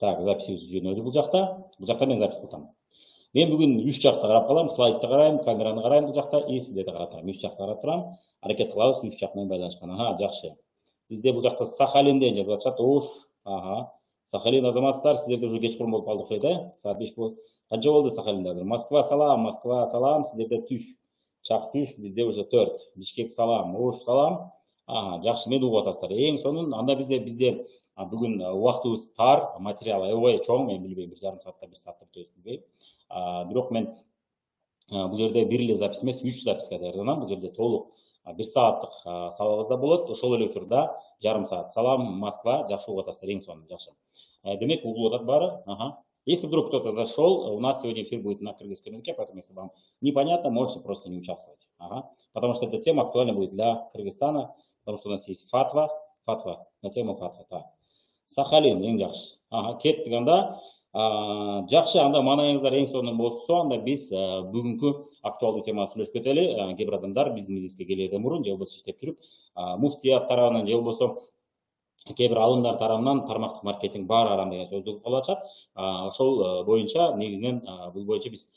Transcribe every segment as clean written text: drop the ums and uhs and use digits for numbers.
Так, записибиз жөнөдү бул жакта мен запись кылам. Мен бүгүн 3 жакта карап калам, слайдты карайм, камераны карайм бул жакта, и сиздерди карап турам. 3 жакта карап турам. Аракет кылабыз 3 жак менен байланышкан. Жакшы. Бизде бул жакта Сахалинден жазып атышат. Ош. Сахалин азаматсыздар, сиздерде уже кечкурун болуп калдык окшойт, Саат 5 болду. Канча болду Сахалинде азыр? Москва салам, сиздерде түш. Чак түш, бизде уже 4. Бишкек салам, Ош салам. Жакшы, мени угуп атасыздар. Эң сонун анда бизде бүгүн убактыбыз тар, материал аябай чоң, мен билбейм, 1,5 саатта 1 саатта бүтөбүз билбейм. Бирок мен бул жерде бир эле запись эмес, 3 записка даярданам. Бул жерде толук 1 сааттык сабагыбыз да болот. Ошол эле учурда 1,5 саат. Салам, Москва, жакшы угуп атасыздар, эң сонун, жакшы. Демек, угулуп атат баары. Если вдруг кто-то зашел, у нас сегодня эфир будет на кыргызском языке, поэтому если вам непонятно, можете просто не участвовать. Потому что эта тема актуальна будет для Кыргызстана, потому что у нас есть фатва на тему фатва. Сахалин, эң жакшы. Кеттик анда. Жакшы, анда маанайыңыздар эң сонун болсо, анда биз бүгүнкү актуалдуу теманы сүйлөшүп кетели. Кээ бир адамдар биздин мезгилге келерден мурун же болбосо иштеп жүрүп, муфтият тарабынан же болбосо кээ бир алымдар тарабынан тармактык маркетинг бар арам деген сөздү угуп калышат. Ошол боюнча негизинен бул боюнча биз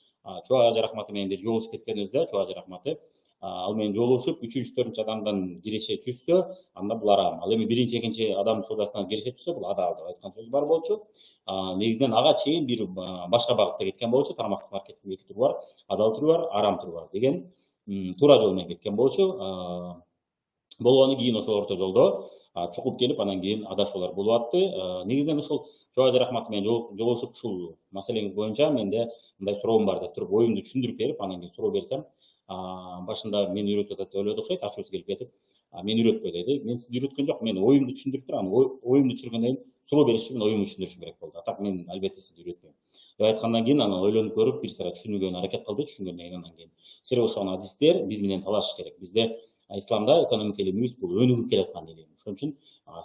Чубак Ажы Рахматы менен бир жолугушуп кеткенибизде, Чубак Ажы Рахматы ал менен жолугушуп 3-4 адамдан киреше түшсө, анда бул арам. Ал эми 1-экинчи адам соодасынан киреше түшсө, бул адал деп айткан сөз бар болчу. Негизинен ага чейин бир башка багытта кеткен болчу. Тармактык маркетинг эки түрү бар, адал түрү бар, арам түрү бар деген туура жол менен кеткен болчу. Болгону кийин ошол орто жолдо чукуп келип, анан кийин адашуулар болуп атты. Негизинен ушул Чубак Ажы Рахматы менен жолугушуп ушул маселеңиз боюнча менде мындай суроом бар деп туруп, оюмду түшүндүрүп берип, анан кийин суроо берсем, башында мени үйрөтүп атат деп ойлоду окшойт, ачуусу келип кетип, мени үйрөтпөй деди. Мен сизди үйрөткөн жок, мен оюмду түшүндүрүп турам. Оюмду түшүргөндөн кийин суроо бериш үчүн оюмду түшүндүрүшүм керек болду. Так мен албетте сизди үйрөтпөйм. Деп айткандан кийин анан ойлонуп көрүп, бир сыра түшүнүүгө аракет кылды, түшүнгөндөн кийин анан кийин сире ошол адистер биз менен талашыш керек. Бизде исламда экономика илимибиз бул өнүгүп келаткан илим. Ошон үчүн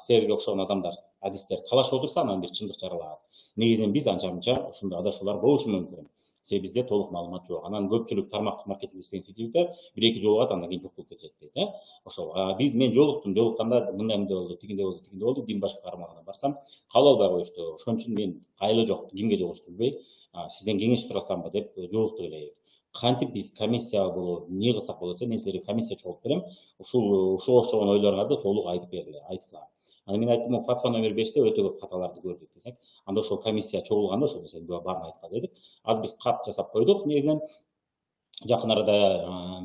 силерге окшогон адамдар адистер талашып отурса, анан бир чындык жаралат. Негизинен биз анча-мынча ушундай адашуулар болушу мүмкүн. Себеби бизде толук маалымат жок. Анан көпчүлүк тармактык маркетинг сенситивдер 1-2 жолугат, андан кийин жок болуп кетет дейт. Ошол мен жолукканда мындай болду, тигиндей болду, дин башкармалыгына барсам, кабыл албай коюшту. Ошон үчүн мен кайла жок, кимге жолугушту билбей, сизден кеңеш сурасамбы деп жолуктук эле. Кантип биз комиссия болуп, эмне кылсак болот десе, мен силерге комиссия чогултуп берем. Ушул окшогон ойлоруңарды толук айтып бергиле, айтыла. Анан мен айттым, фатва номер 5-те өтө көп каталарды көрдүк десек, анда ошол комиссия чогулганда ошол нерсени баарын айткан дедик. Азыр биз кат жасап койдук. Негизинен жакын арада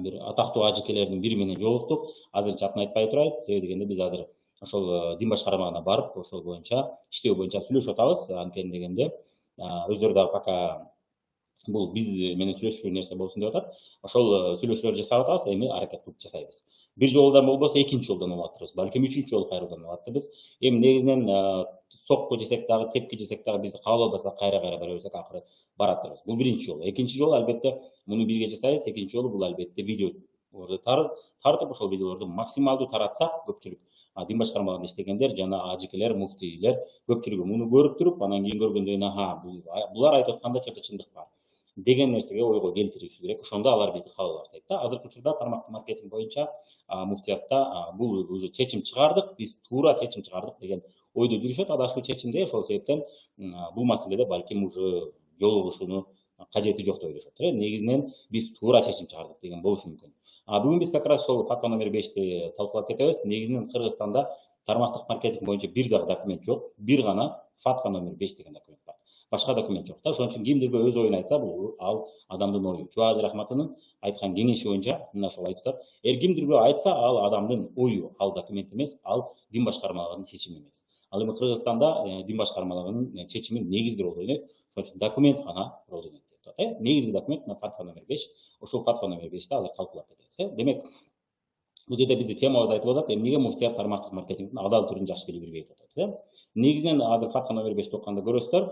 бир атактуу ажыкелердин бири менен жолуктук. Азырынча атын айтпай турайт, себеби дегенде биз азыр ошол дин башкармалыгына барып, ошол боюнча иштөө боюнча сүйлөшүп атабыз. Анткени дегенде өздөрү дагы пока бул биз менен сүйлөшүү нерсе болсун деп атат. Ошол сүйлөшүүлөрдү жасап атабыз, эми аракет кылып жасайбыз. Бир жолудан болбосо экинчи жолдон болуп атырбыз. Балким үчүнчү жолу кайрадан болуп атабыз. Эми негизинен сокку жесек дагы, тепки жесек дагы биз кабыл албасак кайра бара берсек акыры баратырбыз. Бул биринчи жол. Экинчи жолу албетте муну бирге жасайбыз. Экинчи жолу бул албетте видеолорду тартып, ошол видеолорду максималдуу таратсак, көпчүлүк дин башкармалыгында иштегендер жана ажыкелер, муфтийлер көпчүлүгү муну көрүп туруп, анан кийин көргөндөн кийин булар айтып атканда чөтө чындык бар деген нерсеге ойго келтириши керек. Ошондо алар бизди кабыл алышат. Азыркы учурда тармактык маркетинг боюнча муфтиятта бул уже чечим чыгардык, биз туура чечим чыгардык деген ойдо жүрүшөт. Адашуу чечимде, ошол себептен бул маселеде балким уже жолугушууну кажети жок деп ойлошот. Негизинен биз туура чечим чыгардык деген болушу мүмкүн. Бүгүн биз как раз ошол фатва номер 5-ти талкуулап кетебиз. Негизинен Кыргызстанда тармактык маркетинг боюнча бир дагы документ жок. Бир гана фатва номер 5 деген документ бар. Башка документ жок. Ошон үчүн кимдирбир өз оюн айтса, бул ал адамдын ою. Чубак Ажы Рахматынын айткан кеңеши боюнча мына ошол айтып атат. Кимдирбир айтса, ал адамдын ою, ал документ эмес, ал дин башкармалыгынын чечими эмес. Ал эми Кыргызстанда дин башкармалыгынын чечими негизги рол ойнойт. Ошон үчүн документ гана рол ойнойт деп атат. Негизги документ мына фатва номер 5. Ошол фатва номер 5-ти азыр талкуулап кетебиз. Демек, бул жерде бизде темабыз айтылып атат. Эмнеге муфтият тармактык маркетингдин адал түрүн жакшы билбейт атат. Негизинен азыр фатва номер 5-ти окуганда көрөсүздөр,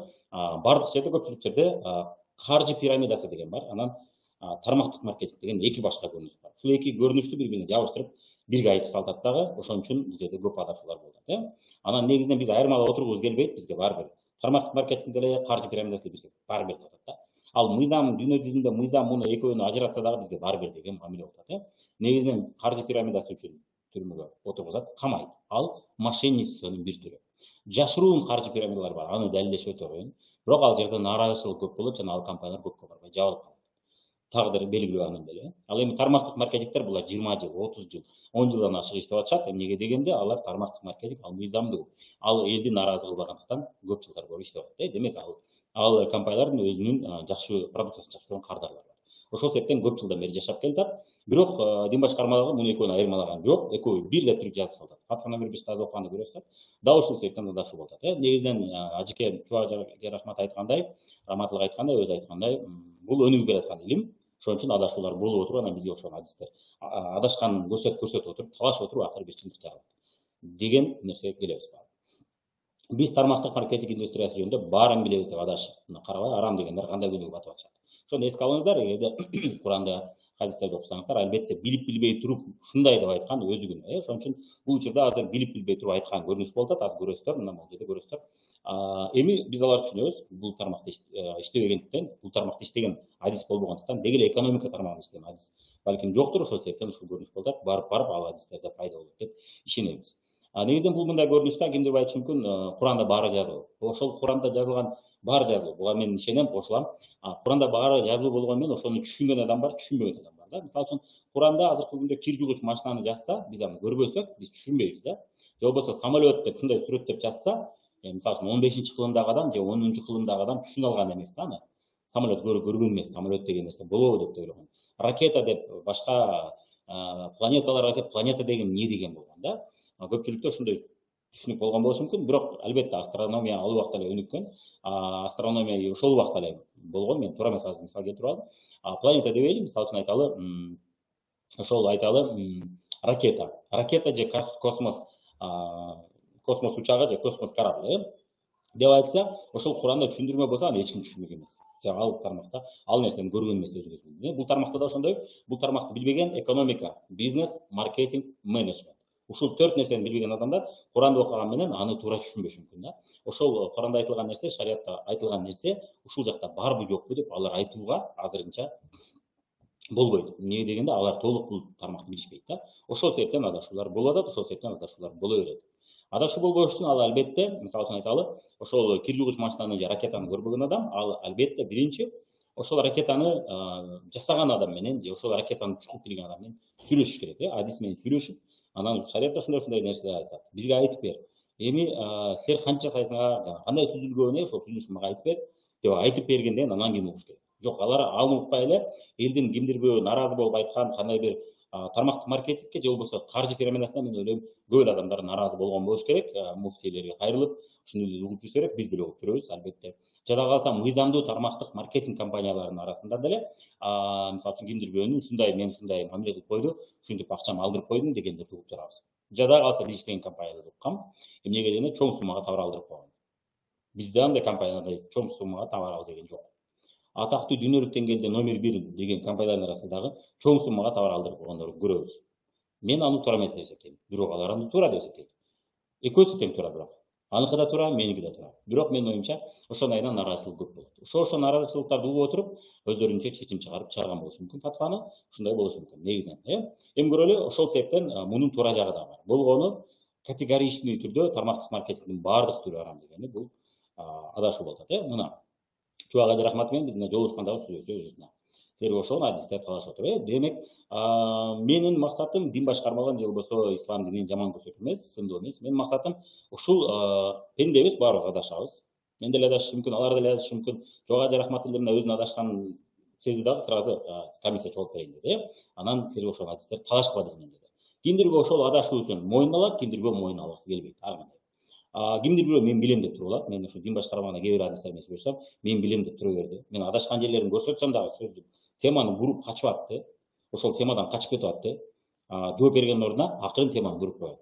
бардык жерде, көпчүлүк жерде каржы пирамидасы деген бар. Анан тармактык маркетинг деген эки башка көрүнүш бар. Ушул эки көрүнүштү бири бирине жабыштырып бирге айтып салтат дагы. Ошон үчүн бул жерде көп адашуулар болот. Анан негизинен биз айырмалап отургубуз келбейт, бизге бар бир тармактык маркетинг деле, каржы пирамидасы деле бизге бар бир атат. Ал мыйзам, дүйнө жүзүндө мыйзам муну экөөнү ажыратса дагы бизге бар бир деген мамиле болуп атат. Негизинен каржы пирамидасы үчүн түрмөгө отургузат, камайт. Ал мошенничествонун бир түрү. Жашыруун каржы пирамидалар бар, аны далилдешип өтө коеюн. Бирок ал жерде нааразычылык көп болот жана ал компаниялар көпкө барбай жабылып калат. Тагдыры белгилүү анын деле. Ал эми тармактык маркетингдер булар 20 жыл, 30 жыл, 10 жылдан ашык иштеп атышат. Эмнеге дегенде алар тармактык маркетинг ал мыйзамдуу. Ал элди нааразы кылбагандыктан көп жылдар бою иштеп атат. Демек ал компаниялардын өзүнүн жакшы продукциясын чыгарып кардарлары бар. Ошол себептен көп жылдан бери жашап келатат. Бирок дин башкармалыгы муну экөөнү айырмалаган жок. Экөө бир эле түрү жазып салат. Фатха номер 5 таза окуганда көрөсүздөр. Дал ушул себептен адашуу болот. Негизинен ажеке Чубакежге рахмат айткандай, раматылык айткандай, өзү айткандай, бул өнүгүп келаткан илим. Ошон үчүн адашуулар болуп отуруп, анан бизге ошол адистер адашканын көрсөтүп отуруп, талашып отуруп, акыры бир чындыкты чыгарат деген нерсеге келебиз. Биз тармактык маркетинг индустриясы жөнүндө баарын билебиз деп адашып, карабай арам дегендер кандай күнүгүп атып атышат. Ошону эске алыңыздар, эгерде Куранда хадистерди окусаңыздар, албетте билип билбей туруп ушундай деп айткан өзү күнөө. Ошон үчүн бул учурда азыр билип билбей туруп айткан көрүнүш болуп атат. Азыр көрөсүздөр, мына бул жерде көрөсүздөр. Эми биз аларды түшүнөбүз. Бул тармакта иштебегендиктен, бул тармакта иштеген адис болбогондуктан, деги эле экономика тармагында иштеген адис балким жоктур. Ошол себептен ушул көрүнүш болуп атат. Барып ал адистерде пайда болот деп ишенебиз. Негизинен бул мындай көрүнүштө кимдир айтышы мүмкүн, Куранда баары жазылып. Ошол Куранда жазылган баары жазылып. Буга мен ишенем, кошулам. Куранда баары жазылып болгону менен ошону түшүнгөн адам бар, түшүнбөгөн адам бар да. Мисалы үчүн Куранда азыркы күндө кир жугуч машинаны жазса, биз аны көрбөсөк, биз түшүнбөйбүз да. Же болбосо самолет деп ушундай сүрөттөп жазса, мисалы үчүн 15-кылымдагы адам же 10-кылымдагы адам түшүнө алган эмес да аны. Самолет көргөн эмес, самолет деген нерсе болобу деп ойлогон. Ракета деп башка планеталарга деп планета деген эмне деген болгон да. Көпчүлүктө ушундай түшүнүк болгон болушу мүмкүн, бирок албетте астрономия ал убакта эле өнүккөн. Астрономия ошол убакта эле болгон. Мен туура эмес азыр мисал келтирип алдым. Планета дебейли, мисалы үчүн айталы, ошол айталы ракета. Ракета же космос учагы же космос корабли деп айтса, ошол Куранда түшүндүрмө болсо аны эч ким түшүнбөк эмес. Ал тармакта ал нерсени көргөн эмес өзүбүз. Бул тармакта да ошондой. Бул тармакты билбеген экономика, бизнес, маркетинг, менеджмент. Ушул 4 нерсени билбеген адамдар Куранды окуган менен аны туура түшүнбөшү мүмкүн да. Ошол Куранда айтылган нерсе, шариатта айтылган нерсе ушул жакта барбы жокпу деп алар айтууга азырынча болбойт. Эмне дегенде алар толук бул тармакты билишпейт да. Ошол себептен адашуулар болуп атат, ошол себептен адашуулар боло берет. Адашуу болбош үчүн ал албетте, мисалы үчүн айталы, ошол кир жугуч машинаны же ракетаны көрбөгөн адам, ал албетте биринчи ошол ракетаны жасаган адам менен же ошол ракетаны чукуп билген адам менен сүйлөшүш керек, адис менен сүйлөшүп, анан шариатта ушундай нерселер айтат. Бизге айтып бер. Эми сен канча жасайсың, кандай түзүлгөнү, ошол түзүлүшүн мага айтып бер деп айтып бергенден анан кийин угуш керек. Жок, алар аны укпай эле элдин кимдир бирөө нааразы болуп айткан кандай бир тармактык маркетингке же болбосо каржы пирамидасына мен ойлойм көп эле адамдар нааразы болгон болуш керек. Муфтийлерге кайрылып ушуну угуп жүрсө керек, биз деле угуп жүрөбүз албетте. Жада калса мыйзамдуу тармактык маркетинг компанияларынын арасында деле мисалы үчүн кимдир бирөөнүн ушундай мен ушундай мамиле кылып койду, ушинтип акчамы алдырып койдум дегендерди угуп турабыз. Жада калса биз иштеген компанияларды уккам, эмнеге дегенде чоң суммага товар алдырып койгон. Бизде андай компанияларда чоң суммага товар ал деген жок. Атактуу дүйнөлүк деңгээлде номер 1 деген компаниялардын арасындагы чоң суммага товар алдырып койгондорду көрөбүз. Мен аны туура эмес деп эсептейм. Бирок алар аны туура деп эсептейт. Экөөсү тең туура бирок. Аныкы да туура, меники да туура. Бирок менин оюмча ошондайдан нааразычылык көп болот. Ошол нааразычылыктарды угуп отуруп, өздөрүнчө чечим чыгарган болушу мүмкүн фатваны. Ушундай болушу мүмкүн негизинен. Эми көрөлү, ошол себептен мунун туура жагы да бар. Болгону категоричный түрдө тармактык маркетингдин баардык түрү арам дегени бул адашуу болот. Мына Чубакеге рахмат менен биз мына жолугушкандагы сөзүбүз. Силерге ошол адистер талашып отуруп. Демек, менин максатым дин башкармалыгын же болбосо ислам динин жаман көрсөтүү эмес, сындоо эмес. Менин максатым ушул пендебиз, баарыбыз адашабыз. Мен деле адашышым мүмкүн, алар деле адашышы мүмкүн. Чубакеге рахматуллина өзүнүн адашканын сезди дагы сразу комиссия чогулуп берейин деди. Анан силерге ошол адистер талашкыла биз менен деди. Кимдир бирөө ошол адашуусун мойнуна алат, кимдир бирөө мойнуна алгысы келбейт. Ар кандай. Кимдир бирөө мен билем деп туруп алат. Мен ушу дин башкармалыгына кээ бир адистер менен сүйлөшсөм, мен билем деп тура берди. Мен адашкан жерлерин көрсөтсөм дагы сөздү теманы буруп качып атты. Ошол темадан качып кетип атты. Жооп берген ордуна акырын теманы буруп коет.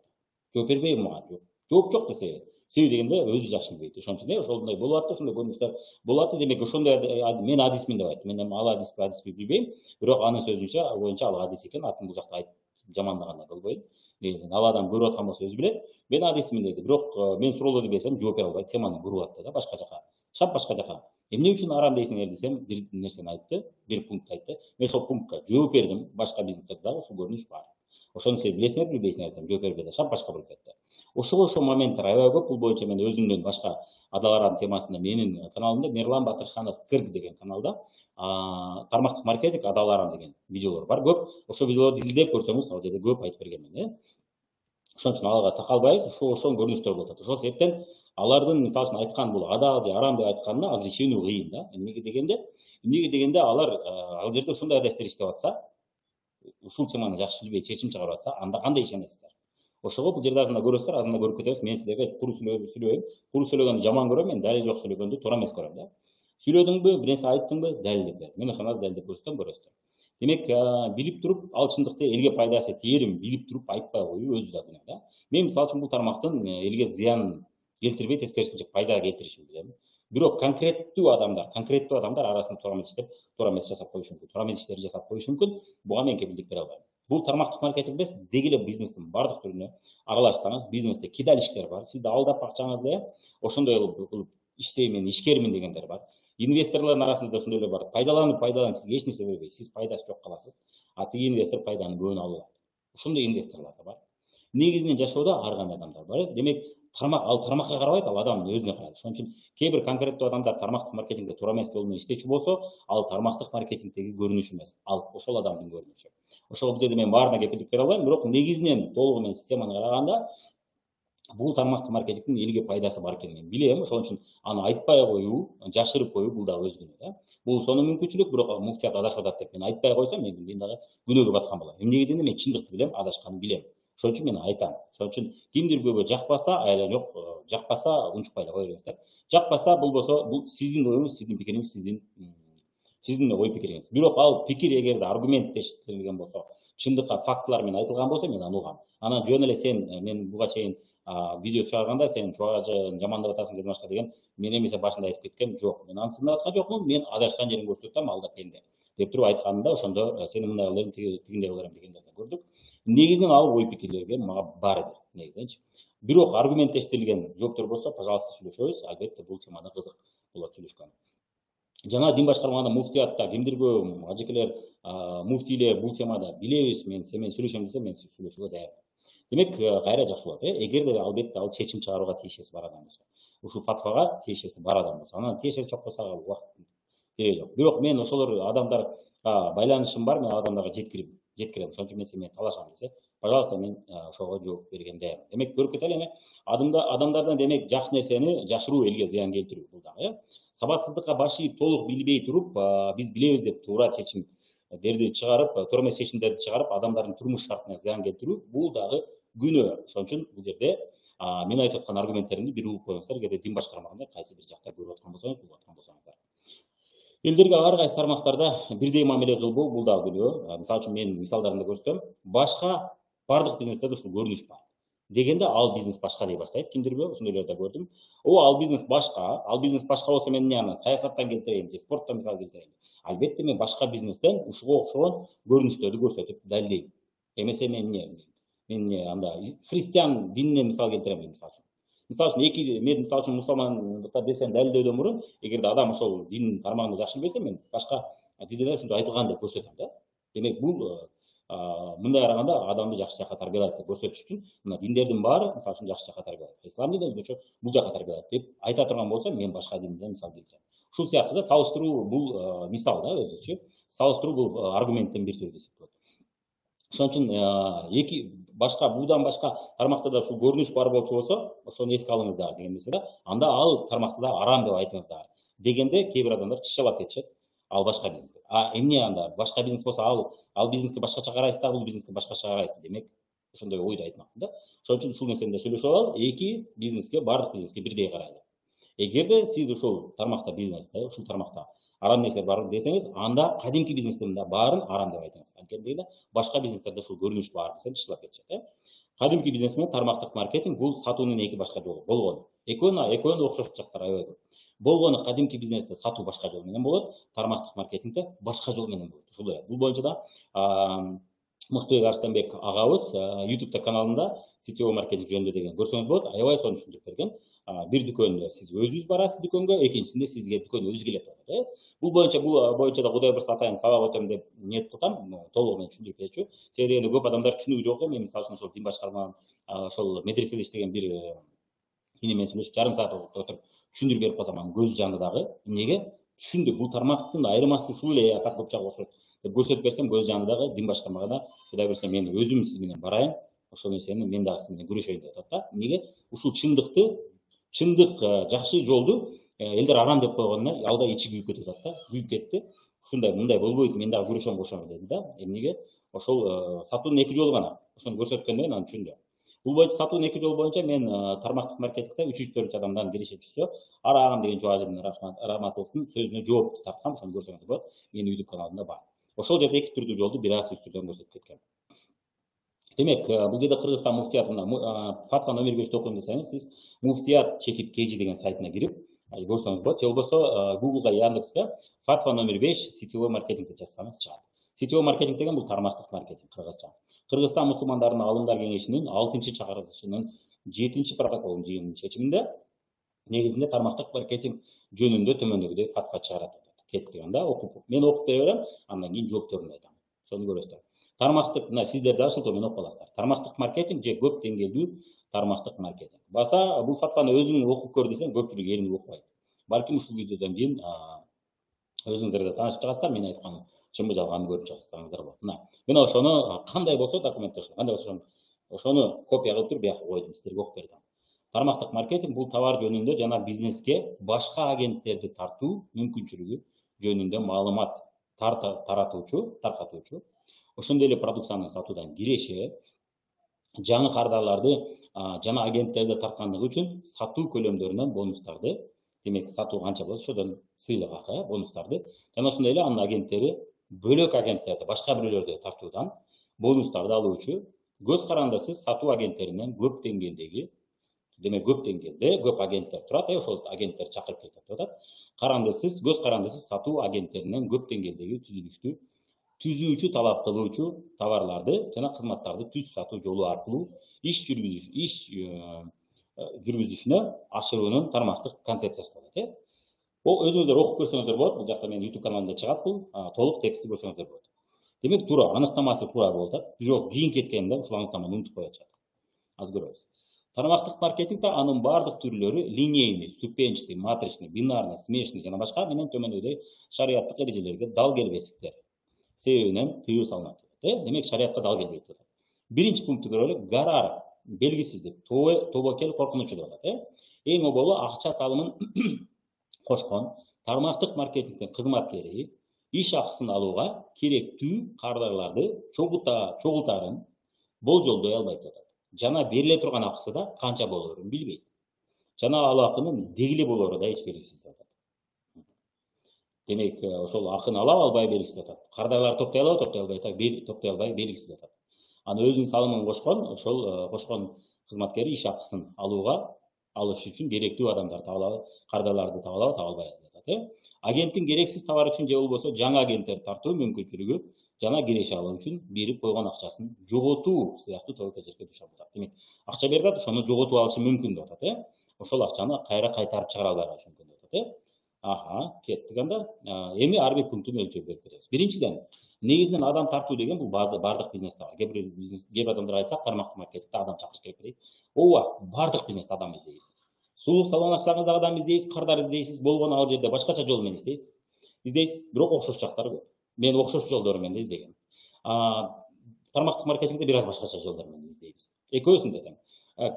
Жооп бербейм мага. Жооп жок десе, себеби дегенде өзү жакшы билбейт. Ошон үчүн ошондой болуп атты, ошондой көрүнүштөр болуп атты. Демек ошондой мен адисмин деп айтты. Мен ал адисти билбейм. Бирок анын сөзүнчө боюнча ал адис экен. Атын бул жакта айтып жамандаганга болбойт. Негизинен ал адам көрүп аткан болсо өзү билет. Мен адисмин деди. Бирок мен суроолорду берсем жооп бере албайт. Теманы буруп атты да башка жака. Шап башка жака. Эмне үчүн арам дейсиңер десем, бир нерсени айтты, бир пункт айтты. Мен ошол пунктка жооп бердим. Башка бизнестерде дагы ушул көрүнүш бар. Ошону силер билесиңер, билбейсиңер десем, жооп бербеді, шап башка болуп кетти. ошол моменттер аябай көп. Бул боюнча мен өзүмдүн башка адаларым темасында менин каналымда Мирлан Батырханов Кырк деген каналда тармактык маркетинг адаларым деген видеолор бар көп. Ошол видеолорду изилдеп көрсөңүз ал жерде көп айтып бергенмин. Ошон үчүн алга такалбайбыз, ошол көрүнүштөр болуп атат. Ошол себептен алардын мисалы үчүн айткан бул адал же арам деп айтканына азыр ишенүү кыйын да. Эмнеге дегенде алар ал жерде ушундай адастер иштеп атса, ушул теманы жакшы билбей чечим чыгарып атса, анда кандай ишенесиздер? Ошого бул жерде азында көрөсүздөр, азында көрүп кетебиз. Мен силерге куру сүйлөбөйм. Куру сүйлөгөндү жаман көрөм, мен далил жок сүйлөгөндү туура эмес көрөм да. Сүйлөдүңбү, бир нерсе айттыңбы, далилдеп бер. Мен ошону далилдеп көрсөтөм. Демек, билип туруп, ал чындыкта элге пайдасы тээрин билип туруп айтпай коюу өзү да күнөө да. Мен мисалы үчүн бул тармактын элге зыян келтирбей, тескерисинче пайда келтиришин билем. Бирок конкреттүү адамдар арасында туура эмес иштеп, туура эмес жасап коюшу мүмкүн. Туура эмес иштерди жасап коюшу мүмкүн. Буга мен кепилдик бере албайм. Бул тармактык маркетинг эмес, деги эле бизнестин бардык түрүнө аралашсаңыз, бизнесте кидалиштер бар. Сизди алдап акчаңызды ошондой кылып иштеймин, ишкермин дегендер бар. Инвесторлордун арасында ошондой эле бар. Пайдаланып сизге эч нерсе бербей, сиз пайдасы жок каласыз. А тиги инвестор пайданын көбүн алып алат. Ошондой инвесторлор да бар. Негизинен жашоодо ар кандай адамдар бар. Демек, тармакка карабайт, ал адамдын өзүнө карайт. Ошон үчүн кээ бир конкреттүү адамдар тармактык маркетингде туура эмес жол менен иштечү болсо, ал тармактык маркетингдеги көрүнүш эмес, ал ошол адамдын көрүнүшү. Ошол жерде мен баарына кепилдик бере албайм, бирок негизинен толугу менен системаны караганда бул тармактык маркетингдин элге пайдасы бар экенин мен билем. Ошон үчүн аны айтпай коюу, жашырып коюу бул дагы өз күнөө да. Бул сонун мүмкүнчүлүк, бирок муфтият адашып атат деп мен айтпай койсом, мен дагы күнөөгө баткан болом. Эмнеге дегенде мен чындыкты билем, адашканын билем. Ошон үчүн мен айтам. Ошон үчүн кимдирбирөөгө жакпаса, айла жок, жакпаса унчукпай эле кое бериңиздер. Жакпаса, бул болсо, бул сиздин оюңуз, сиздин пикириңиз, сиздин ой пикириңиз. Бирок ал пикир эгерде аргументтештирилген болсо, чындыкка фактылар менен айтылган болсо, мен аны угам. Анан жөн эле сен мен буга чейин видео чыгарганда сен чубагы жамандап атасың же башка деген мен эмесе башында айтып кеткен жок. Мен аны сындап аткан жокмун, мен адашкан жерин көрсөтөм, ал да пенде деп туруп айтканымда ошондо сени мындай кылайын, тигиндей кылайын дегендерди көрдүк. Негизинен ал ой пикирлерге мага баарыбир негизиненчи. Бирок аргументтештирилген жооптор болсо, пожалуйста, сүйлөшөбүз. Албетте бул темада кызык болот сүйлөшкөн. Жана дин башкармагында муфтиятта кимдирбөө ажекелер, муфтийлер бул темада билебиз, мен сен менен сүйлөшөм десе, мен сүйлөшүүгө даярмын. Демек, кайра жакшы болот. Эгерде албетте ал чечим чыгарууга тиешеси бар адам болсо, ушул фатвага тиешеси бар адам болсо, анан тиешеси жок болсо ал убакыт кереги жок. Бирок мен ошолор адамдар байланышым бар, мен адамдарга жеткирем. Ошон үчүн мен сен менен талашам десе, пожалуйста, мен ошого жооп бергенде даярмын. Демек, көрүп кетели адамдардан демек жакшы нерсени жашыруу элге зыян келтирүү бул дагы. Сабатсыздыкка баш ийип толук билбей туруп, биз билебиз деп туура чечимдерди чыгарып, туура эмес чечимдерди чыгарып, адамдардын турмуш шартына зыян келтирүү бул дагы күнөө. Ошон үчүн бул жерде мен айтып аткан аргументтеримди бир угуп коюңуздар. Эгерде дин башкармаганда кайсы бир жакта көрүп аткан болсоңуз, угуп аткан болсоңуздар. Элдерге ар кайсы тармактарда бирдей мамиле кылбоо бул дагы күнөө. Мисалы үчүн мен мисалдарын да көрсөтөм. Башка бардык бизнестерде ушул көрүнүш бар. Дегенде ал бизнес башка дей баштайт. Кимдирбөө ошондойлорду да көрдүм. Ал бизнес башка болсо мен эмне аны саясаттан келтирейин же спорттон мисал келтирейин. Албетте мен башка бизнестен ушуга окшогон көрүнүштөрдү көрсөтүп далилдейм. Эмесе мен анда христиан дининен мисал келтирем мисалы үчүн мен мисалы үчүн мусулмандыкка десем далилдөөдөн мурун, эгерде адам ошол дин тармагын жакшы билбесе, мен башка динде ушундай айтылган деп көрсөтөм да. Демек, бул мындай караганда адамды жакшы жакка тарбиялайт деп көрсөтүш үчүн, мына диндердин баары мисалы үчүн жакшы жакка тарбиялайт. Ислам дини өзгөчө бул жакка тарбиялайт деп айта турган болсом, мен башка динден мисал келтирем. Ушул сыяктуу да салыштыруу бул мисал да өзүчө. Салыштыруу бул аргументтен бир түрү десек болот. Ошон үчүн будан башка тармактарда ушул көрүнүш бар болчу болсо, ошону эске алыңыздар деген нерсе да. Анда ал тармакты да арам деп айтыңыздар дегенде кээ бир адамдар чычалап кетишет. Ал башка бизнес. Эмне анда башка бизнес болсо, ал бизнеске башкача карайсыз да, бул бизнеске башкача карайсыз. Демек, ошондой ойду айтмакмын да. Ошон үчүн ушул нерсени да сүйлөшүп алалы. Бардык бизнеске бирдей карайлы. Эгерде сиз ушул тармакта бизнесте, ушул тармакта арам нерсе бар десеңиз, анда кадимки бизнестердин да баарын арам деп айтыңыз. Анткени башка бизнестерде ушул көрүнүш бар десем чычылап кетишет. Кадимки бизнес менен тармактык маркетинг бул сатуунун эки башка жолу болгон. Экөөнүн окшош жактары аябай көп. Болгону кадимки бизнесте сатуу башка жол менен болот, тармактык маркетингде башка жол менен болот. Ушул бул боюнча да Мыктыбек Арыстанбек агабыз YouTube каналында сетевой маркетинг жөнүндө деген көрсөңүз болот, аябай сонун түшүндүрүп берген. Бир дүкөнгө сиз өзүңүз барасыз дүкөнгө, экинчисинде сизге дүкөн өзү келет. Бул боюнча да Кудай бурса атайын сабак өтөм деп ниет кылгам, толугу менен түшүндүрүп берчү. Себеби дегенде көп адамдар түшүнүгү жок экен. Мен мисалы үчүн ошол дин башкармаган, ошол медреседе иштеген бир ине менен сүйлөшүп жарым саат отуруп түшүндүрүп берип калсам, анын көзү жанды дагы. Эмнеге? Түшүндү. Бул тармактын айырмасы ушул эле, так көп жагы окшойт деп көрсөтүп берсем, көзү жанды дагы. Дин башкармаганда Кудай бурса мен өзүм сиз менен барайын, ошол нерсени мен дагы сиз менен күрөшөйүн деп атат да. Эмнеге? Ушул чындык жакшы жолду элдер арам деп койгондон алда ичи күйүп кетип атат да. Күйүп кетти. Ушундай мындай болбойт, мен дагы күрөшөм кошом деди да. Эмнеге? Ошол сатуунун эки жолу гана. Ошону көрсөткөндөн кийин аны түшүндү. Бул боюнча сатуунун эки жолу боюнча мен тармактык маркетингде 3-4 адамдан киреше түшсө, арам деген жубажы Раматовдун сөзүнө жооп тарткам, ошону көрсөңүз болот. Менин YouTube каналымда бар. Ошол жерде эки түрдүү жолду бир аз үстүрдөн көрсөтүп кеткен. Демек, бул жерде Кыргызстан муфтиятында фатва номер 5 окуйм десеңиз, сиз муфтият чекит KG деген сайтына кирип көрсөңүз болот. Же болбосо Google'га, Яндекске фатва номер 5 сетевой маркетинг деп жазсаңыз чыгат. Сетевой маркетинг деген бул тармактык маркетинг кыргызча. Кыргызстан мусулмандарынын алымдар кеңешинин 6-чакырылышынын 7-протоколунун жыйынынын чечиминде негизинде тармактык маркетинг жөнүндө төмөндөгүдөй фатва чыгарат. Кеттик анда окуп, мен окуп бере берем, андан кийин жоопторун айтам. Сону көрөсүздөр. Тармактык, мына сиздер да ошол менен окуп аласыздар. Тармактык маркетинг же көп деңгээлдүү тармактык маркетинг. Баса бул фатваны өзүң окуп көр десең, көпчүлүк элиңи окубайт. Балким ушул видеодон кийин өзүңүздөр да таанышып чыгасыздар, мен айткан чынбы жалганын көрүп чыгасыздар болот. Мен ошону кандай болсо документтер, кандай болсо ошону копия кылып туруп бияка койдум, сиздерге окуп бердим. Тармактык маркетинг бул товар жөнүндө жана бизнеске башка агенттерди тартуу мүмкүнчүлүгү жөнүндө маалымат таркатуучу, ошондой эле продукцияны сатуудан киреше, жаңы кардарларды жана агенттерди тарткандыгы үчүн сатуу көлөмдөрүнөн бонустарды, демек сатуу канча болсо ошодон сыйлык акы, бонустарды жана ошондой эле анын агенттери бөлөк агенттерди, башка бирөөлөрдү тартуудан бонустарды алуучу, көз карандысыз сатуу агенттеринен көп деңгээлдеги, демек көп деңгээлде көп агенттер турат, ошол агенттер чакырып кетет деп атат. Карандысыз, көз карандысыз сатуу агенттеринен көп деңгээлдеги түзүлүштү түзүүчү талап кылуучу товарларды жана кызматтарды түз сатуу жолу аркылуу иш жүргүзүшүнө ашыруунун тармактык концепциясы болот. Ол өзүңүздөр окуп көрсөңүздөр болот. Бул жакта менин YouTube каналымда чыгат, бул толук текстти көрсөңүздөр болот. Демек туура, аныктамасы туура болот. Бирок кийин кеткенде ушул аныктаманы унутуп коюп атышат. Аз көрөбүз. Тармактык маркетингде анын бардык түрлөрү линейный, ступенчатый, матричный, бинарный, смешанный жана башка менен төмөндөгүдөй шариаттык эрежелерге дал келбестиктер себебинен тыюу салынат. Демек шариатка дал келбейт деп атат. Биринчи пунктты көрөлүк. Гарар, белгисиздик, тобокел, коркунучу деп атат. Эң оболу акча салымын кошкон тармактык маркетингдин кызматкери иш акысын алууга керектүү кардарларды чогултаарын болжолдой албайт деп атат. Жана бериле турган акысы да канча болоорун билбейт. Жана ал акынын дегиле болоору да эч белгисиз деп атат. Демек ошол акыны ала албай белгисиз деп атат. Кардарлар топтой алабы, топтой албай белгисиз деп атат. Аны өзүнүн салымын кошкон, ошол кошкон кызматкери иш акысын алыш үчүн керектүү адамдарды таба алабы, кардарларды таба алабы, таба албайбы деп атат. Агенттин керексиз товар үчүн же болбосо жаңы агенттер тартуу мүмкүнчүлүгү жана киреше алуу үчүн берип койгон акчасын жоготуу сыяктуу тобокелчиликке душар болот. Демек акча берип атат, ошону жоготуп алышы мүмкүн деп атат. Ошол акчаны кайра кайтарып чыгара албай калышы мүмкүн деп атат. Кеттик анда. Эми ар бир пунктун өлчөп берип кетебиз. Биринчиден, негизинен адам тартуу деген бул бардык бизнесте бар. Кээ бир адамдар айтсак, тармактык маркетингде адам чакырыш керек дейт. Ооба, бардык бизнесте адам издейбиз. Сулуу салон ачсаңыз да адам издейсиз, кардар издейсиз, болгону ал жерде башкача жол менен издейсиз, бирок окшош жактары көп. Мен окшош жолдору менен издегем. Тармактык маркетингде бир аз башкача жолдор менен издейбиз. Экөөсүн да тең.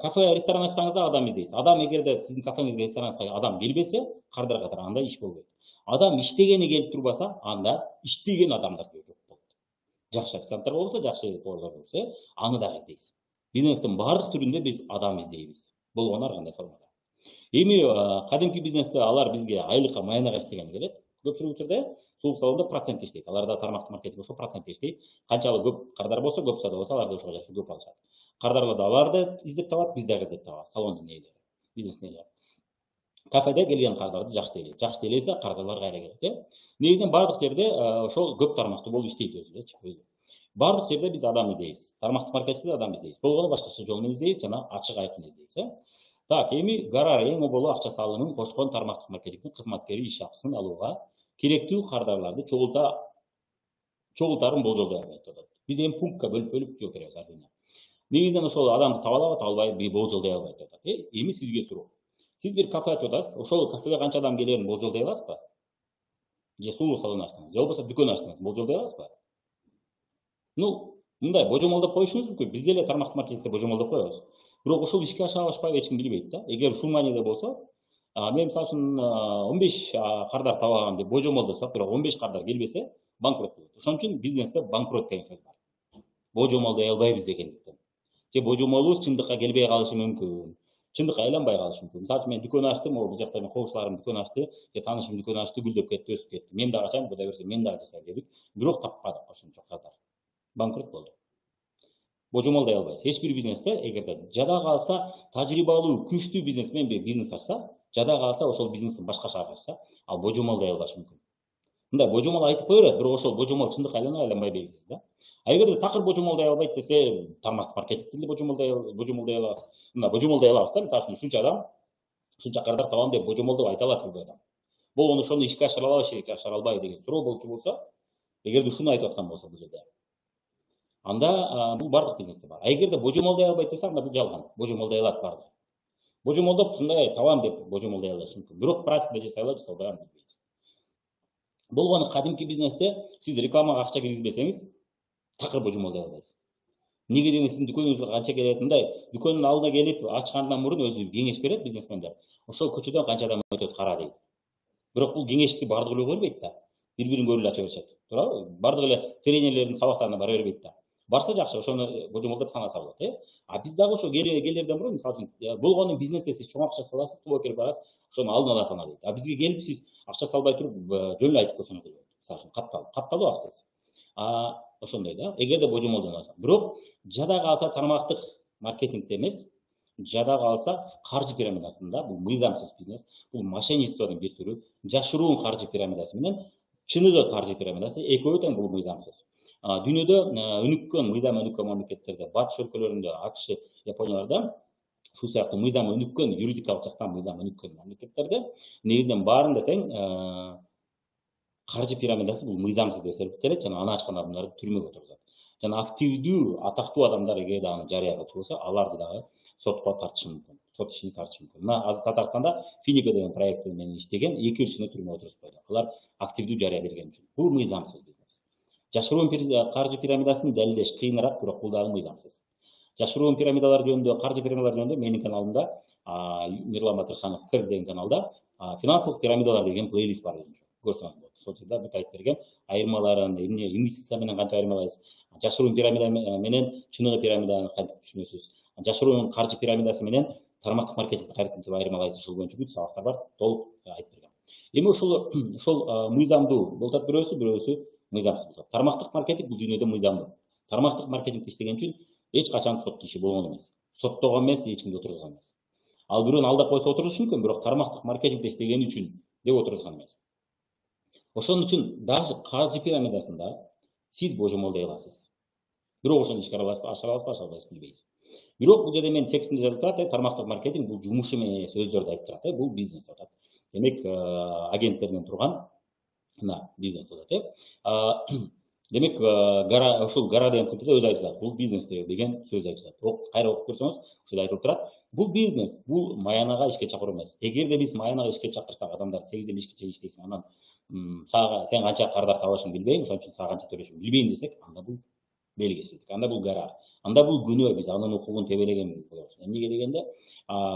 Кафе, ресторан ачсаңыз да адам издейсиз. Адам эгерде сиздин кафеңизге, рестораныңызга адам келбесе, кардар катары анда иш болбойт. Адам иштегени келип турбаса, анда иштеген адамдар жок болот. Жакшы официанттар болбосо, жакшы поварлар болбосо, аны да издейсиз. Бизнестин бардык түрүндө биз адам издейбиз. Болгону ар кандай формада. Эми кадимки бизнесте алар бизге айлыкка, маянага иштеген келет. Көпчүлүк учурда сулуу салондо процент иштейт. Аларда тармактык маркетинг ошо процент иштейт. Канчалык көп кардар болсо, көп сауда болсо, аларды ошого жараша көп алышат. Кардарларды аларды издеп табат, биз дагы издеп табабыз. Салондун ээлери, бизнестин ээлери. Кафеде келген кардарды жакшы тейлейт. Жакшы тейлесе кардарлар кайра келет. Негизинен бардык жерде ошол көп тармактуу болуп иштейт өзү. Бардык жерде биз адам издейбиз. Тармактык маркетингде адам издейбиз. Болгону башкача жол менен издейбиз жана ачык айкын издейбиз. Так, эми Гарар эң оболу акча салымын кошкон тармактык маркетингдин кызматкери иш акысын алууга керектүү кардарларды чогултарын болжолдой албайт деп атат. Биз эми пунктка бөлүп жооп беребиз ар. Негизинен ошол адамды таба алабы, таба албайбы болжолдой албайт деп атат. Эми сизге суроо. Сиз бир кафе ачып атасыз, ошол кафеге канча адам келерин болжолдой аласызбы? Же сулуу салон ачтыңыз, же болбосо дүкөн ачтыңыз, болжолдой аласызбы? Мындай божомолдоп коюшуңуз мүмкүн. Биз деле тармактык маркетингде божомолдоп коебуз. Бирок ошол ишке аша алышпайбы эч ким билбейт да. Эгер ушул мааниде болсо, мен мисалы үчүн 15 кардар таба алгам деп божомолдосок, бирок 15 кардар келбесе, банкрот болот. Ошон үчүн бизнесте банкрот деген сөз бар. Божомолдой албайбыз дегендиктен. Же божомолубуз чындыкка келбей калышы мүмкүн. Чындыкка айланбай калышы мүмкүн. Мисалы үчүн мен дүкөн ачтым, бул жакта мен коңшуларым дүкөн ачты, же таанышым дүкөн ачты, гүлдөп кетти, өсүп кетти. Мен дагы ачайын, Кудай берсе мен дагы жасайм дедик. Бирок таппадык ошончо кадар. Банкрот болду. Божомолдой албайсыз. Эч бир бизнесте эгерде жада калса, тажрыйбалуу, күчтүү бизнесмен бир бизнес ачса, жада калса ошол бизнестин башкача ачса, ал божомолдой албашы мүмкүн. Мындай божомол айтып кое берет, бирок ошол божомол чындыкка айланбай белгисиз да. А эгерде такыр божомолдой албайт десе, тармактык маркетингде деле божомолдой алабыз. Мына божомолдой алабыз да, мисалы үчүн ушунча адам, ушунча кардар табам деп божомолдоп айта алат бул адам. Болгону ошону ишке ашыра алабы, ишке ашыра албайбы деген суроо болчу болсо, эгерде ушуну айтып аткан болсо бул жерде, анда бул бардык бизнесте бар. А эгерде божомолдой албайт десе, анда бул жалган. Божомолдой алат бардык. Божомолдоп ушундай табам деп божомолдой алышы мүмкүн. Бирок практикада жасай алабы, жасай албайбы билбейбиз. Болгону кадимки бизнесте сиз рекламага акча киргизбесеңиз, такыр божомолдой албайсыз. Неге дегенде сиздин дүкөнүңүзгө канча келет, мындай дүкөнүнүн алдына келип ачкандан мурун өзү кеңеш берет бизнесмендер. Ошол көчөдөн канча адам өтөт кара дейт. Бирок бул кеңешти бардыгы эле көрбөйт да. Бири-бирин көрүп ача беришет. Туурабы? Бардыгы эле тренерлердин сабактарына бара бербейт да. Барса жакшы, ошону божомолдоп санаса болот, А биз дагы ошо келерден мурун, мисалы үчүн, болгону бизнесте сиз чоң акча саласыз, тубокер барасыз, ошону алдын ала сана дейт. А бизге келип сиз акча салбай туруп, жөн эле айтып койсоңуз болот. Мисалы үчүн катталуу аксыз. Ошондой да. Эгерде божомолдой алса, бирок жада калса тармактык маркетингде эмес, жада калса каржы пирамидасында, бул мыйзамсыз бизнес, бул мошенничестводун бир түрү, жашыруун каржы пирамидасы менен чыныгы каржы пирамидасы экөө тең, бул мыйзамсыз. Дүйнөдө өнүккөн, мыйзам өнүккөн мамлекеттерде, батыш өлкөлөрүндө, АКШ, Японияларда ушул сыяктуу мыйзам өнүккөн, юридикалык жактан мыйзам өнүккөн мамлекеттерде негизинен баарында тең каржы пирамидасы бул мыйзамсыз деп эсептелет жана аны ачкан адамдарды түрмөгө отургузат. Жана активдүү, атактуу адамдар эгерде аны жарыя кылчу болсо, аларды дагы сотко тартышы мүмкүн. Сот ишине тартышы мүмкүн. Мына азыр Татарстанда Финико деген проект менен иштеген 2 кишини түрмөгө отургузуп койду. Алар активдүү жарыя берген үчүн. Бул мыйзамсыз бизнес. Жашыруун каржы пирамидасын далилдеш кыйыныраак, бирок бул дагы мыйзамсыз. Жашыруун пирамидалар жөнүндө, каржы пирамидалар жөнүндө менин каналымда, Мирлан Батырханов Кыр деген каналда финансылык пирамидалар деген плейлист бар өзүнчө. Көрсөңүз болот. Ошол жерде бүт айтып берген айырмаларын, инвестиция менен кантип айырмалайсыз, жашыруун пирамида менен чыныгы пирамиданы кантип түшүнөсүз, жашыруун каржы пирамидасы менен тармактык маркетингди кантип айырмалайсыз, ушул боюнча бүт сабактар бар, толук айтып берген. Эми ошол мыйзамдуу болуп атат бирөөсү мыйзамсыз болот. Тармактык маркетинг бул дүйнөдө мыйзамдуу. Тармактык маркетинг иштеген үчүн эч качан соттун иши болгон эмес. Соттогон эмес, эч кимди отургузган эмес. Ал бирөөнү алдап койсо отурушу мүмкүн, бирок тармактык маркетингде иштегени үчүн деп отургузган эмес. Ошон үчүн даже каржы пирамидасында сиз божомолдой аласыз. Бирок ошону ишке ашыра аласызбы, ашыра албайсызбы билбейбиз. Бирок бул жерде мен текстинде жазып турат, тармактык маркетинг бул жумуш эмес, өздөрү да айтып турат, бул бизнес деп атат. Демек, агенттерден турган мына бизнес деп атат. Демек, ушул Гара деген пунктта өзү айтып турат, бул бизнес деген сөз айтып турат. Кайра окуп көрсөңүз, ушул айтылып турат. Бул бизнес, бул маянага ишке чакыруу эмес. Эгерде биз маянага ишке чакырсак, адамдар 8ден 5ке чейин иштейсиң, анан сен канча кардар табышыңды билбейм, ошон үчүн сага канча төлөшүмдү билбейм десек, анда бул белгисиздик, анда бул Гара, анда бул күнөө, биз анын укугун тебелеген болобуз. Эмнеге дегенде,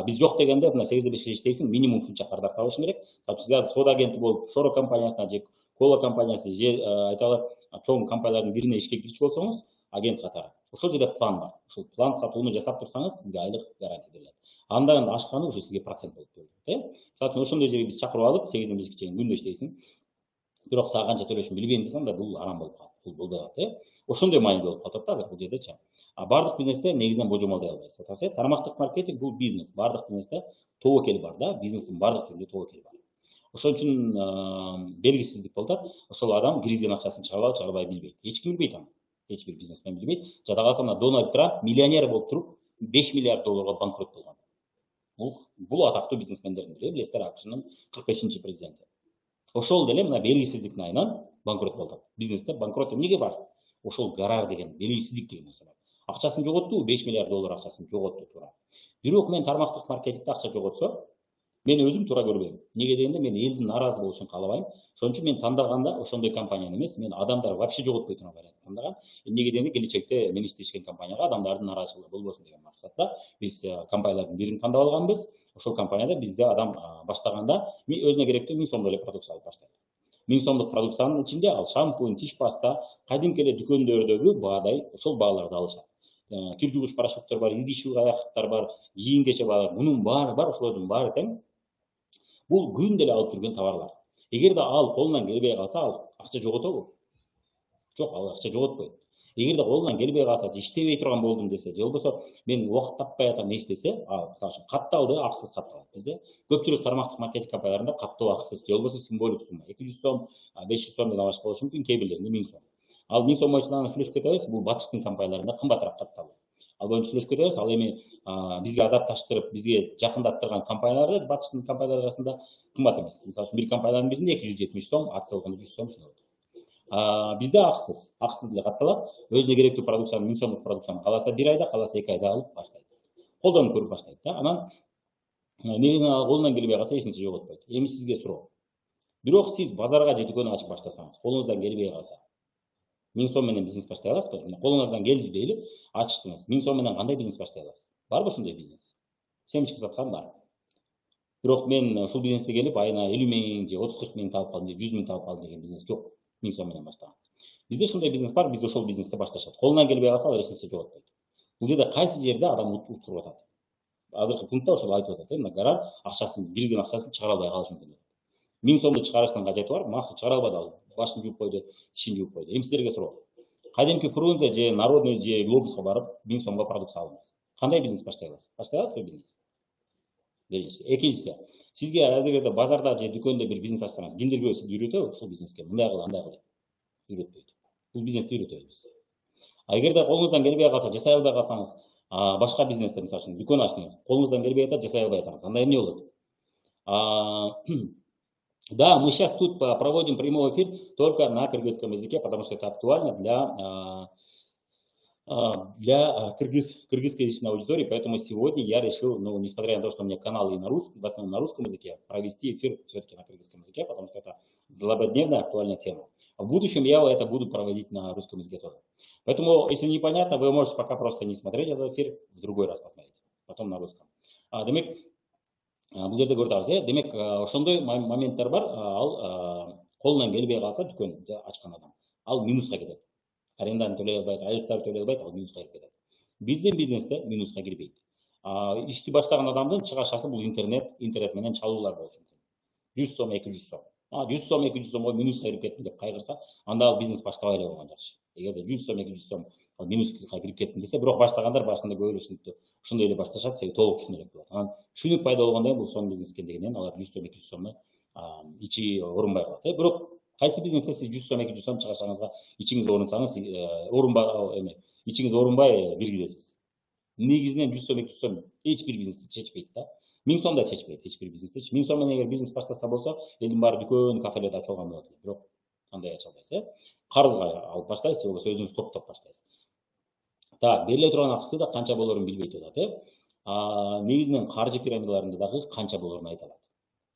биз жок дегенде, мына 8ден 5ке иштейсиң, минимум ушунча кардар табышың керек. Сиз соода агенти болуп, Шоро компаниясына же Кола компаниясы же айталы чоң компаниялардын бирине ишке кирчү болсоңуз, агент катары. Ошол жерде план бар. Ошол план сатууну жасап турсаңыз, сизге айлык гарантия берилет. Андан ашканы уже сизге процент болуп берилет. Мисалы үчүн ошондой жерге биз чакырып алып, 8ден 5ке чейин күндө иштейсиң, бирок сага канча төлөшүмдү билбейм десең да, бул арам болуп калат. Бул болбой калат, Ошондой маанилүү болуп калат да азыр бул жердечи. Бардык бизнесте негизинен божомолдой албайсыз. Атасы тармактык маркетинг бул бизнес. Бардык бизнесте тобокел бар да, бизнестин бардык түрүндө тобокел бар. Ошон үчүн белгисиздик болуп атат. Ошол адам киргизген акчасын чыгарып алып, чыгарбай билбейт. Эч ким билбейт аны. эч бир бизнесмен билбейт. Жада калса мына Дональд Трамп миллионер болуп туруп 5 миллиард долларга банкрот болгон. Бул атактуу бизнесмендердин бири, билесиздер, АКШнын 45-чи президенти. Ошол деле мына белгисиздиктин айынан банкрот болду. Бизнесте банкрот эмнеге бар? Ошол гарар деген, белгисиздик деген нерсе бар. Акчасын жоготту, 5 миллиард доллар акчасын жоготту туура. Бирок мен тармактык маркетингде акча жоготсо, мен өзүм туура көрбөйм. Неге дегенде мен элдин наразы болушун каалабайм. Ошон үчүн мен тандаганда ошондой компанияны эмес, мен адамдар вообще жоготпой турган вариантты тандаган. Эмнеге дегенде келечекте мен иштешкен компанияга адамдардын нараазычылыгы болбосун деген максатта биз компаниялардын бирин тандап алганбыз. Ошол компанияда бизде адам баштаганда өзүнө керектүү 1000 сомдой эле продукция алып баштайт. 1000 сомдук продукциянын ичинде ал шампунь, тиш паста, кадимки эле дүкөндөрдөгү баадай ошол бааларды алышат. Кир жуугуч порошоктор бар, идиш аяктар бар, кийим кече бар, мунун баары бар, ошолордун баары тең. Бул күндө эле алып жүргөн товарлар. Эгерде ал колунан келбей калса, ал акча жоготобу? Жок, ал акча жоготпойт. Эгерде колунан келбей калса, иштебей турган болдум десе, же болбосо мен убакыт таппай атам иштесе, мисалы үчүн катталды, акысыз катталат. Бизде көпчүлүк тармактык маркетинг компанияларында каттоо акысыз, же болбосо символик сумма 200 сом, 500 сом менен башка болушу мүмкүн, кээ бирлеринде 1000 сом. Ал 1000 сом боюнча анан сүйлөшүп кетебиз, бул батыштын компанияларында кымбатыраак катталат. Ал боюнча сүйлөшүп кетебиз, ал эми бизге адапташтырып, бизге жакындаttырган компаниялар батыштын компаниялар арасында кымбат эмес. Мисалы үчүн бир компаниянын биринде 270 сом, акция болгондо 100 сом ушундай. Бизде акысыз эле катталат. Өзүнө керектүү продукцияны 1000 сомдук продукцияны кааласа 1 айда, кааласа 2 айда алып баштайт. Колдонуп көрүп баштайт да. Анан негизинен колунан келбей калса эч нерсе жоготпойт. Эми сизге суроо. Бирок сиз базарга же дүкөн ачып баштасаңыз, колуңуздан келбей калса, 1000 сом менен бизнес баштай аласызбы? Колуңуздан келди дейли, ачтыңыз. 1000 сом менен кандай бизнес баштай аласыз? Барбы ушундай бизнес? Семчик саткан бар. Бирок мен ушул бизнесте келип айына 50 миң же 30-40 миң таап калдым, 100 миң таап калдым деген бизнес жок. 1000 сом менен баштаган. Бизде ушундай бизнес бар, биз ошол бизнесте башташат. Колунан келбей калса, ал эч нерсе жоготпойт. Бул жерде кайсы жерде адам утуруп атат? Азыркы пунктта ошол айтып атат, мына гарар акчасын, бирген акчасын чыгара албай калышы мүмкүн. 1000 сомду чыгарыштын кажети бар, макул чыгара албады ал. Башын жууп койду, тишин жууп койду. Эми силерге суроо. Кадимки Фрунзе же Народный же Глобусга барып 1000 сомго продукция алыңыз. Кандай бизнес баштай аласыз? Баштай аласызбы бизнес? Биринчиси. Экинчиси, сизге азыркы базарда же дүкөндө бир бизнес ачсаңыз, кимдерге сизди үйрөтөбү ушул бизнеске? Мындай кыл, андай кыл. Үйрөтпөйт. Бул бизнести үйрөтөбүз биз. Эгерде колуңуздан келбей калса, жасай албай калсаңыз, башка бизнесте, мисалы үчүн дүкөн ачтыңыз, колуңуздан келбей атат, жасай албай атасыз. Анда эмне болот? Да, мы сейчас тут проводим прямой эфир только на кыргызском языке, потому что это актуально для кыргызской язычной аудитории, поэтому сегодня я решил, несмотря на то, что у меня канал и в основном на русском языке, провести эфир все-таки на кыргызском языке, потому что это злободневная актуальная тема. В будущем я это буду проводить на русском языке тоже. Поэтому, если непонятно, вы можете пока просто не смотреть этот эфир, в другой раз посмотреть, потом на русском. Демек, бул жерде көрүп атабыз, демек ошондой моменттер бар, ал колунан келбей калса дүкөн ачкан адам, ал минуска кетет. Аренданы төлөй албайт, айлыктарды төлөй албайт, ал минуска кирип кетет. Биздин бизнесте минуска кирбейт. Ишти баштаган адамдын чыгашасы бул интернет менен чалуулар болушу мүмкүн. 100 сом, 200 сом. 100 сом, 200 сомго минуска кирип кеттим деп кайгырса, анда ал бизнес баштабай эле койгон жакшы. Эгерде 100 сом, 200 сом минуска кирип кеттим десе, бирок баштагандар башында көбүрөөк түшүнүктүү. Ошондой эле башташат, себеби толук түшүнүрөк болот. Анан түшүнүк пайда болгондон кийин бул сонун бизнес экендигинен алар 100 сом, 200 сомдон ичи оорунбай калат. Бирок кайсы бизнесте сиз 100 сом, 200 сом чыгарсаңызга ичиңиз оорунсаңыз, ичиңиз оорунбай биргилесиз. Негизинен 100 сом, 200 сом эч бир бизнести чечпейт да. 1000 сом да чечпейт эч бир бизнести. 1000 сом менен эгер бизнес баштаса болсо, элдин баары дүкөн, кафелерди ачып алган болот. Бирок кандай ача албайсыз, карызга алып баштайсыз, же болбосо өзүңүз топтоп баштайсыз. Бериле турган акчасы да канча болорун билбейт атат, негизинен каржы пирамидаларында дагы канча болорун айта алат.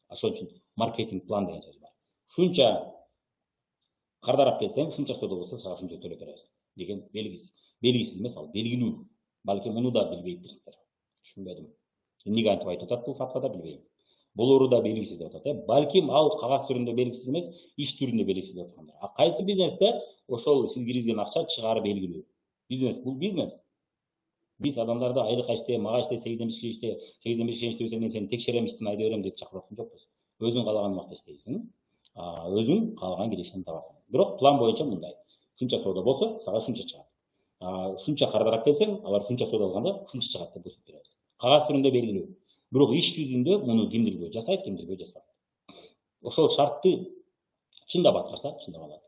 Ошон үчүн маркетинг план деген сөз бар. Шунча кардарап келсең, шунча соода болсо сага шунча төлөп беребиз деген белгисиз эмес, ал белгилүү. Балки муну да билбейсиздер. Түшүнбөдүм. Эмнеге антип айтып атат бул фатвада билбейм. Болору да белгисиз деп атат. Балким ал кагаз түрүндө белгисиз эмес, иш түрүндө белгисиз деп аткандар. Кайсы бизнесте ошол сиз киргизген акча чыгары белгилүү. Бизнес бул бизнес. Биз адамдарды айлык иште, мага иште 8ден 1 иште, 8ден 1 иште десе мен сени текшерем, иштин айда берем деп чакырып аткан жокпуз. Өзүң каалаган убакта иштейсиң, өзүң каалаган киришени табасың. Бирок план боюнча мындай. Шунча соода болсо, сага шунча чыгат. Шунча кардарап келсең, алар шунча соода алганда шунча чыгат деп көрсөтүп беребиз. Кагаз түрүндө белгилүү. Бирок иш жүзүндө муну кимдирбөө жасайт, кимдирбөө жасайт. Ошол шартты чындап аткарса, чындап алат.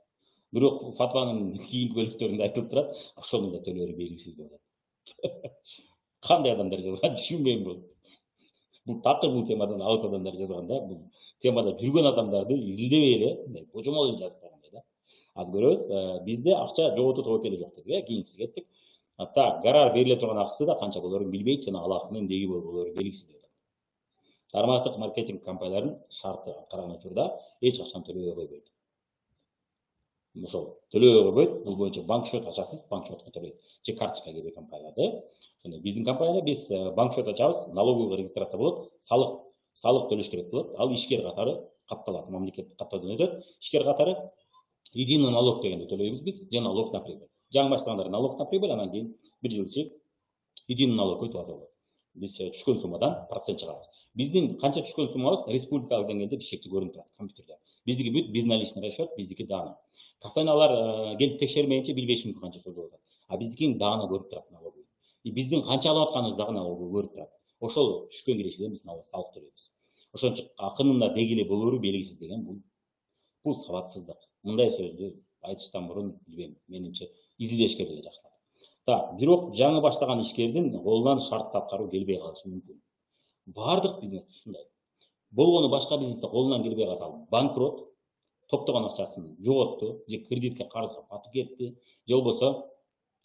Бирок фатванын кийинки бөлүктөрүндө айтылып турат, ошонун да төлөөрү белгисиз деп атат. Кандай адамдар жазган түшүнбөйм бул. Бул такыр бул темадан алыс адамдар жазган да. Бул темада жүргөн адамдарды изилдебей эле божомол эле жазып койгон да. Азыр көрөбүз, бизде акча жоготуу тобокели жок дедик, кийинкиси кеттик. Так, гараж бериле турган акысы да канча болоорун билбейт жана ал акынын эмнеге болоору белгисиз деп атат. Тармактык маркетинг компанияларынын шарты караган учурда эч качан төлөбөй койбойт. Ошол төлөбөй койбойт, бул боюнча банк счет ачасыз, банк счетко төлөйт. Же карточка кээ бир компанияларда. Биздин компанияда биз банк счет ачабыз, налоговыйга регистрация болот, салык төлөш керек болот. Ал ишкер катары катталат, мамлекеттик каттоодон өтөт. Ишкер катары единый налог дегенди төлөйбүз биз, же налог на прибыль. Жаңы баштагандар налог на прибыль, анан кийин бир жыл ичип единый налог өтүп алса болот. Биз түшкөн суммадан процент чыгарабыз. Биздин канча түшкөн суммабыз республикалык деңгээлде бишекти көрүнүп турат компьютерде. Биздики бүт безналичный расчет, биздики даана. Кафеналар келип текшермейинче билбеши мүмкүн канча сууду болот. А биздикин даана көрүп турат налоговый. Биздин канча алып атканыбыз дагы налоговый көрүп турат. Ошол түшкөн кирешеден биз салык төлөйбүз. Ошон үчүн акынында дегеле болоору белгисиз деген бул сабатсыздык. Мындай сөздү айтыштан мурун билбейм, менимче изилдеш керек эле жакшылап. Так, бирок жаңы баштаган ишкердин колунан шартты аткаруу келбей калышы мүмкүн. Бардык бизнесте ушундай. Болгону башка бизнесте колунан келбей калса банкрот, топтогон акчасын жоготту, же кредитке карызга батып кетти, же болбосо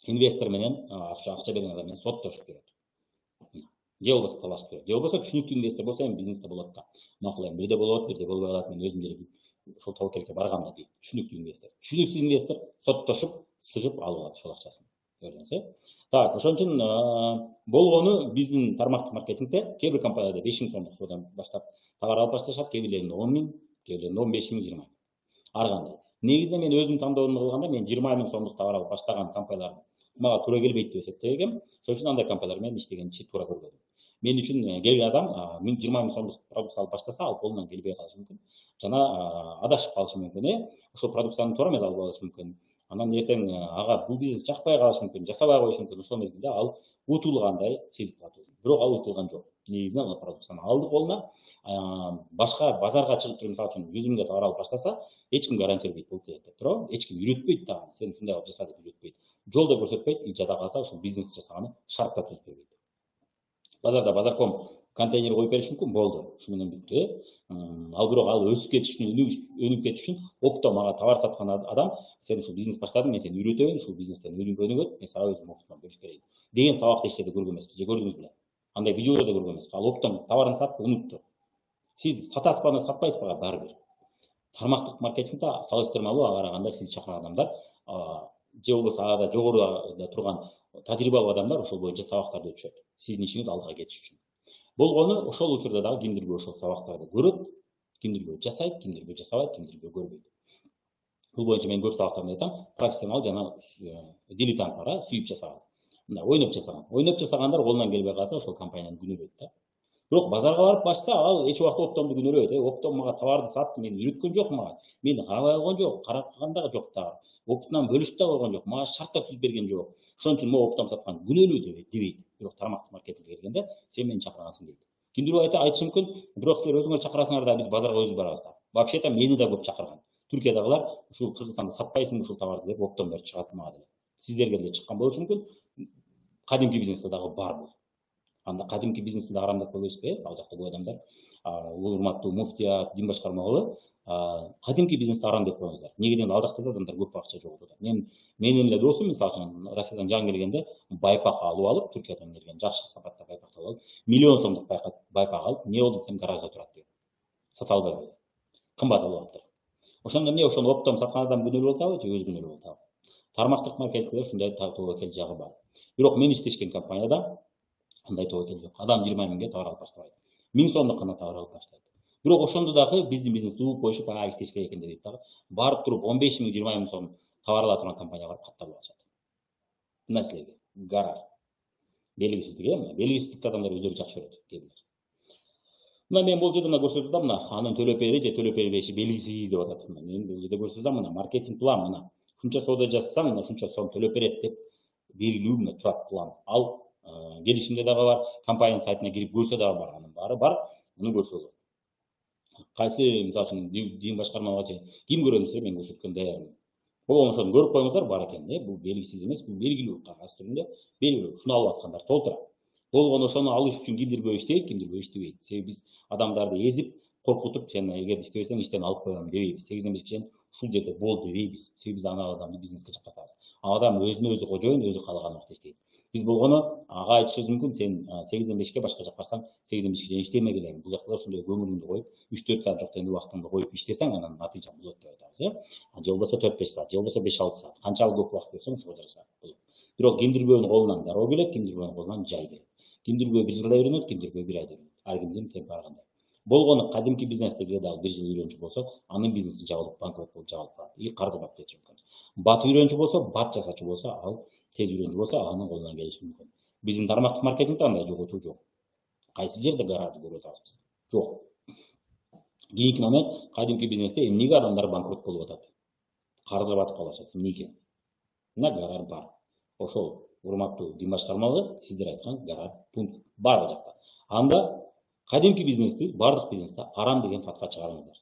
инвестор менен акча берген адам менен соттошуп кетет. Же болбосо талашып кетет. Же болбосо түшүнүктүү инвестор болсо эми бизнесте болот да. Макул эми бирде болот, бирде болбой калат. Мен өзүм деле ошол тобокелге баргам дейт. Түшүнүктүү инвестор. Түшүнүксүз инвестор соттошуп, сыгып алып алат ошол акчасын. Көрдүңүз. Так, ошон үчүн болгону биздин тармактык маркетингде кээ бир компанияда 5.000 сомдук суудан баштап товар алып башташат, кээ бирлеринде 10.000, кээ бирлеринде 15.000, 20.000. Ар кандай. Негизинде мен өзүм тандоомду кылганда мен 20.000 сомдук товар алып баштаган компаниялар мага туура келбейт деп эсептегем. Ошон үчүн андай компаниялар менен иштегенди туура көрбөдүм. Мен үчүн келген адам 20.000 сомдук продукция алып баштаса, ал колунан келбей калышы мүмкүн. Жана адашып калышы мүмкүн. Ошол продукцияны туура эмес алып алышы мүмкүн. Анан эртең ага бул бизнес жакпай калышы мүмкүн, жасабай коюшу мүмкүн. Ошол мезгилде ал утулгандай сезип калат өзүн. Бирок ал утулган жок. Негизинен ал продукцияны алды колуна, башка базарга чыгып туруп, мисалы үчүн 100 миңге товар алып баштаса, эч ким гарантия бербейт болуп кетет деп туурабы? Эч ким үйрөтпөйт дагы. Сен ушундай кылып жаса деп үйрөтпөйт. Жол да көрсөтпөйт, ижада калса ошол бизнес жасаганы шартта түзүп бербейт. Базарда базарком контейнер коюп бериш мүмкүн, болду. Ушу менен бүттү. Ал бирок ал өсүп кетиш үчүн, өнүгүп кетиш үчүн оптом мага товар саткан адам, сен ушул бизнес баштадың, мен сени үйрөтөйүн, ушул бизнестен өнүгөт, мен сага өзүм оптом бериш керек деген сабакты эч жерде көргөн эмеспиз. Же көрдүңүз беле? Андай видеолордо да көргөн эмеспиз. Ал оптом товарын сатты, унутту. Сиз сатасызбы, сатпайсызбы, баары бир. Тармактык маркетингде салыштырмалуу ага караганда сиз чакырган адамдар, же болбосо ада жогоруда турган тажрыйбалуу адамдар ошол боюнча сабактарды өтүшөт. Сиздин ишиңиз алдыга кетиш үчүн. Болгону ошол учурда дагы кимдирбей ошол сабактарды көрөт, кимдирбей жасайт, кимдирбей жасабайт, кимдирбей көрбөйт. Бул боюнча мен көп сабактарымда айтам, профессионал жана дилетант бар, сүйүп жасаган. Мына ойноп жасаган. Ойноп жасагандар колунан келбей калса ошол компанияны күнөөлөйт да. Бирок базарга барып башса, ал эч убакта оптомду күнөөлөбөйт. Оптом мага товарды сатты, мени үйрөткөн жок мага. Мени карабай койгон жок, карап дагы жок дагы. Опытынан бөлүшүп да койгон жок, мага шартта түзүп берген жок. Ошон үчүн могу оптом саткан күнөөлүү дебейт. Бирок тармактык маркетингге келгенде сен мени чакыргансың дейт. Кимдир айтышы мүмкүн, бирок силер өзүңөр чакырасыңар да биз базарга өзүбүз барабыз да. Вообще-то мени да көп чакырган. Түркиядагылар ушул Кыргызстанда сатпайсың ушул товарды деп оптомдор чыгат мага деле. Сиздерге деле чыккан болушу мүмкүн. Кадимки бизнесте дагы бар бул. Анда кадимки бизнести да карамдап койбойсузбу, ал жакта көп адамдар, урматтуу муфтият, дин башкармалары кадимки бизнести арам деп коюңуздар. Неге дегенде ал жакта да адамдар көп акча жоготот. Менин эле досум, мисалы үчүн, Россиядан жаңы келгенде байпак алып алып, Түркиядан келген жакшы сапатта байпакты алып, миллион сомдук байпак алып, не болду десем гаражда турат деп. Сата албай койду. Кымбат алып алыптыр. Ошондо эмне ошону оптом саткан адам күнөөлүү болуп атабы, же өз күнөөлүү болуп атабы? Тармактык маркетингде ушундай тобокел жагы бар. Бирок мен иштешкен компанияда андай тобокел жок. Адам 20 миңге товар алып баштабайт. 1000 сомдук гана товар алып баштайт. Бирок ошондо дагы биздин бизнести угуп коюшуп, иштеш керек экен дейт дагы. Барып туруп 15 миң, 20 миң сом товар ала турган компания барып катталып алышат. Эмне силерге? Гараж. Белгисиздик, белгисиздикти адамдар өздөрү жакшы көрөт, кээбилер. Мына мен бул жерде көрсөтүп атам, мына анын төлөп бери же төлөп бербеши белгисиз деп атат. Мен бул жерде көрсөтүп атам, мына маркетинг план мына. Шунча соода жасасаң, мына шунча сом төлөп берет деп белгилүү мына турат план. Ал келишимде дагы бар, компаниянын сайтына кирип көрсө дагы бар, анын баары бар, муну көрсө болот. Кайсы, мисалы үчүн, дин башкармаларга ким көрөм десе, мен көрсөткөн даярмын. Бұл ошоны көрүп коюңуздар, бар экен. Бул белгисиз эмес, бул белгилүү кагаз түрүндө белгилүү. Ушуну алып аткандар толтура. Болгону ошону алыш үчүн кимдирбөө иштейт, кимдирбөө иштебейт. Себеби биз адамдарды эзип, коркутуп, сен эгер иштебесең иштен алып коем дебейбиз. 85 кишиден ушул жерде бол дебейбиз. Себеби биз ана адамды бизнеске чакыртабыз. Адам өзүнө өзү кожоюн, өзү каалаган убакта иштейт. Биз болгону ага айтышыбыз мүмкүн, сен 85ке башка жака барсаң 85 иштемегиле элең. Бул жакта ошондой көңүлүңдү коюп, 3-4 саат жок дегенде убактыңды коюп иштесең, анан натыйжа болот деп айтабыз, Же болбосо 4-5 саат, же болбосо 5-6 саат. Канчалык көп убакыт берсең, ошого жараша болот. Бирок кимдирбөөнүн колунан дароо келет, кимдирбөөнүн колунан жай келет. Кимдирбөө 1 жылда үйрөнөт, кимдирбөө 1 айда үйрөнөт. Ар кимдин темпи ар кандай. Болгону кадимки бизнестеги дагы 1 жыл үйрөнчү болсо, анын бизнеси жабылып, банкрот болуп жабылып калат. И карызга батып кетиши мүмкүн. Бат үйрөнчү болсо, бат жасачу болсо, ал тез үйрөнчү болсо, анын колунан келиши мүмкүн. Биздин тармактык маркетингде андай жоготуу жок. Кайсы жерде гаражды көрүп атабыз биз? Жок. Кийинки момент, кадимки бизнесте эмнеге адамдар банкрот болуп атат? Карызга батып калышат. Эмнеге? Мына гараж бар. Ошол урматтуу Димаш Кармалов сиздер айткан гараж пункт бар бул жакта. Анда кадимки бизнести, бардык бизнесте арам деген фатва чыгарыңыздар.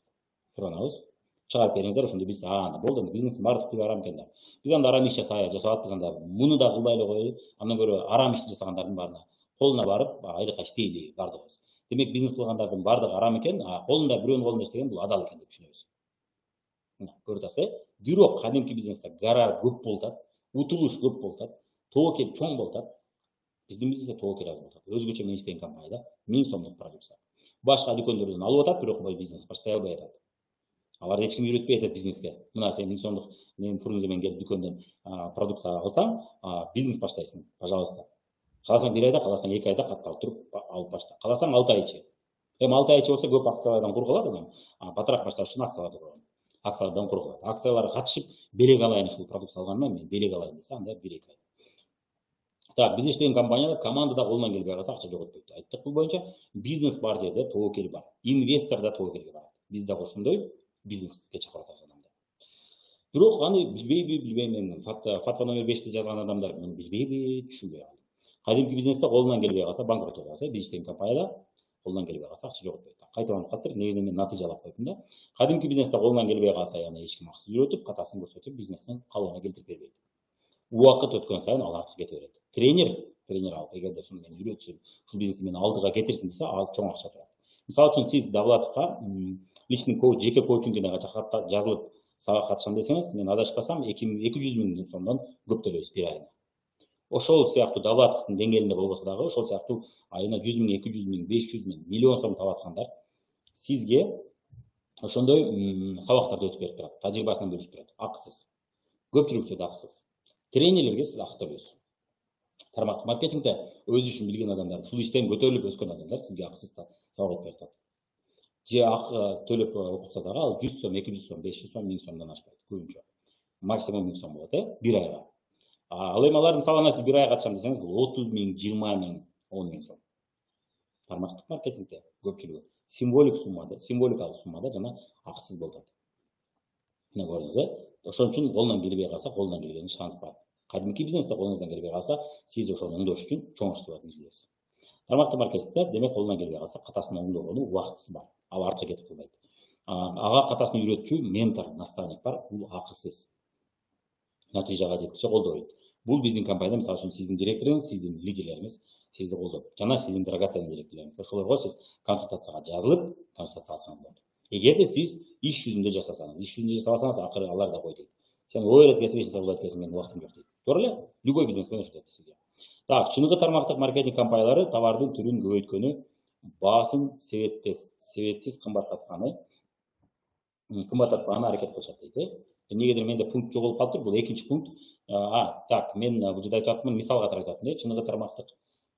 Суранабыз. Чыгарып бериңиздер, ошондо биз болду, бизнестин бардык түбү арам экен да. Биз анда арам иш жасап атпыз, анда муну да кылбай эле коелу. Андан көрө арам иш жасагандардын баарына колуна барып, айрыкка иштейли бардыгыбыз. Демек бизнес кылгандардын бардыгы арам экен, колунда бирөөнүн колунда иштеген бул адал экен деп түшүнөбүз. Көрүп атасыз, бирок кадимки бизнесте гараж көп болуп атат, утулуш көп болуп атат, тобокел чоң болуп атат. Биздин бизнесте тобокел аз болуп атат. Өзгөчө мен иштеген компанияда 1000 сомдук продукция. Башка дүкөндөрдөн алып атат, бирок бизнес баштай албай атат. Алар эч ким үйрөтпөй атат бизнеске. Мына сен 1000 сомдук менин фурунзе менен келип дүкөндөн продукт алсаң, бизнес баштайсың, пожалуйста. Каласаң 1 айда, каласаң 2 айда катталып туруп алып башта. Каласаң 6 ай ичи. 6 ай ичи болсо көп акциялардан кур калат адам. Батыраак башташ үчүн акцияларды курган. Акциялардан кур калат. Акцияларга катышып, белек алайын ушул продукция алганыма, мен белек алайын десе, анда 1-2 ай. Так, биз иштеген компаниялар командада колунан келбей калса акча жоготпойт. Айттык бул боюнча бизнес бар жерде тобокел бар. Инвестор да тобокелге барат. Биз дагы ошондой бизнеске чакырып атабыз адамды. Бирок аны билбейби мен фатва номер 5ти жазган адамдар муну билбейби, түшүнбөй калдым. Кадимки бизнесте колунан келбей калса банкрот болот. Биз иштеген компанияда колунан келбей калса акча жоготпойт. Кайталанып калыптыр. Негизинен мен натыйжалап койдум да. Кадимки бизнесте колунан келбей калса, яна эч ким аксыз үйрөтүп, катасын көрсөтүп, бизнестин калыбына келтирип бербейт. Убакыт өткөн сайын ал артып кете берет. Тренер алып, эгерде ушуну мен үйрөтсүн, ушул бизнести мени алдыга кетирсин десе, ал чоң акча турат. Мисалы үчүн сиз Давлатовго личный коуч, жеке коучингине жазылып сабак катышам десеңиз, мен адашпасам 200 000 сомдон көп төлөйсүз 1 айына. Ошол сыяктуу Давлатовдун деңгээлинде болбосо дагы, ошол сыяктуу айына 100 000, 200 000, 500 000, миллион сом таап аткандар сизге ошондой сабактарды өтүп берип турат, тажрыйбасынан бөлүшүп турат, акысыз. Көпчүлүктө да акысыз. Тренерлерге сиз акы төлөйсүз. Тармактык маркетингде өз ишин билген адамдар, ушул иштен көтөрүлүп өскөн адамдар сизге акысыз сабак өтүп берет. Же акы төлөп окутса дагы ал 100 сом, 200 сом, 500 сом, 1000 сомдон ашпайт көбүнчө. Максимум 1000 сом болот, 1 айга. Ал эми алардын салына сиз 1 айга катышам десеңиз, бул 30 000, 20 000, 10 000 сом. Тармактык маркетингде көпчүлүгү символикалык суммада жана акысыз болот. Мына көрдүңүз, ошон үчүн колунан келбей калса, колунан келген шанс бар. Кадимки бизнесте колуңуздан келбей калса, сиз ошону оңдош үчүн чоң акча талап келесиз. Тармактык маркетингде демек колунан келбей калса, катасын оңдогону убактысы бар. Ал артка кетип калбайт. Ага катасын үйрөтчү ментор, наставник бар, бул акысыз. Натыйжага жеткиче колдойт. Бул биздин компанияда мисалы үчүн сиздин директоруңуз, сиздин лидерлериңиз сизди колдоп, жана сиздин драгоценный директорлоруңуз. Ошолорго сиз консультацияга жазылып, консультация алсаңыз болот. Эгерде сиз иш жүзүндө жасасаңыз, акыры алар да кой дейт. Сен ойрат кесип иш жасап кетсең, менин убактым жок дейт. Туура эле? Любой бизнесмен ошо дейт сизге. Так, чыныгы тармактык маркетинг компаниялары товардын түрүн көбөйткөнү, баасын себепсиз кымбаттатканы аракет кылышат дейт. Эмнегедир менде пункт жоголуп калыптыр. Бул экинчи пункт. Так, мен бул жерде айтып атмын, мисал катары айтып атмын. Чыныгы тармактык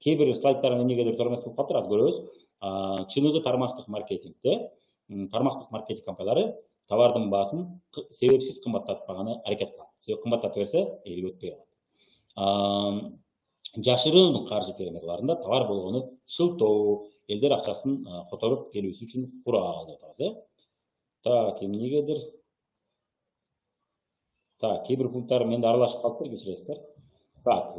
кээ бир слайдтар эмнегедир туура эмес болуп калыптыр, азыр көрөбүз. Чыныгы тармактык маркетингде тармактык маркетинг компаниялары товардын баасын себепсиз кымбаттатпаганы аракет кылат. Себеп кымбаттатып берсе, эл өтпөй калат. Жашырын каржы пирамидаларында товар болгону шылтоо, элдер акчасын которуп келүүсү үчүн курал деп атабыз. Так, эмнегедир кээ бир пункттар менде аралашып калыптыр, кечиресиздер. Так,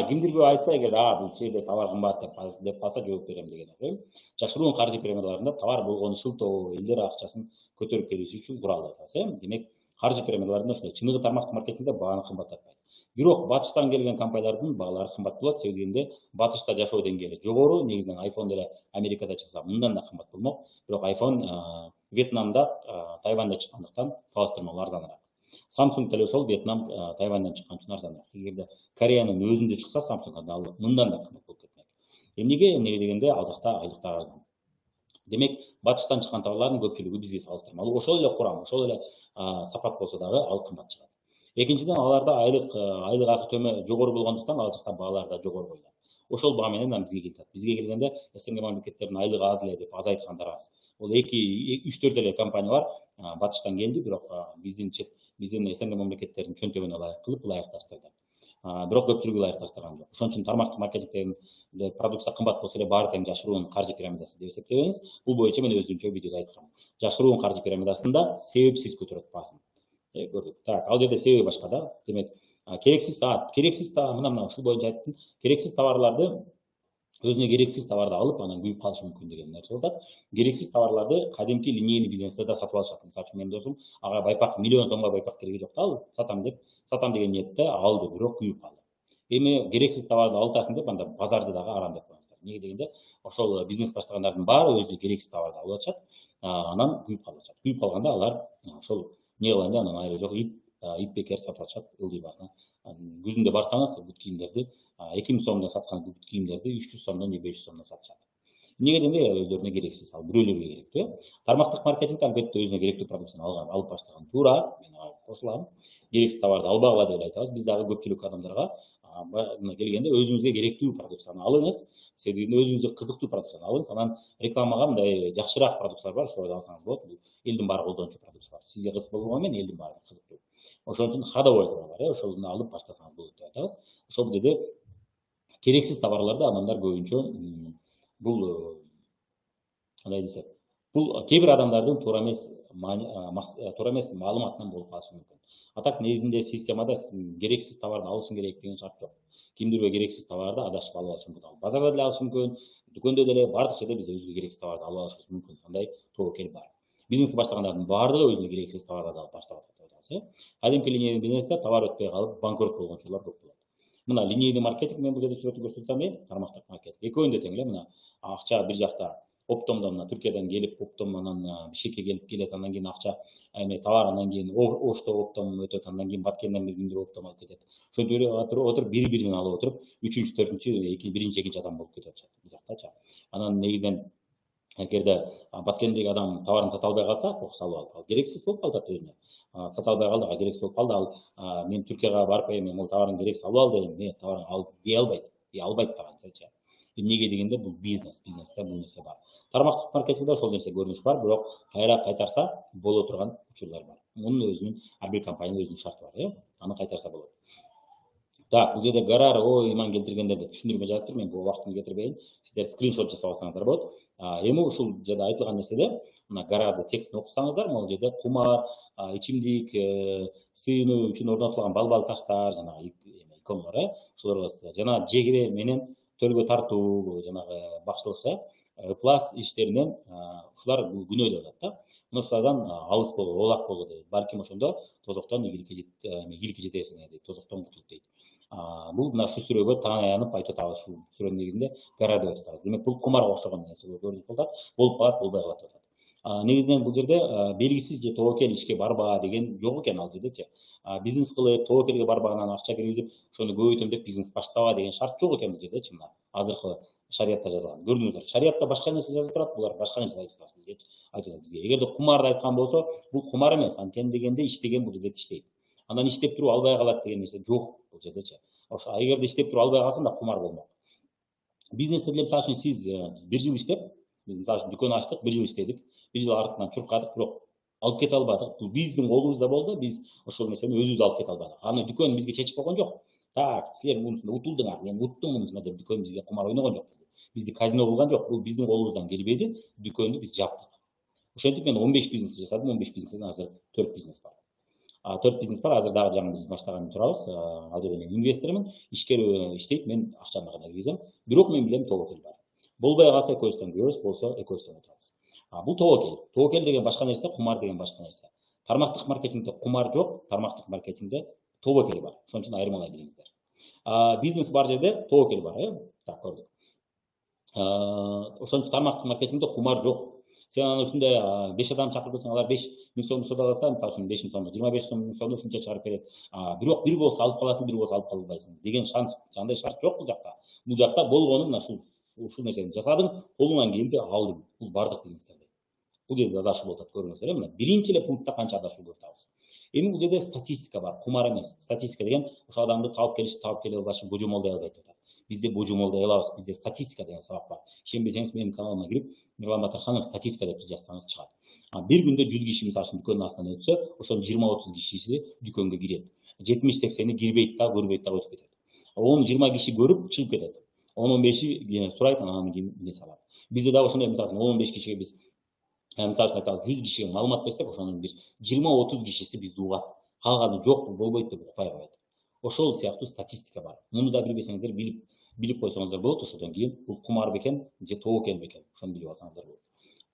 кимдирбөө айтса эгер бул жерде товар кымбат деп калса жооп берем деген окшойм. Жашыруун каржы пирамидаларында товар болгону шылтоо, элдер акчасын көтөрүп келүүсү үчүн курал деп атабыз. Демек, каржы пирамидаларында ошондой чыныгы тармактык маркетингде бааны кымбаттатпайт. Бирок батыштан келген компаниялардын баалары кымбат болот, себеби дегенде батышта жашоо деңгээли жогору, негизинен iPhone деле Америкада чыкса мындан да кымбат болмок. Бирок iPhone Вьетнамда, Тайванда чыккандыктан салыштырмалуу арзаныраак. Samsung деле ошол Вьетнам, Тайвандан чыккан үчүн арзаныраак. Эгерде Кореянын өзүндө чыкса Samsung ал мындан да кымбат болуп кетмек. Эмнеге дегенде ал жакта айлыктар арзан. Демек, батыштан чыккан товарлардын көпчүлүгү бизге салыштырмалуу ошол эле курам, ошол эле сапат болсо дагы ал кымбат чыгат. Экинчиден, аларда айлык акы жогору болгондуктан ал жакта баалар да жогору коюлат. Ошол баа менен бизге келет. Бизге келгенде СНГ мамлекеттердин айлыгы аз эле деп азайткандар аз. Ол 2-3 эле компания бар, батыштан келди, бирок биздин СНГ мамлекеттердин чөнтөгүнө ылайык кылып ылайыкташтырды. Бирок көпчүлүгү ылайыкташтырган жок. Ошон үчүн тармактык маркетингде продукция кымбат болсо эле баары тең жашыруун каржы пирамидасы деп эсептебеңиз. Бул боюнча мен өзүнчө видеодо айткам. Жашыруун каржы пирамидасында себепсиз көтөрөт баасын. Көрдүк. Так, ал жерде себеби башка да. Демек, керексиз мына ушул боюнча айттым. Керексиз товарларды өзүнө керексиз товарды алып, анан күйүп калышы мүмкүн деген нерсе болот. Керексиз товарларды кадимки линейный бизнесте да сатып алышат. Мисалы үчүн менин досум ага байпак миллион сомго байпак кереги жок да, ал сатам деген ниетте алды, бирок күйүп калды. Эми керексиз товарды алытасың деп анда базарды дагы арандап коюңуздар. Эмнеге дегенде ошол бизнес баштагандардын баары өзү керексиз товарды алып атышат, анан күйүп калышат. Күйүп калганда алар ошол не кылганда анан айры жок ит бекер сатып атышат ылдый баасына. Күзүндө барсаңыз бут кийимдерди 2000 сомдон саткан бут кийимдерди 300 сомдон же 500 сомдон сатышат. Эмнеге дегенде өзлөрүнө керексиз, ал бирөөлөргө керектүү. Тармактык маркетинг албетте өзүнө керектүү продукцияны алып баштаган туура, мен ага кошулам. Керексиз товарды албагыла деп айтабыз. Биз дагы көпчүлүк адамдарга келгенде өзүңүзгө керектүү продукцияны алыңыз, себеби өзүңүзгө кызыктуу продукцияны алыңыз, анан рекламага мындай жакшыраак продукциялар бар, ошолорду алсаңыз болот. Бул элдин баары колдончу продукциялар. Сизге кызык болгону менен элдин баары кызыктуу. Ошон үчүн ходовой товарлар, ошону алып баштасаңыз болот деп айтабыз. Ошол жерде керексиз товарларды адамдар көбүнчө бул кандай десек, бул кээ бир адамдардын туура эмес маалыматынан болуп калышы мүмкүн. Атак негизинде системада керексиз товарды алышың керек деген шарт жок. Кимдирбир керексиз товарды адашып алып алышы мүмкүн. Базарда деле алышы мүмкүн, дүкөндө деле бардык жерде биз өзүбүзгө керексиз товарды алып алышыбыз мүмкүн. Кандай тобокел бар. Бизнес баштагандардын баардыгы өзүнө керексиз товарларды алып баштап атат деп атабыз. Кадимки линейный бизнесте товар өтпөй калып банкрот болгончулар көп болот. Мына линейный маркетинг мен бул жерде сүрөттү көрсөтүп атам, тармактык маркетинг. Экөөнү тең эле, мына акча бир жакта оптомдон Түркиядан келип, оптом анан Бишкекке келет, андан кийин акча товар, андан кийин Ошто оптом өтөт, андан кийин Баткенден кимдир оптом алып кетет. Ошентип отуруп бири-биринен алып отуруп, үчүнчү, төртүнчү, биринчи, экинчи адам болуп кетип атышат бул жактачы. Анан негизинен эгерде Баткендеги адам товарын сата албай калса, кокус алып алып, ал керексиз болуп калат өзүнө. Сата албай калды, керексиз болуп калды, ал мен Түркияга барып, мен бул товарың керексиз алып ал дедим, мен товарың алып албайт дагы. Эмнеге дегенде бул бизнесте бул нерсе бар. Тармактык маркетингде ошол нерсе көрүнүш бар, бирок кайтарса боло турган учурлар бар. Мунун өзүнүн ар бир компаниянын өзүнүн шарты бар, аны кайтарса болот. Так, бул жерде гарар, ыйман келтиргендерди түшүндүрмө жазыптыр, мен бул убактын кетирбейин. Сиздер скриншот жасап алсаңыздар болот. Эми ушул жерде айтылган нерседе мына гарарды текстин окусаңыздар, могул жерде кумар, ичимдик, сыйынуу үчүн орнотулган балбал таштар, жанагы иконалар, ошолорго жана жеге менен төлгө тартуу, жанагы бакчылык, плас иштеринен ушулар күнөө деп атат да. Мынушулардан алыс болуу, оолак болуу дейт. Балким ошондо тозоктон ийгиликке жетесиң дейт, тозоктон кутулуп дейт. Бул мына ушу сүрөгө таянып айтып атабыз, ушул сүрөнүн негизинде гарар деп атабыз. Демек бул кумарга окшогон нерсе көрүнүп калат, болуп калат, болбой калат деп атат. Негизинен бул жерде белгисиз же тобокел ишке барба деген жок экен ал жердечи. Бизнес кылып, тобокелге барбаган акча киргизип, ошону көбөйтөм деп бизнес баштаба деген шарт жок экен бул жердечи. Мына азыркы шариятта жазылган. Көрдүңүздөр, шариятта башка нерсе жазып турат, булар башка нерсе айтып атат бизге. Эгерде кумарды айткан болсо, бул кумар эмес, анткени дегенде иштеген бул жерде иштейт. Андан иштеп туруп албай калат деген нерсе жок бул жердечи. Ошо эгерде иштеп туруп албай калса, анда кумар болмок. Бизнесте деле мисалы үчүн сиз бир жыл иштеп, биз мисалы үчүн дүкөн ачтык, бир жыл иштедик, бир жыл артынан чуркадык, бирок алып кете албадык. Бул биздин колубузда болду, биз ошол нерсени өзүбүз алып кете албадык. Аны дүкөн бизге чечип койгон жок. Так, силер мунусунда утулдуңар, мен уттум мунусунда деп дүкөн бизге кумар ойногон жок. Бизди казино кылган жок. Бул биздин колубуздан келбеди, дүкөндү биз жаптык. Ошентип мен 15 бизнес жасадым, 15 бизнестен азыр 4 бизнес бар. 4 бизнес бар, азыр дагы жаңы биз баштаган турабыз. Ал жерде мен инвестормун, ишкер иштейт, мен акчаны гана киргизем. Бирок мен билем тобокел бар. Болбой калса экөөбүздөн көрөбүз, болсо экөөбүздөн отурабыз. Бул тобокел. Тобокел деген башка нерсе, кумар деген башка нерсе. Тармактык маркетингде кумар жок, тармактык маркетингде тобокел бар. Ошон үчүн айырмалай билиңиздер. Бизнес бар жерде тобокел бар, так көрдүк. Ошон үчүн тармактык маркетингде кумар жок. Сен аны ушундай 5 адам чакырып келсең, алар 5.000 сомду соода кылса, мисалы үчүн 5.000 сомду, 25 сомду ушунча чыгарып берет. Бирок бир болсо алып каласың, бир болсо алып кала албайсың деген шанс, андай шарт жок бул жакта. Бул жакта болгону мына ушул нерсени жасадың, колуңан келди, алдың. Бул бардык бизнестерде. Бул жерде адашуу болуп атат, көрүңүздөр. Мына биринчи эле пунктта канча адашуу көрүп атабыз. Эми бул жерде статистика бар, кумар эмес. Статистика деген ошол адамды таап келе албашы божомолдой албайт деп атат. Бизде божомолдой алабыз, бизде статистика деген сабак бар. Ишенбесеңиз менин каналыма кирип, Мирлан Батырханов статистика деп жазсаңыз чыгат. Бир күндө 100 киши мисалы үчүн дүкөндүн астынан өтсө, ошонун 20-30 кишиси дүкөнгө кирет. 70-80 кирбейт да, көрбөйт да, өтүп кетет. 10-20 киши көрүп чыгып кетет. 10-15 сурайт, анан кийин биле салат. Бизде да ошондой мисалы 15 кишиге биз мисалы үчүн айталы 100 кишиге маалымат берсек, ошонун бир 20-30 кишиси бизди угат. Калганы жок, болбойт деп укпай коет. Ошол сыяктуу статистика бар. Муну да билбесеңиздер, билип койсоңуздар болот. Ошодон кийин бул кумар бекен же тобокел бекен, ошону билип алсаңыздар болот.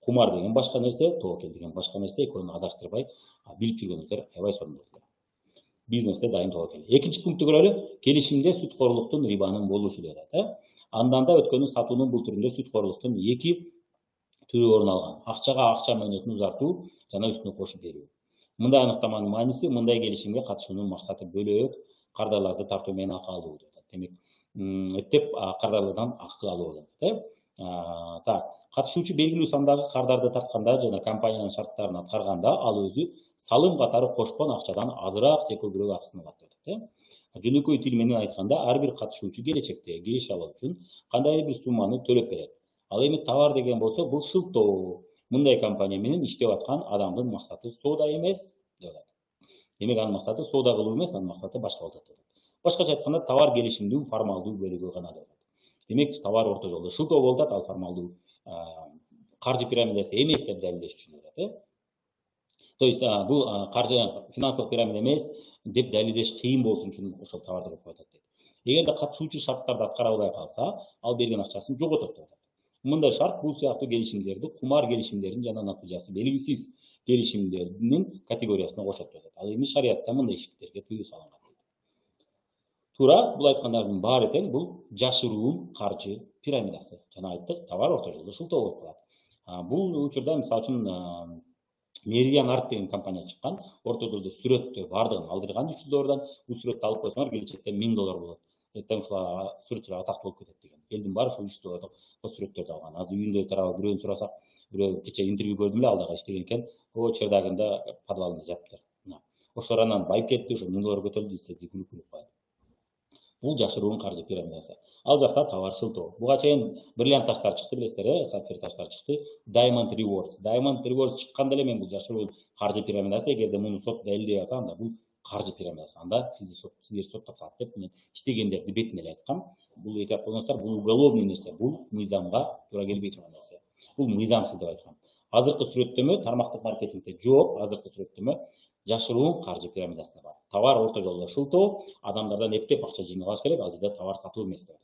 Кумар деген башка нерсе, тобокел деген башка нерсе, экөөнү адаштырбай билип жүргөнүздөр аябай сонун болот. Бизнесте дайым тобокел. Экинчи пунктты көрөлү. Келишимде сүткорлуктун, рибанын болушу деп атат. Андан да өткөнү сатуунун бул түрүндө сүткорлуктун эки түрү орун алган. Акчага акча мөөнөтүн узартуу жана үстүнө кошуп берүү. Мындай аныктаманын мааниси мындай келишимге катышуунун максаты бөлөк кардарларды тартуу менен акы алуу деп атат. Демек, эптеп кардарлардан акы алуу деп атат. Так, катышуучу белгилүү сандагы кардарды тартканда жана компаниянын шарттарын аткарганда ал өзү салым катары кошкон акчадан азыраак же көбүрөөк акысын алат деп атат. Жөнөкөй тил менен айтканда, ар бир катышуучу келечекте киреше алуу үчүн кандайдыр бир сумманы төлөп берет. Ал эми товар деген болсо, бул шылтоо. Мындай компания менен иштеп аткан адамдын максаты соода эмес деп атат. Демек, анын максаты соода кылуу эмес, анын максаты башка болот деп атат. Башкача айтканда, товар келишимдин формалдуу бөлүгү гана деп атат. Демек, товар орто жолдо шылтоо болуп атат, ал формалдуу каржы пирамидасы эмес деп далилдеш үчүн деп атат. То есть бул каржы финансылык пирамида эмес деп далилдеш кыйын болушун үчүн ошол товарды коюп атат дейт. Эгерде катышуучу шарттарды аткара албай калса, ал берген акчасын жоготот деп атат. Мындай шарт бул сыяктуу келишимдерди кумар келишимдердин жана натыйжасы белгисиз келишимдердин категориясына кошот деп атат. Ал эми шариятта мындай иштерге тыюу салынган. Туура, бул айткандардын баары тең, бул жашыруун каржы пирамидасы. Жана айттык, товар орто жолдо шылтоо болуп калат. Бул учурда мисалы үчүн Meridian Art деген компания чыккан, орто жолдо сүрөттү бардыгын алдырган $300. Бул сүрөттү алып койсоңор, келечекте $1000 болот. Эртең ушул сүрөтчүлөр атактуу болуп кетет деген. Элдин баары ошол $300 сүрөттөрдү алган. Азыр үйүндө тарабы бирөөнү сурасак, бирөө кечээ интервью көрдүм эле, ал дагы иштеген экен. Чердагында подвалында жатыптыр. Ошолор анан байып кетти, ошо $1000 көтөрүлдү, десе күлүп калды. Бул жашыруун каржы пирамидасы. Ал жакта товар шылтоо. Буга чейин бриллиант таштар чыкты, билесиздер, сапфир таштар чыкты. Diamond Rewards чыкканда эле мен бул жашыруун каржы пирамидасы, эгерде муну сот далилдей алса, анда бул каржы пирамидасы. Анда сиздерди соттоп салат деп мен иштегендерди бетин эле айткам. Бул эки колдонсоңуздар, бул уголовный нерсе, бул мыйзамга туура келбей турган нерсе. Бул мыйзамсыз деп айткам. Азыркы сүрөттөмө тармактык маркетингде жок, азыркы сүрөттөмө жашыруун каржы пирамидасында бар. Товар орто жолдо шылтоо, адамдардан эптеп акча жыйнап алыш керек, ал жерде товар сатуу эмес деп.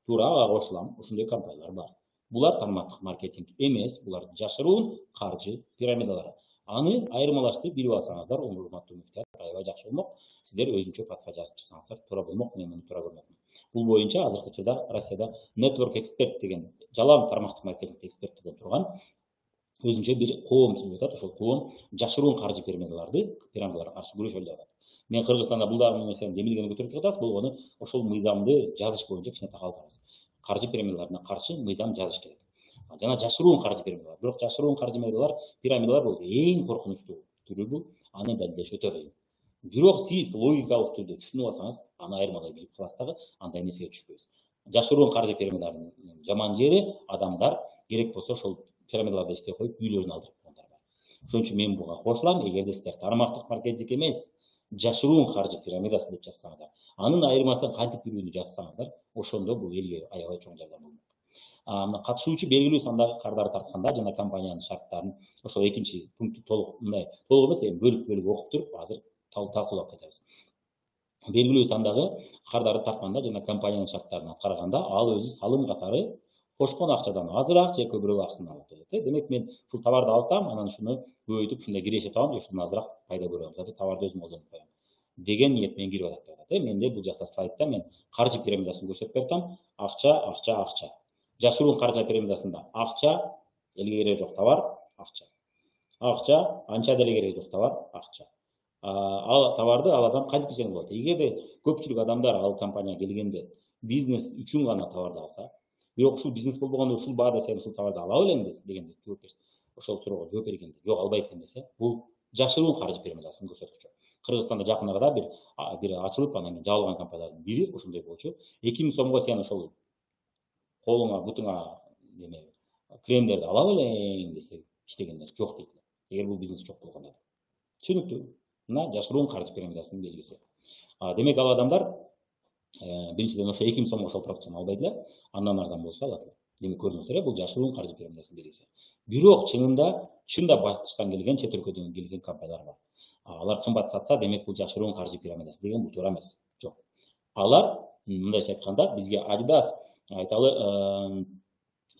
Туура, ага кошулам, ушундай компаниялар бар. Булар тармактык маркетинг эмес, булар жашыруун каржы пирамидалары. Аны айырмалаштырып билип алсаңыздар, урматтуу муфтият, аябай жакшы болмок. Сиздер өзүнчө фатва жазып чыксаңыздар туура болмок, мен муну туура көрмөкмүн. Бул боюнча азыркы учурда Россияда Network Expert деген жалаң тармактык маркетинг эксперттерден турган өзүнчө бир коом түзүп атат. Ошол коом жашыруун каржы пирамидаларга каршы күрөшөлү деп атат. Мен Кыргызстанда бул дагы нерсени демилгени көтөрүп чыгып атабыз, болгону ошол мыйзамды жазыш боюнча кичине такалдабыз. Каржы пирамидаларына каршы мыйзам жазыш керек. Жана жашыруун каржы пирамидалар. Бирок жашыруун каржы пирамидалар бул эң коркунучтуу түрү бул. Аны далилдеш өтө кыйын. Бирок сиз логикалык түрдө түшүнүп алсаңыз, аны айырмалай билип каласыз дагы, андай нерсеге түшпөйсүз. Жашыруун каржы пирамидаларынын жаман жери, адамдар керек болсо ошол пирамидаларда иштей коюп үйлөрүн алдырып койгондар бар. Ошон үчүн мен буга кошулам. Эгерде сиздер тармактык маркетинг эмес, жашыруун каржы пирамидасы деп жазсаңыздар, анын айырмасын кантип бирүүнү жазсаңыздар, ошондо бул элге аябай чоң жардам болмок. Мына катышуучу белгилүү сандагы кардарды тартканда жана компаниянын шарттарын, ошол экинчи пункту толук эмес, бөлүп окуп туруп азыр талкуулап кетебиз. Белгилүү сандагы кардарды тартканда жана компаниянын шарттарын аткарганда, ал өзү салым катары кошкон акчадан азыраак же көбүрөөк акысын алат деп. Демек мен ушул товарды алсам, анан ушуну көбөйтүп ушундай киреше табам же ушундан азыраак пайда көрөм. Заты товарды өзүм колдонуп коем деген ниет менен кирип атат деп. Менде бул жакта слайдта мен каржы пирамидасын көрсөтүп бердим. Акча, акча, акча. Жашыруун каржы пирамидасында акча, элге кереги жок товар, акча. Акча, анча деле кереги жок товар, акча. Ал товарды ал адам кантип билсеңиз болот. Эгерде көпчүлүк адамдар ал компанияга келгенде бизнес үчүн гана товарды алса, бирок ушул бизнес болбогондо ушул баада сен ушул товарды ала белембиз дегенде жооп берсе, ошол суроого жооп бергенде жок албайт экен десе, бул жашыруун каржы пирамидасынын көрсөткүчү. Кыргызстанда жакын арада бир ачылып, анан жабылган компаниялардын бири ушундай болчу. 2000 сомго сен ошол колуңа, бутуңа неме кремдерди ала белең десе, иштегендер жок дейт. Эгер бул бизнес жок болгондо. Түшүнүктүү. Мына жашыруун каржы пирамидасынын белгиси. Демек ал адамдар биринчиден ошо 2000 сомго ошол продукцияны албайт эле, андан арзан болсо алат эле. Демек көрдүңүздөр, бул жашыруун каржы пирамидасынын белгиси. Бирок чынында баштан келген, чет өлкөдөн келген компаниялар бар. Алар кымбат сатса, демек бул жашыруун каржы пирамидасы деген бул туура эмес. Жок. Алар мындайча айтканда бизге Adidas, айталы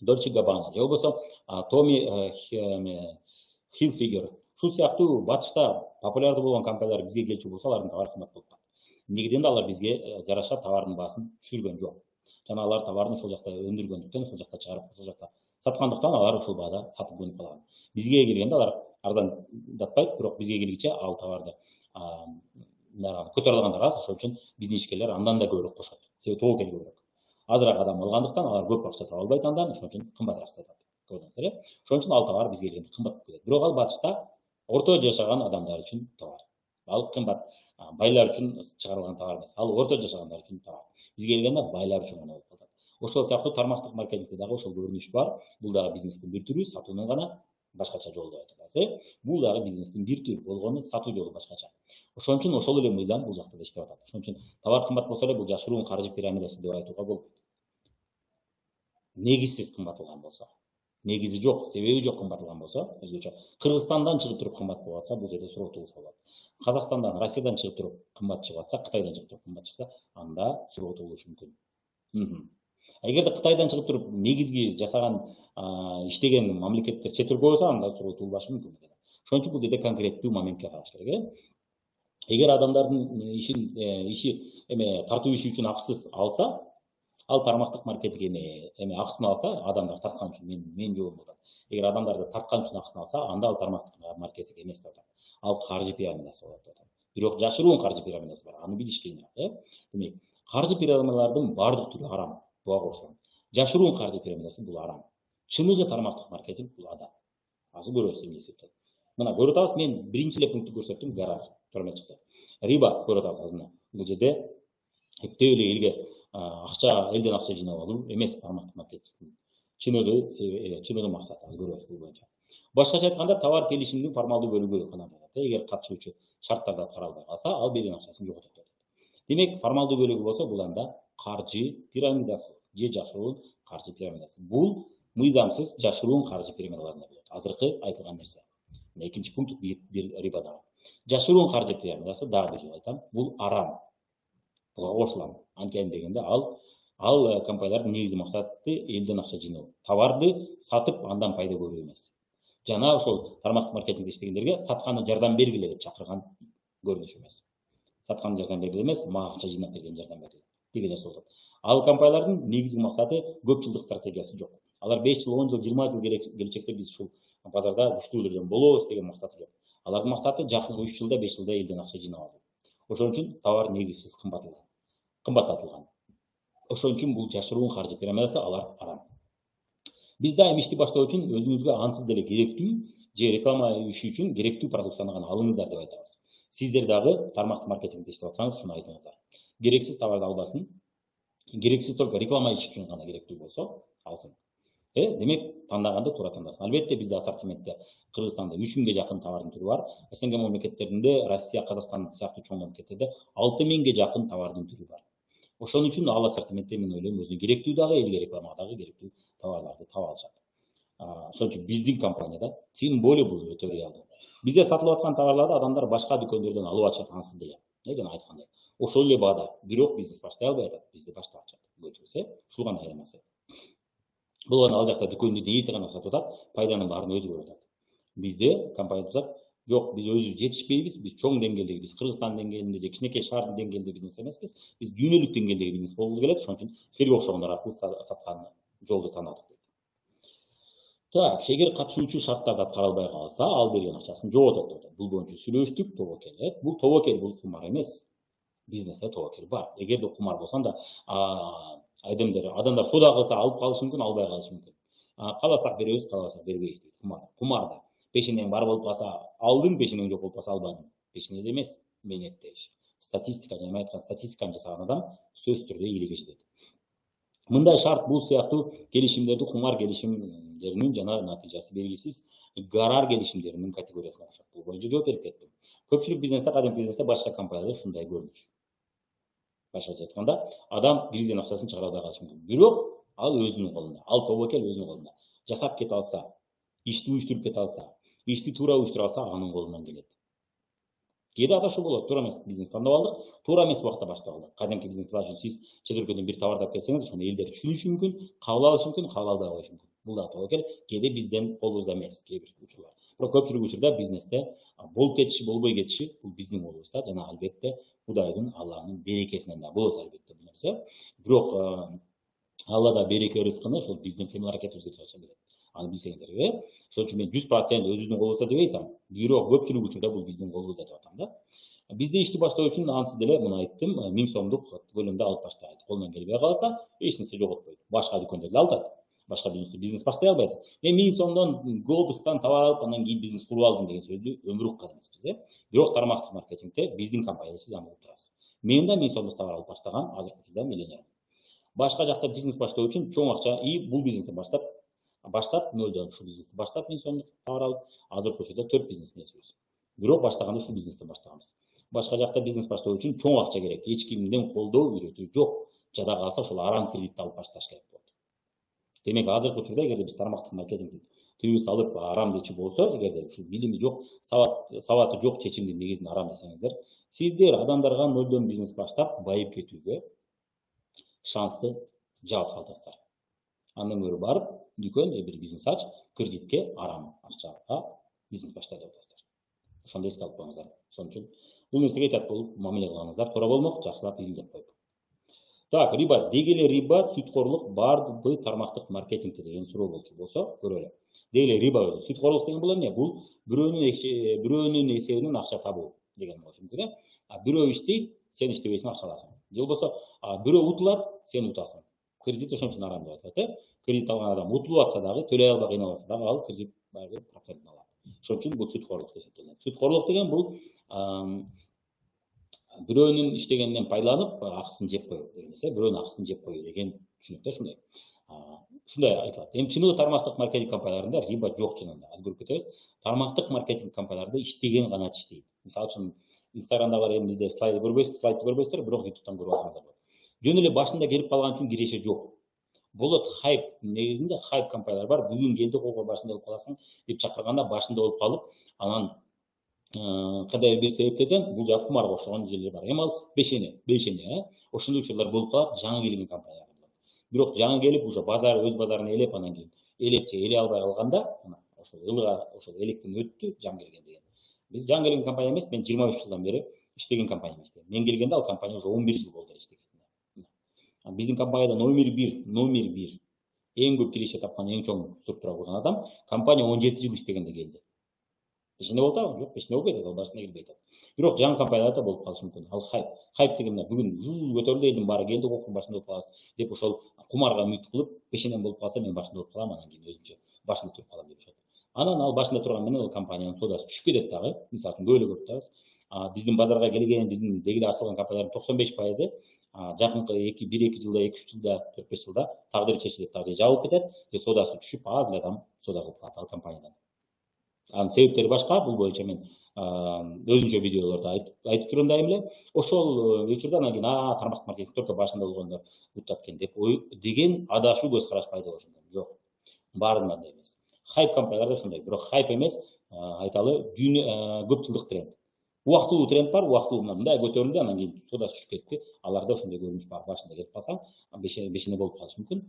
Dolce Gabbana же болбосо Tommy Hilfiger ушул сыяктуу батышта популярдуу болгон компаниялар бизге келчү болсо, алардын товары кымбат болуп калат. Негеден да алар бизге жараша товардын баасын түшүргөн жок. Жана алар товарын ошол жакта өндүргөндүктөн, ошол жакта чыгарып, ошол жакта саткандыктан алар ошол баада сатып көнүп калган. Бизге келгенде алар арзандатпайт, бирок бизге келгиче ал товарды көтөрүп алгандар аз, ошол үчүн биздин ишкерлер андан да көбүрөөк кошот. Себеби тобокел көбүрөөк. Азыраак адам алгандыктан алар көп акча таба албайт андан, ошон үчүн кымбатыраак сатат. Көрдүңүздөр, ошон үчүн ал товар бизге келгенде кымбат болуп кетет. Бирок ал батышта орто жашаган адамдар үчүн товар. Ал кымбат байлар үчүн чыгарылган товар эмес. Ал орто жашагандар үчүн товар. Бизге келгенде байлар үчүн гана болуп калат. Ошол сыяктуу тармактык маркетингде дагы ошол көрүнүш бар. Бул дагы бизнестин бир түрү, сатуунун гана башкача жолу деп айтылат. Бул дагы бизнестин бир түрү болгону, сатуу жолу башкача. Ошон үчүн ошол эле мыйзам бул жакта да иштеп атат. Ошон үчүн товар кымбат болсо эле бул жашыруун каржы пирамидасы деп айтууга болбойт. Негизсиз кымбатылган болсо, негизи жок, себеби жок кымбатылган болсо, өзгөчө Кыргызстандан чыгып туруп кымбат болуп атса, бул жерде суроо туулса болот. Казакстандан, Россиядан чыгып туруп кымбат чыгып атса, Кытайдан чыгып туруп кымбат чыкса, анда суроо туулушу мүмкүн. Эгерде Кытайдан чыгып туруп негизги жасаган, иштеген мамлекеттер чет өлкө болсо, анда суроо туулбашы мүмкүн. Ошон үчүн бул жерде конкреттүү моментке караш керек. Эгер адамдардын иши тартуу иши үчүн акысыз алса, ал тармактык маркетинг акысын алса, адамдар тарткан үчүн мен жообум болот. Эгер адамдарды тарткан үчүн акысын алса, анда ал тармактык маркетинг эмес деп атат. Ал каржы пирамидасы болот деп атат. Бирок жашыруун каржы пирамидасы бар. Аны билиш кыйыныраак. Демек, каржы пирамидалардын баардык түрү арам. Буга кошулган. Жашыруун каржы пирамидасы бул арам. Чыныгы тармактык маркетинг бул адам. Азыр көрөбүз эмне эсептеп. Мына көрүп атабыз, мен биринчи эле пунктты көрсөттүм, гараж туура чыкты. Риба көрүп атабыз азына. Бул жерде эптеп эле элге акча, элден акча жыйнап алуу эмес тармактык маркетингдин чыныгы максаты. Азыр көрөбүз бул боюнча. Башкача айтканда, товар келишимдин формалдуу бөлүгү гана болот. Эгер катышуучу шарттарды аткара калса, ал берген акчасын жоготот деп. Демек, формалдуу бөлүгү болсо, бул анда каржы пирамидасы же жашыруун каржы пирамидасы. Бул мыйзамсыз жашыруун каржы пирамидаларында болот. Азыркы айтылган нерсе. Экинчи пункт бир рибада. Жашыруун каржы пирамидасы, дагы бир жолу айтам, бул арам. Буга кошулам. Анткени дегенде ал компаниялардын негизги максаты элден акча жыйноо. Товарды сатып, андан пайда көрүү эмес. Жана ошол тармактык маркетингде иштегендерге сатканы жардам бергиле деп чакырган көрүнүш эмес. Сатканы жардам бергиле эмес, мага акча жыйнап берген жардам бергиле деген нерсе болот. Ал компаниялардын негизги максаты көп жылдык стратегиясы жок. Алар 5 жыл, 10 жыл, 20 жыл келечекте биз ушул базарда күчтүү түрдө болобуз деген максаты жок. Алардын максаты жакын 3 жылда, 5 жылда элден акча жыйнап алуу. Ошон үчүн товар негизсиз кымбаттатылган. Ошон үчүн бул жашыруун каржы пирамидасы, алар арам. Биз дайым ишти баштоо үчүн өзүңүзгө ансыз деле керектүү же реклама иши үчүн керектүү продукцияны гана алыңыздар деп айтабыз. Сиздер дагы тармактык маркетингде иштеп атсаңыз, шуну айтыңыздар. Керексиз товарды албасын. Керексиз только реклама иш үчүн гана керектүү болсо, алсын. Демек, тандаганда туура тандасын. Албетте бизде ассортиментте Кыргызстанда 3000ге жакын товардын түрү бар. СНГ мамлекеттеринде, Россия, Казакстан сыяктуу чоң мамлекеттерде 6000ге жакын товардын түрү бар. Ошон үчүн ал ассортиментте мен ойлойм, өзүнө керектүү дагы, элге рекламага дагы керектүү товарларды таба алышат. Ошон үчүн биздин компанияда тем более бул өтө реалдуу. Бизде сатылып аткан товарларды адамдар башка дүкөндөрдөн алып атышат ансыз деле. Жана айткандай. Ошол эле баада, бирок бизнес баштай албай атат, бизде баштап атышат. Ушул гана айырмасы. Бұл ал жақта дүкендерде иесі ғана сатып жатады, пайданың барын өзі көріп жатады. Бізде компания айтады, жоқ, біз өзі жетішпейбіз, біз чоң деңгейдегі, біз Қырғызстан деңгейінде же кішкенекей шаһардың деңгейінде бизнес емеспіз, біз дүйнөлүк деңгейдегі бизнес болғымыз келеді, ошон үчүн силерге окшогондор аркылуу саткан жолду тандадык дейт. Так, эгер катышуучу шарттарды аткара албай калса, ал берген акчасын жоготот деп атат. Бул боюнча сүйлөштүк, тобокел. Бул тобокел, бул кумар эмес. Бизнесте тобокел бар. Эгерде кумар болсоң да, адамдар соода кылса алып калышы мүмкүн, албай калышы мүмкүн. Кааласак беребиз, кааласак бербейбиз дейт. Кумарда пешенең бар болуп калса алдың, пешенең жок болуп калса албадың. Пешенеде эмес, менетте. Статистика, эми айткан статистиканы жасаган адам сөз түрдө ийгиликке жетет. Мындай шарт, бул сыяктуу келишимдерди кумар келишимдеринин жана натыйжасы белгисиз гарар келишимдеринин категориясына окшойт. Бул боюнча жооп берип кеттим. Көпчүлүк бизнесте, кадимки бизнесте, башка компанияларда ушундай көрүнүш. Башкача айтканда, адам кирген акчасын чыгара албай калышы мүмкүн. Бирок ал өзүнүн колунда, ал тобокел өзүнүн колунда. Жасап кете алса, ишти уюштуруп кете алса, ишти туура уюштура алса, анын колунан келет. Кээде адашуу болот, туура эмес бизнес тандап алдык, туура эмес убакта баштап алдык. Кадимки бизнес үчүн сиз чет өлкөдөн бир товарды алып келсеңиз, ошону элдер түшүнүшү мүмкүн, кабыл алышы мүмкүн, кабыл албай коюшу мүмкүн. Бул да тобокел, кээде бизден колубузда эмес, кээ бир учурлар. Бирок көпчүлүк учурда бизнесте болуп кетиши, болбой кетиши бул биздин колубузда, жана албетте Кудайдын, Алланын берекесинен да болот албетте бул нерсе. Бирок Алла да береке рызкыны ошол биздин кыймыл аракетибизге чыгыша берет. Аны билсеңиздер, ошон үчүн мен 100% өзүнүн колубузда деп айтам. Бирок көпчүлүк учурда бул биздин колубузда деп атам да. Бизде ишти баштоо үчүн ансыз деле муну айттым, 1000 сомдук көлөмдө алып баштайт. Колунан келбей калса, эч нерсе жоготпойт. Башка дүкөндөрдө алат. Башка бизнес баштай албайт. Мен 1000 сомдон глобустан товар алып, андан кийин бизнес куруп алдым деген сөздү өмүр уккан эмеспиз. Бирок тармактык маркетингде биздин компанияда сиз аны угуп турасыз. Мен да 1000 сомдук товар алып баштаган, азыркы учурда миллионер. Башка жакта бизнес баштоо үчүн чоң акча, бул бизнести баштап нөлдөн ушул бизнести баштап 1000 сомдук товар алып, азыркы учурда 4 бизнестин ээсибиз. Бирок баштаганда ушул бизнестен баштаганбыз. Башка жакта бизнес баштоо үчүн чоң акча керек. Эч кимдин колдоо, үйрөтүү жок. Жада калса ошол арам кредитти алып башташ керек болот. Демек, азыркы учурда эгерде биз тармактык маркетингди түйүбүз алып арам дечи болсо, эгерде ушул билими жок, сабаты жок чечимдин негизинде арам десеңиздер, сиздер адамдарга нөлдөн бизнес баштап байып кетүүгө шансты жаап саласыздар. Андан көрө барып, дүкөн бир бизнес ач, кредитке арам акчага бизнес баштай деп атасыздар. Ошондо эске алып коюңуздар. Ошон үчүн бул нерсеге этат болуп мамиле кылыңыздар, туура болмок, жакшылап изилдеп коюп. Так, риба, дегеле риба, сүткорлук барбы тармактык маркетингде деген суроо болчу болсо, көрөлү. Дегеле риба өзү. Сүткорлук деген бул эмне? Бул бирөөнүн эсебинен акча табуу деген болушу мүмкүн. Бирөө иштейт, сен иштебейсиң, акча аласың. Же болбосо бирөө утулат, сен утасың. Кредит ошон үчүн арам деп атат. Кредит алган адам утулуп атса дагы, төлөй албай кыйналып атса дагы, ал кредит барбыр процентин алат. Ошон үчүн бул сүткорлук деп эсептелет. Сүткорлук деген бул бирөөнүн иштегенинен пайдаланып, акысын жеп коюу деген нерсе, бирөөнүн акысын жеп коюу деген түшүнүктө ушундай. Ушундай айтылат. Эми чыныбы тармактык маркетинг компанияларында риба жок чынында. Аз көрүп кетебиз. Тармактык маркетинг компанияларында иштеген гана иштейт. Мисалы үчүн Инстаграмда бар элимизде слайды көрбөйсүздөр, бирок ютубтан көрүп алсаңыздар болот. Жөн эле башында келип калган үчүн киреше жок. Болот хайп негизинде хайп компаниялар бар. Бүгүн келди, кого башында болуп каласың деп чакырганда башында болуп калып, анан кандай бир себептерден бул жак кумарга окшогон жерлер бар. Эми ал бешене, ошондой учурлар болуп калат жаңы келген компаниялар. Бирок жаңы келип уже базар, өз базарын элеп, анан кийин эле албай калганда, ошол ылга, ошол электен өттү, жам келген деген. Биз жаңы келген компания эмес, мен 23 жылдан бери иштеген компания эмес. Мен келгенде ал компания уже 11 жыл болду иштеген. Биздин компанияда номер 1 эң көп киреше тапкан, эң чоң структура курган адам компания 17 жыл иштегенде келди. Пешене болуп атабы? Жок, пешене болуп кетет, ал башына кирбей атат. Бирок жаңы компанияларда болуп калышы мүмкүн. Ал хайп деген бүгүн көтөрүлдү, элдин баары келди, окуп башында болуп каласыз деп ошол кумарга үмүт кылып, пешенем болуп калса мен башында болуп калам, анан кийин өзүнчө башында туруп калам деп ошот. Анан ал башында турган менен ал компаниянын соодасы түшүп кетет дагы. Мисалы үчүн көп эле көрүп атабыз. Биздин базарга келген, биздин дегеле ачылган компаниялардын 95% жакынкы 1-2 жылда, 2-3 жылда, 4-5 жылда тагдыры чечилет, дагы жабылып кетет, же соодасы түшүп, аз эле адам соода кылып калат ал компаниядан. Анын себептери башка, бул боюнча мен өзүнчө видеолордо айтып жүрөм дайым эле. Ошол учурда анан кийин тармактык маркетинг только башында болгондор утат экен деп деген адашуу көз караш пайда болушу мүмкүн. Жок, баарында андай эмес. Хайп компанияларда ошондой, бирок хайп эмес, айталы көп жылдык тренд. Убактылуу тренд бар, убактылуу мындай көтөрүлдү, анан кийин соодасы түшүп кетти. Аларда ошондой көрүнүш бар. Башында келип калсаң, бешене болуп калышы мүмкүн.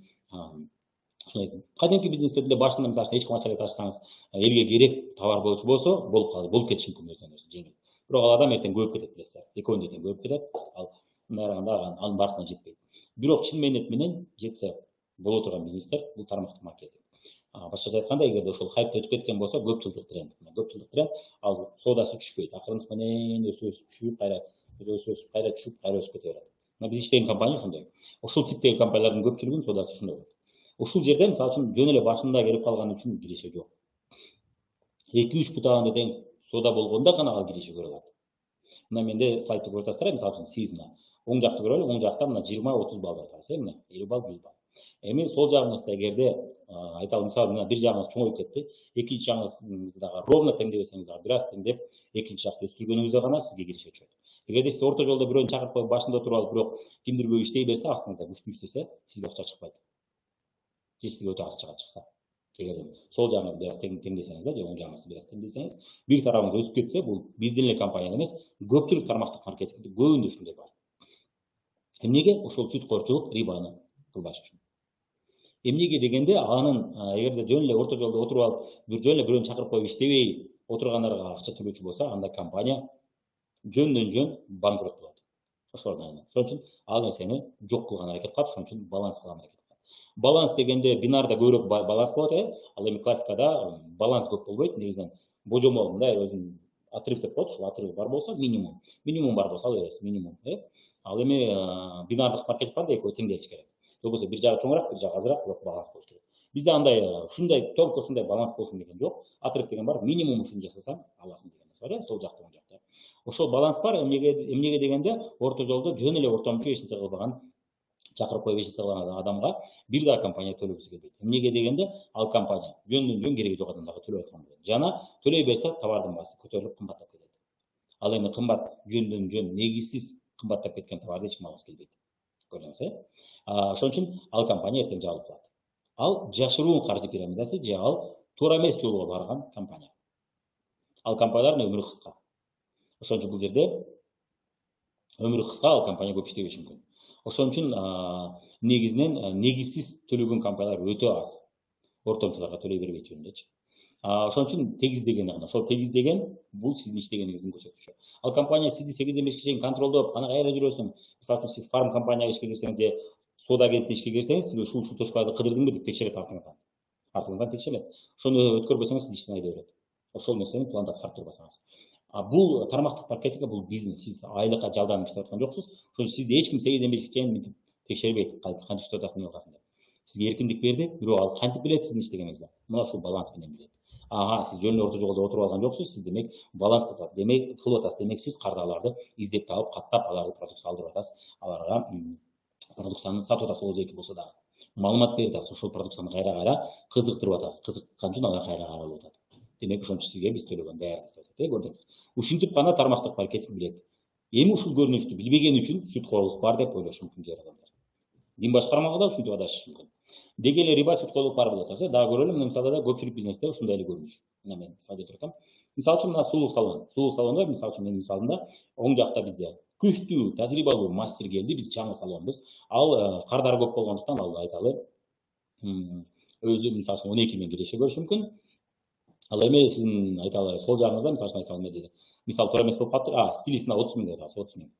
Кадимки бизнесте деле башында мисалы эч кандай чарайт ачсаңыз, элге керек товар болчу болуп калды, болуп кетиши мүмкүн өзүнөн өзү жеңил. Бирок ал адам эртең көбөйүп кетет билесиз. Экөөнү эртең көбөйүп кетет. Ал мындай караганда анын баркына жетпейт. Бирок чын мээнет менен жетсе боло турган бизнестер бул тармактык маркетинг. Башкача айтканда, эгерде ошол хайп өтүп кеткен болсо, көп жылдык тренд, ал соодасы түшпөйт. Акырындык менен өсүп түшүп, кайра өсүп, кайра түшүп, кайра өсүп кете берет. Мына биз иштеген компания ошондой. Ушул типтеги компаниялардын көпчүлүгүнүн соодасы ушундай болот. Ушул жерде мисалы үчүн жөн эле башында келип калган үчүн киреше жок. 2-3 бутагында тең соода болгондо гана ал киреше көрө алат. Мына менде слайдты көрүп атасыздар, мисалы үчүн сиз мына оң жакты көрөлү, оң жакта мына 20-30 балл бар атасыз, мына 50 балл, 100 балл. Эми сол жагыңызда эгерде айталы мисалы мына бир жагыңыз чоңоюп кетти, экинчи жагыңызды дагы ровно теңдебесеңиз дагы бир аз теңдеп, экинчи жакты өстүргөнүңүздө гана сизге киреше чыгат. Эгерде сиз орто жолдо бирөөнү чакырып коюп башында туруп алып, бирок кимдирбөө иштей берсе, астыңызда күчтүү иштесе, сизге акча чыкпайт. Же сизге өтө аз чыкса. Эгер сол жагыңызды бир аз теңдесеңиз да, же оң жагыңызды бир аз теңдесеңиз, бир тарабыңыз өсүп кетсе, бул биздин эле компания эмес, көпчүлүк тармактык маркетингде көбүндө ушундай бар. Эмнеге? Ошол сүткорчулук рибаны кылбаш үчүн. Эмнеге дегенде, анын эгерде жөн эле орто жолдо отуруп алып, жөн эле бирөөнү чакырып коюп иштебей отургандарга акча төлөөчү болсо, анда компания жөндөн жөн банкрот болот. Ошол үчүн ал нерсени жок кылган аракет кылат, ошон үчүн баланс кылган аракет кылат. Баланс дегенде бинарда көбүрөөк баланс болот, ал эми классикада баланс көп болбойт, негизинен божомол мындай өзүнүн отрыв деп коет, ушул отрыв бар болсо минимум бар болсо ал бересиз, минимум. Ал эми бинардык маркетинг бар да, экөө тең келиш керек. Болбосо бир жагы чоңураак, бир жагы азыраак, бирок баланс болуш керек. Бизде андай ушундай толук ушундай баланс болсун деген жок. Отрыв деген бар, минимум ушуну жасасаң аласың деген нерсе бар, сол жакта, оң жакта. Ошол баланс бар, эмнеге дегенде, орто жолдо жөн эле ортомчу эч нерсе кылбаган, чакырып коюп эч нерсе кылган адамга бир да компания төлөгүсү келбейт. Эмнеге дегенде, ал компания жөндөн жөн кереги жок адамдарга төлөп аткан болот. Жана төлөй берсе, товардын баасы көтөрүлүп кымбаттап кетет. Ал эми кымбат жөндөн жөн негизсиз кымбаттап кеткен товарды эч ким алгысы келбейт. Көрдүңүз, ошон үчүн ал компания эртең жабылып калат. Ал жашыруун каржы пирамидасы же ал туура эмес жолго барган компания. Ал компаниялардын өмүрү кыска. Ошон үчүн бул жерде өмүрү кыска, ал компания көп иштебеши мүмкүн. Ошон үчүн негизинен негизсиз төлөгөн компаниялар өтө аз. Ортомчуларга төлөй бербейт жөнүндөчү. Ошон үчүн тегиз деген гана, ошол тегиз деген бул сиздин иштегениңиздин көрсөткүчү. Ал компания сизди 8-ден 5ке чейин контролдоп, кана кайра жүрөсүң. Мисалы үчүн сиз фарм компанияга ишке кирсеңиз же соода агенттигине ишке кирсеңиз, сиз ушул точкаларды кыдырдыңбы деп текшерет артыңыздан текшерет. Ошону өткөрбөсөңүз сиз иштен айдап берет. Ошол нерсени планда аткарып турбасаңыз. Бул тармактык маркетинг, бул бизнес. Сиз айлыкка жалданып иштеп аткан жоксуз. Ошон үчүн сизди эч ким 8-ден 5ке чейин мынтип текшербейт. Кантип иштеп атасың, эмне кыласың деп. Сизге эркиндик берди, бирок ал кантип билет сиздин иштегениңизди? Мына ушул баланс менен билет. Сиз жөн эле орто жолдо отуруп алган жоксуз, сиз демек баланс кылып атасыз. Демек сиз кардаларды издеп таап, каттап, аларды продукция алдырып атасыз. Аларга продукцияны сатып атасыз, ооз эки болсо дагы. Маалымат берип атасыз, ошол продукцияны кайра-кайра кызыктырып атасыз. Кызыккан үчүн алар кайра-кайра алып атат. Демек ошон үчүн сизге биз төлөгөн баары деп атат, көрдүңүз. Ушинтип гана тармактык маркетинг билет. Эми ушул көрүнүштү билбеген үчүн сүткорлук бар деп ойлошу мүмкүн кээ адамдар. Дин башкармага да ушинтип адашышы мүмкүн. Деги эле риба сүткорлук бар болуп атат. Дагы көрөлү, мына мисалда да көпчүлүк бизнесте ушундай эле көрүнүш. Мына мен мисал келтирип атам. Мисалы үчүн мына сулуу салон. Сулуу салондо мисалы үчүн менин мисалымда оң жакта бизде күчтүү, тажрыйбалуу мастер келди, биз чаңы салонбуз. Ал кардары көп болгондуктан ал айталы өзү мисалы үчүн 12 миң киреше көрүшү мүмкүн. Ал эми сиздин айталы сол жагыңызда мисалы үчүн айталы эмне мисал туура эмес болуп калыптыр. Стилистине 30 миң деп атабыз, 30 миң.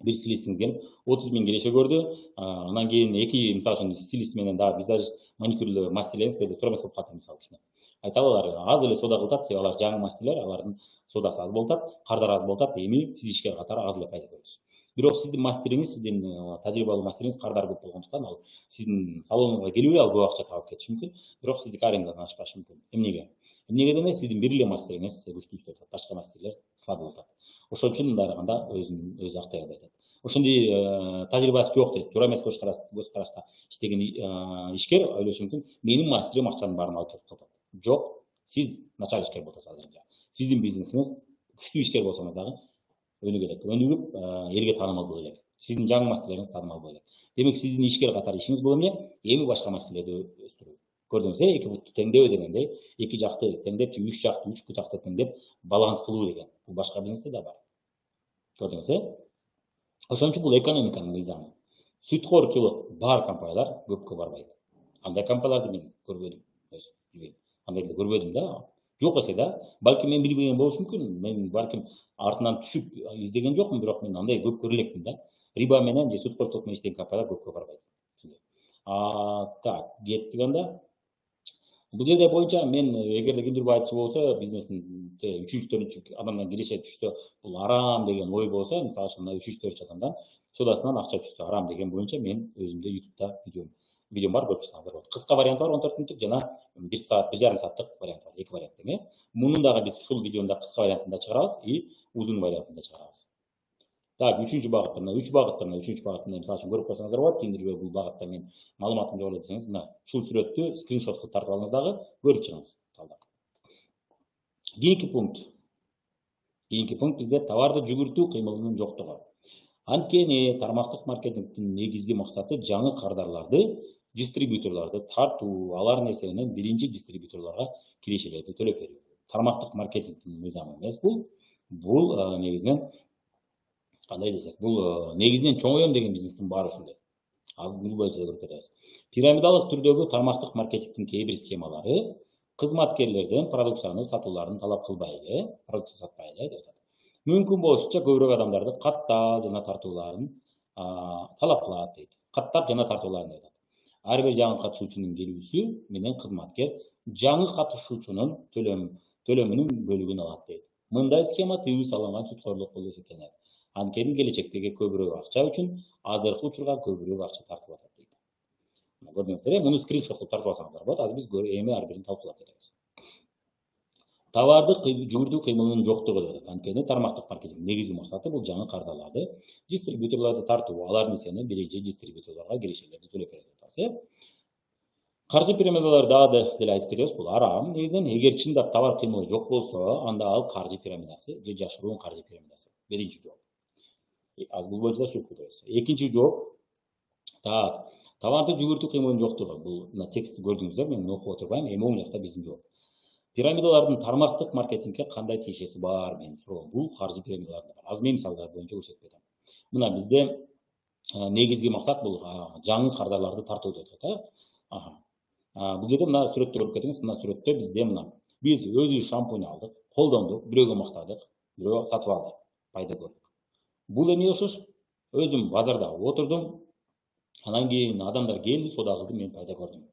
Бир стилистиңиз келип 30 миң киреше көрдү. Анан кийин эки мисалы үчүн стилист менен дагы визажист, маникюрлөө мастерлериңиз туура эмес болуп калды мисалы кичине. Айталы алар аз эле соода кылып атат, себеби алар жаңы мастерлер, алардын соодасы аз болуп атат, кардары аз болуп атат. Эми сиз ишкер катары аз эле пайда көрөсүз. Бирок сиздин мастериңиз, сиздин тажрыйбалуу мастериңиз кардары көп болгондуктан ал сиздин салонуңузга келбей ал көп акча табып кетиши мүмкүн. Бирок сиздики арендадан ашпашы мүмкүн. Эмнеге? Эмнеге демек сиздин бир эле мастериңиз күчтүү иштеп атат, башка мастерлер слабый болуп атат. Ошон үчүн мындай караганда өзүн актай албай атат. Ошондой тажрыйбасы жок дейт, туура эмес көз карашта иштеген ишкер ойлошу мүмкүн, менин мастерим акчанын баарын алып кетип калат. Жок, сиз начар ишкер болуп атасыз азырынча. Сиздин бизнесиңиз күчтүү ишкер болсоңуз дагы өнүгүп, элге таанымал боло элек. Сиздин жаңы мастерлериңиз таанымал боло элек. Демек сиздин ишкер катары ишиңиз бул эмне? Эми башка мастерлерди өстүрүү. Көрдүңүз, эки бутты теңдөө дегенде, эки жакты теңдеп, үч жакты, үч бутакты теңдеп баланс кылуу деген. Бул башка бизнесте да бар. Көрдүңүз, ошон үчүн бул экономиканын мыйзамы. Сүткорчулук бар компаниялар көпкө барбайт. Андай компанияларды мен көрбөдүм. Билбейм. Андайды көрбөдүм да. Жок эсе да. Балким мен билбеген болушу мүмкүн. Мен балким артынан түшүп издеген жокмун, бирок мен андай көп көрө элекмин да. Риба менен же суд коштук менен иштеген компаниялар көпкө барбайт. Так, кеттик анда. Бул жерде боюнча мен эгерде кимдир айтчу болсо, бизнестин 3-4 адамдан киреше түшсө, бул арам деген ой болсо, мисалы үчүн 3-4 адамдан содасынан акча түшсө арам деген боюнча мен өзүмдө YouTube'да видеом бар, көрүп чыксаңыздар болот. Кыска вариант бар 14 мүнөттүк жана 1 саат, 1,5 сааттык вариант бар, эки вариант тең. Мунун дагы биз ушул видеонун кыска вариантында чыгарабыз и узун вариантында чыгарабыз. Так, 3-чү багытта, мына 3 багытта, 3-чү багытта мисалы үчүн көрүп койсоңуздар болот. Кимдирге бул багытта мен маалыматым жок эле десеңиз, мына ушул сүрөттү скриншот кылып тартып алыңыз дагы көрүп чыгыңыз. Кийинки пункт бизде товарды жүгүртүү кыймылынын жоктугу. Анткени тармактык маркетингдин негизги максаты жаңы кардарларды, дистрибьюторлорду тартуу, алардын эсебинен биринчи дистрибьюторлорго кирешелерди төлөп берүү. Тармактык маркетингдин мыйзамы эмес бул. Бул негизинен кандай десек, бул негизинен чоңойом деген бизнестин баары ушундай. Аз бул боюнча көрүп кетебиз. Пирамидалык түрдөгү тармактык маркетингдин кээ бир схемалары кызматкерлерден продукцияны сатууларын талап кылбай эле, продукция сатпай эле деп атат. Мүмкүн болушунча көбүрөөк адамдарды каттап жана тартууларын талап кылат дейт. Каттап жана тартууларын деп атат. Ар бир жаңы катышуучунун келүүсү менен кызматкер жаңы катышуучунун төлөмүнүн бөлүгүн алат дейт. Мындай схема тыюу салынган сүткөрлүк болуп эсептелет. Анткени келечектеги көбүрөөк акча үчүн азыркы учурга көбүрөөк акча тартып атат дейт. Көрдүңүздөр, муну скриншот кылып тартып алсаңыздар болот. Азыр биз эми ар бирин талкуулап кетебиз. Товарды жүгүртүү кыймылынын жоктугу деп атат. Анткени тармактык маркетингдин негизги максаты бул жаңы кардарларды, дистрибьюторлорду тартуу, алардын эсебинен биринчи дистрибьюторлорго кирешелерди төлөп берет деп атат. Каржы пирамидалары дагы деле айтып кетебиз, бул арам. Негизинен эгер чындап товар кыймылы жок болсо, анда ал каржы пирамидасы же жашыруун каржы пирамидасы. Биринчи жооп. Аз бул боюнча сүрүп кетебиз. Экинчи жооп. Так, товарды жүгүртүү кыймылынын жоктугу. Бул мына текстти көрдүңүздөр, мен окуп отурбайм. Эми оң жакта биздин жооп. Пирамидалардын тармактык маркетингге кандай тиешеси бар менин суроом. Бул каржы пирамидаларында бар. Аз мен мисалдар боюнча көрсөтүп кетем. Мына бизде негизги максат бул жаңы кардарларды тартуу деп атат. Бул жерде мына сүрөттү көрүп кетиңиз. Мына сүрөттө бизде мына биз өзүбүз шампунь алдык, колдондук, бирөөгө мактадык, бирөө сатып алды, пайда көрдүк. Бул эмне окшош? Өзүм базарда отурдум, анан кийин адамдар келди, соода кылды, мен пайда көрдүм.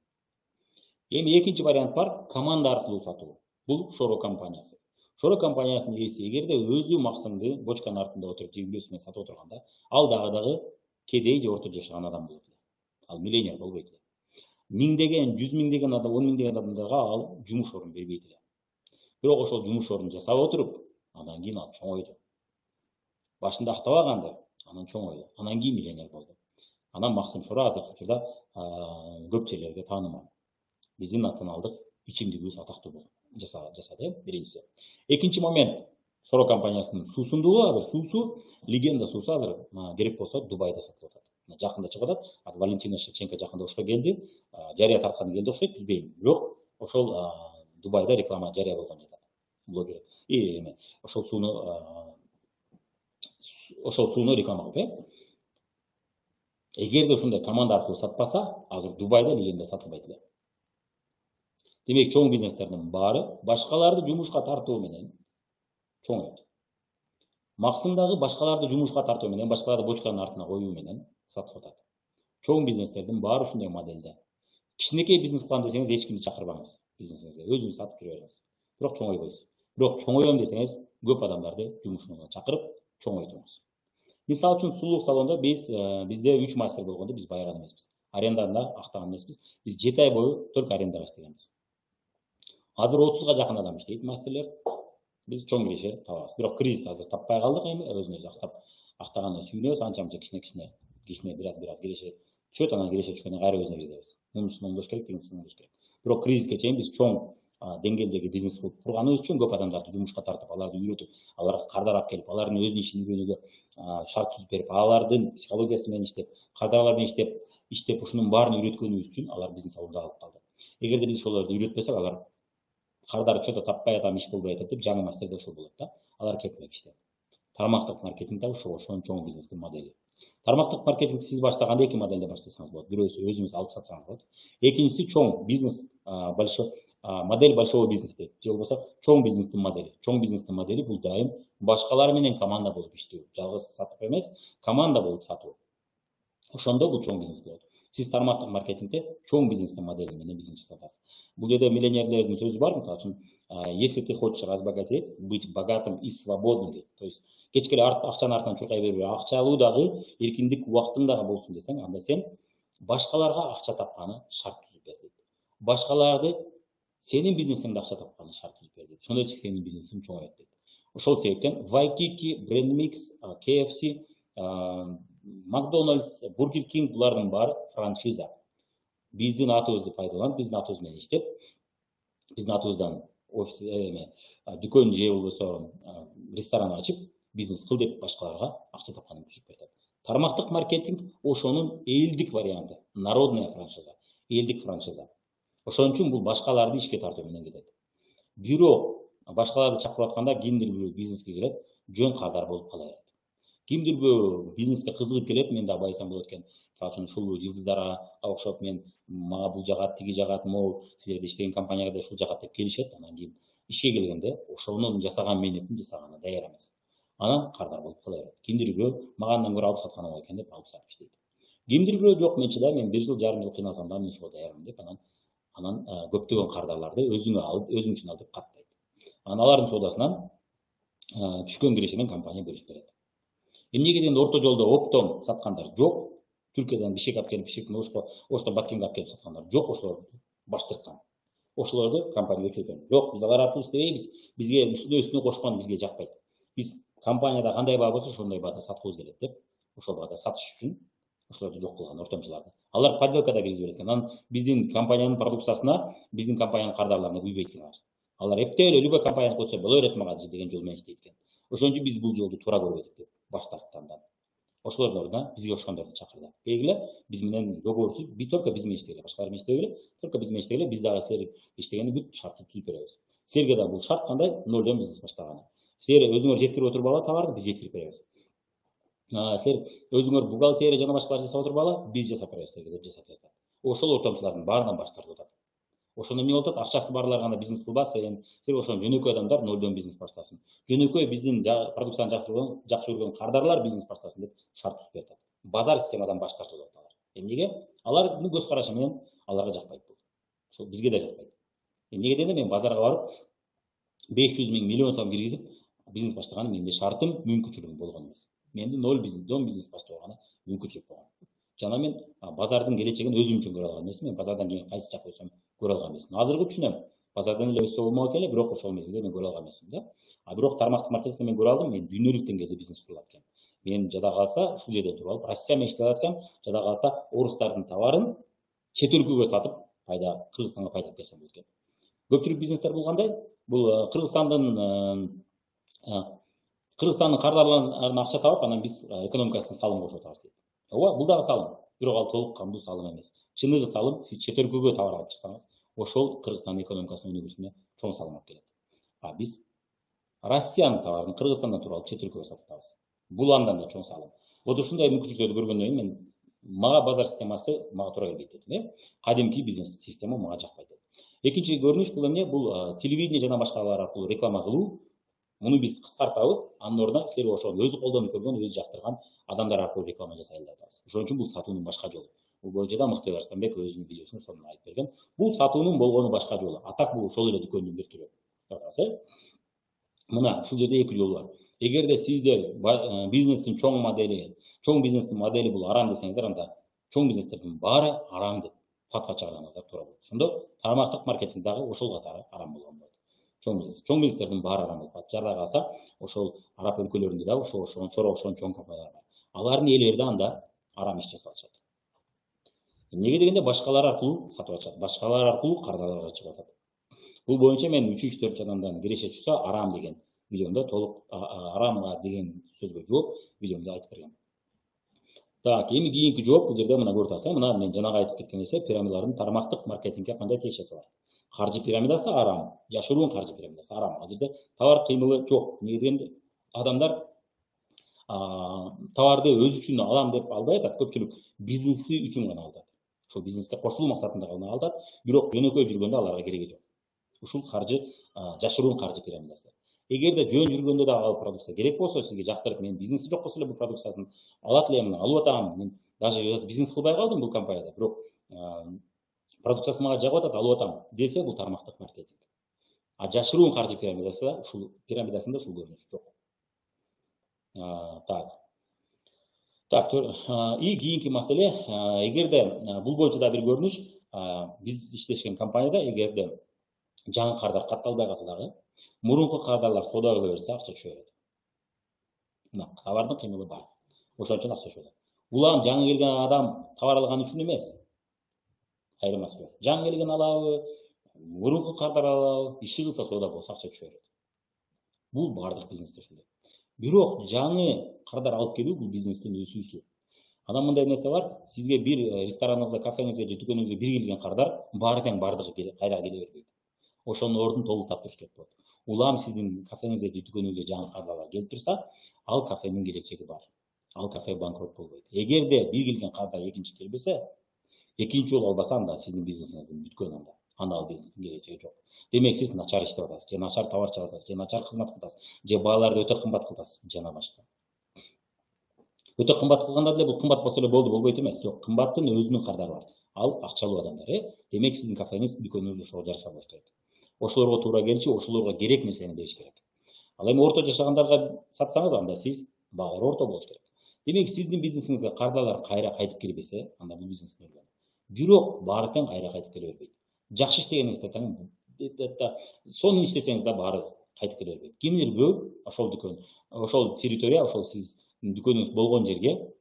Эми экинчи вариант бар, команда аркылуу сатуу. Бул шоро компаниясы. Шоро компаниясынын ээси эгерде өзү максымды бочканын артында отуруп жеңгөсү менен сатып отурганда, ал дагы кедей же орто жашаган адам болот. Ал миллионер болбойт. Миңдеген, 100 миңдеген адам, 10 миңдеген адамдарга ал жумуш орун бербейт эле. Бирок ошол жумуш орун жасап отуруп, андан кийин ал чоңойду. Башында актабаганды, анан чоңойду. Анан кийин миллионер болду. Анан Максим Шоро азыркы учурда көп жерлерге таанымал. Биздин националдык ичимдигибиз атактуу болду. Жасады, биринчиси. Экинчи момент, Шоро компаниясынын суусундугу, азыр суусу, легенда суусу азыр керек болсо Дубайда сатылып атат. Жакында чыгып атат. Азыр Валентина Шевченко жакында ошко келди. Жарыя тартканы келди окшойт, билбейм. Бирок ошол Дубайда реклама жарыя болгон жатат. Блогер. Ошол сууну реклама кылып, эгерде ушундай команда аркылуу сатпаса, азыр Дубайда легенда сатылбайт эле. Демек, чоң бизнестердин баары башкаларды жумушка тартуу менен чоңойт. Максым дагы башкаларды жумушка тартуу менен, башкаларды бочканын артына коюу менен сатып атат. Чоң бизнестердин баары ушундай моделде. Кичинекей бизнес кылам десеңиз, эч кимди чакырбаңыз бизнесиңизге. Өзүңүз сатып жүрө бериңиз. Бирок чоңойбойсуз. Бирок чоңоем десеңиз, көп адамдарды жумушуңузга чакырып чоңойтуңуз. Мисалы үчүн сулуулук салонда бизде 3 мастер болгондо биз байыган эмеспиз. Арендада актаган эмеспиз. Биз 7 ай бою только арендага иштегенбиз. Азыр 30га жакын адам иштейт мастерлер. Биз чоң киреше табабыз. Бирок кризис азыр таппай калдык эми, өзүнүз актаганына сүйүнөбүз, анча-мынча кичине бираз киреше түшөт, анан киреше түшкөндөн кайра өзүнө киргизебиз. Мунусун оңдош керек, тигинисин оңдош керек. Бирок кризиске чейин биз чоң деңгээлдеги бизнес кылып турганыбыз үчүн көп адамдарды жумушка тартып, аларды үйрөтүп, аларга кардарап келип, алардын өзүнүн ишин үйрөнүүгө шарт түзүп берип, алардын психологиясы менен иштеп, кардарлар менен иштеп ушунун баарын үйрөткөнүбүз үчүн алар биздин салонда калып калды. Эгерде биз ошолорду үйрөтпөсөк, алар кардар чөтө таппай атам, иш болбой атат деп жаңы мастерде ошол болот да. Алар кетпек иште. Тармактык маркетинг да ошон чоң бизнестин модели. Тармактык маркетинг сиз баштаганда эки моделде баштасаңыз болот. Бирөөсү өзүңүз алып сатсаңыз болот. Экинчиси чоң бизнес, модель большого бизнеса дейт. Же болбосо чоң бизнестин модели. Чоң бизнестин модели бул дайым башкалар менен команда болуп иштөө. Жалгыз сатып эмес, команда болуп сатуу. Ошондо бул чоң бизнес болот. Сиз тармактык маркетингде чоң бизнестин модели менен бизнес жасатасыз. Бул жерде миллионерлердин сөзү бар, мисалы үчүн, если ты хочешь разбогатеть, быть богатым и свободным дейт. То есть кечке акчанын артынан чуркай бербей, акча алуу дагы, эркиндик убактың дагы болсун десең, анда сен башкаларга акча тапканы шарт түзүп бер дейт. Башкаларды сенин бизнесиңде акча тапканы шарт түзүп бер дейт. Ошондой сенин бизнесиң чоңоет дейт. Ошол себептен Waikiki, Brandmix, KFC, Макдональдс, Бургер Кинг булардын баары франшиза. Биздин атыбызды пайдаланып, биздин атыбыз менен иштеп, биздин атыбыздан офис дүкөн же болбосо ресторан ачып, бизнес кыл деп башкаларга акча тапканын түзүп берет. Тармактык маркетинг ошонун элдик варианты, народная франшиза, элдик франшиза. Ошон үчүн бул башкаларды ишке тартуу менен кетет. Бирок башкаларды чакырып атканда кимдир бирөө бизнеске келет, жөн кадар болуп кала берет. Кимдир бирөө бизнеске кызыгып келет, мен да байсам болот экен. Мисалы үчүн ушул жылдыздарга окшоп мен мага бул жагат, тиги жагат, могу силерде иштеген компанияга да ушул жагат деп келишет. Анан кийин ишке келгенде ошонун жасаган мээнетин жасаганы даяр эмес. Анан кардар болуп кала берет. Кимдир бирөө мага андан көрө алып саткан оңой экен деп алып сатып иштейт. Кимдир бирөө жок, мен чыдайм, мен 1 жыл, жарым жыл кыйналсам да мен ушуга даярмын деп анан көптөгөн кардарларды өзүңө алып, өзүң үчүн алып каттайт. Анан алардын соодасынан түшкөн кирешинен компания бөлүшүп берет. Эмнеге дегенде орто жолдо оптом саткандар жок. Түркиядан бишек алып келип, бишектен Ошто Баккенге алып келип саткандар жок. Ошолорду баш тарткан. Ошолорду компания өчүргөн. Жок, биз алар аркылуу иштебейбиз. Бизге үстүнө кошкон бизге жакпайт. Биз компанияда кандай баа болсо ошондой баада саткыбыз келет деп, ошол баада сатыш үчүн ошолорду жок кылган ортомчуларды. Алар подделкада киргизип берет экен. Анан биздин компаниянын продукциясына, биздин компаниянын кардарларына күйбөйт экен. Алар эптеп эле любой компанияны койсо боло берет мага деген жол менен иштейт экен. Ошон үчүн биз бул жолду туура көрбөдүк деп баш тарттым. Ошолордон бизге ошондорду чакырды. Келгиле, биз менен договор түзүп, биз только биз менен иштегиле, башкалар менен иштебегиле, только биз менен иштегиле, биз дагы силер иштегенди бүт шартты түзүп беребиз. Силерге да бул шарт кандай? Нолдон бизнес баштаганы. Силер өзүңөр жеткирип отурбагыла товарды, биз жеткирип беребиз. Силер өзүңөр бухгалтерия жана башкалар жасап отурбагыла, биз жасап беребиз силерге деп жасап берет. Ошол ортомчулардын баарынан баш тартып атат. Ошондо эмне болот? Акчасы барлар гана бизнес кылбас, силер ошон жөнөкөй адамдар нолдон бизнес баштасын. Жөнөкөй биздин продукцияны жакшы көргөн кардарлар бизнес баштасын деп шарт түзүп берет. Базар системадан баш тартып атат алар. Эмнеге? Алардын көз карашы менен аларга жакпайт бул. Ошол бизге да жакпайт. Эмнеге дегенде мен базарга барып 500 миң миллион сом киргизип бизнес баштаганы менде шартым, мүмкүнчүлүгүм болгон эмес. Менде ноль бизнес баштоогана мүмкүнчүлүк болгон. Жана мен базардын келечегин өзүм үчүн көрө алган эмесмин. Мен базардан кийин кайсы жакка өсөм көрө алган эмесмин. Азыркы түшүнөм. Базардан эле өссө болмок экен эле, бирок ошол мезгилде мен көрө алган эмесмин да. Бирок тармактык маркетингде мен көрө алдым, мен дүйнөлүк деңгээлде бизнес курулат экен. Мен жада калса ушул жерде туруп алып, Россия менен иштеп аткам, жада калса орустардын товарын чет өлкөгө сатып, Кыргызстанга пайда алып келсем болот экен. Көпчүлүк бизнестер бул кандай? Бул Кыргызстандын кардарларынан акча табып, анан биз экономикасына салым кошуп атабыз дейт. Ооба, бул дагы салым. Бирок ал толук кандуу салым эмес. Чыныгы салым, сиз чет өлкөгө товар алып чыксаңыз, ошол Кыргызстандын экономикасынын өнүгүүсүнө чоң салым алып келет. Биз Россиянын товарын Кыргызстандан туруп алып чет өлкөгө сатып атабыз. Бул андан да чоң салым. Вот ушундай мүмкүнчүлүктөрдү көргөндөн кийин мен мага базар системасы мага туура келбейт дедим, Кадимки бизнес система мага жакпайт деп. Экинчи көрүнүш бул эмне? Бул телевидение жана башкалар аркылуу реклама кылуу. Муну биз кыскартабыз, анын ордуна силер ошону өзү колдонуп көргөн, өзү жактырган адамдар аркылуу реклама жасайлы деп атабыз. Ошон үчүн бул сатуунун башка жолу. Бул боюнча да Мыктыбек Арстанбек өзүнүн видеосунун сонуна айтып берген. Бул сатуунун болгону башка жолу. Атак бул ошол эле дүкөндүн бир түрү. Мына ушул жерде эки жол бар. Эгерде сиздер бизнестин чоң бизнестин модели бул арам десеңиздер, анда чоң бизнестердин баары арам деп фатва чыгарганыңыздар туура болот. Ошондо тармактык маркетинг дагы ошол катары арам болгон болот. Чоң бизнестердин баары арам болуп калат. Жада калса ошол араб өлкөлөрүндө да ошол чоң компаниялар бар. Алардын ээлери да анда арам иш жасап атышат. Эмнеге дегенде башкалар аркылуу сатып атышат, башкалар аркылуу кардарларга чыгып атат. Бул боюнча мен 3-4 адамдан киреше чыкса арам деген видеомда толук арамга деген сөзгө жооп видеомда айтып берген. Так, эми кийинки жооп бул жерде мына көрүп атасың. Мына мен жанагы айтып кеткен нерсе пирамидалардын тармактык маркетингге кандай тиешеси бар. Каржы пирамидасы арам, жашыруун каржы пирамидасы арам. Ал жерде товар кыймылы жок. Эмне дегенде адамдар товарды өз үчүн алам деп албай атат, көпчүлүк бизнеси үчүн гана алат. Ошол бизнеске кошулуу максатында гана алат, бирок жөнөкөй жүргөндө аларга кереги жок. Ушул каржы жашыруун каржы пирамидасы. Эгерде жөн жүргөндө да ал продукция керек болсо, сизге жактырып, мен бизнеси жок болсо эле бул продукциясын алат элем, алып атам, мен даже бизнес кылбай калдым бул компанияда, бирок продукциясы мага жагып атат, алып атам десе, бул тармактык маркетинг. А жашыруун каржы пирамидасында ушул көрүнүш жок. И кийинки маселе, эгерде бул боюнча да бир көрүнүш, биз иштешкен компанияда эгерде жаңы кардар катталбай калса дагы, мурунку кардарлар соода кыла берсе акча түшө берет. Мына товардын кыймылы бар. Ошон үчүн акча түшөт. Улам жаңы келген адам товар алган үчүн эмес. Айырмасы жок. Жаңы келген алабы, мурунку кардар алабы, иши кылса соода болсо акча түшө берет. Бул бардык бизнесте ушундай. Бирок жаңы кардар алып келүү бул бизнестин өсүүсү. Анан мындай нерсе бар, сизге бир рестораныңызга, кафеңизге же дүкөнүңүзгө бир келген кардар баары тең бардыгы кайра келе бербейт. Ошонун ордун толук таптырыш керек болот. Улам сиздин кафеңизге же дүкөнүңүзгө жаңы кардарлар келип турса, ал кафенин келечеги бар. Ал кафе банкрот болбойт. Эгерде бир келген кардар экинчи келбесе, экинчи жолу албаса, анда сиздин бизнесиңиз бүткөн анда. Анда ал бизнестин келечеги жок. Демек сиз начар иштеп атасыз, же начар товар чыгып атасыз, же начар кызмат кыласыз, же бааларды өтө кымбат кыласыз, жана башка. Өтө кымбат кылганда деле бул кымбат болсо эле болбойт эмес. Жок, кымбаттын өзүнүн кардары бар. Ал акчалуу адамдар, Демек сиздин кафеңиз, дүкөнүңүз ошого жараша болуш керек. Ошолорго туура келчү, ошолорго керек нерсени бериш керек. Ал эми орто жашагандарга сатсаңыз, анда сиз багыр орто болуш керек. Демек сиздин бизнесиңизге кардарлар кайра кайтып келбесе, анда бул бизнес өлгөн. Бирок баары тең кайра кайтып келе бербейт. Жакшы иштегениңизде тең, сонун иштесеңиз да баары кайтып келе бербейт. Кимдир бирөө ошол дүкөн, ошол территория, ошол сиз дүкөнүңүз болгон жерге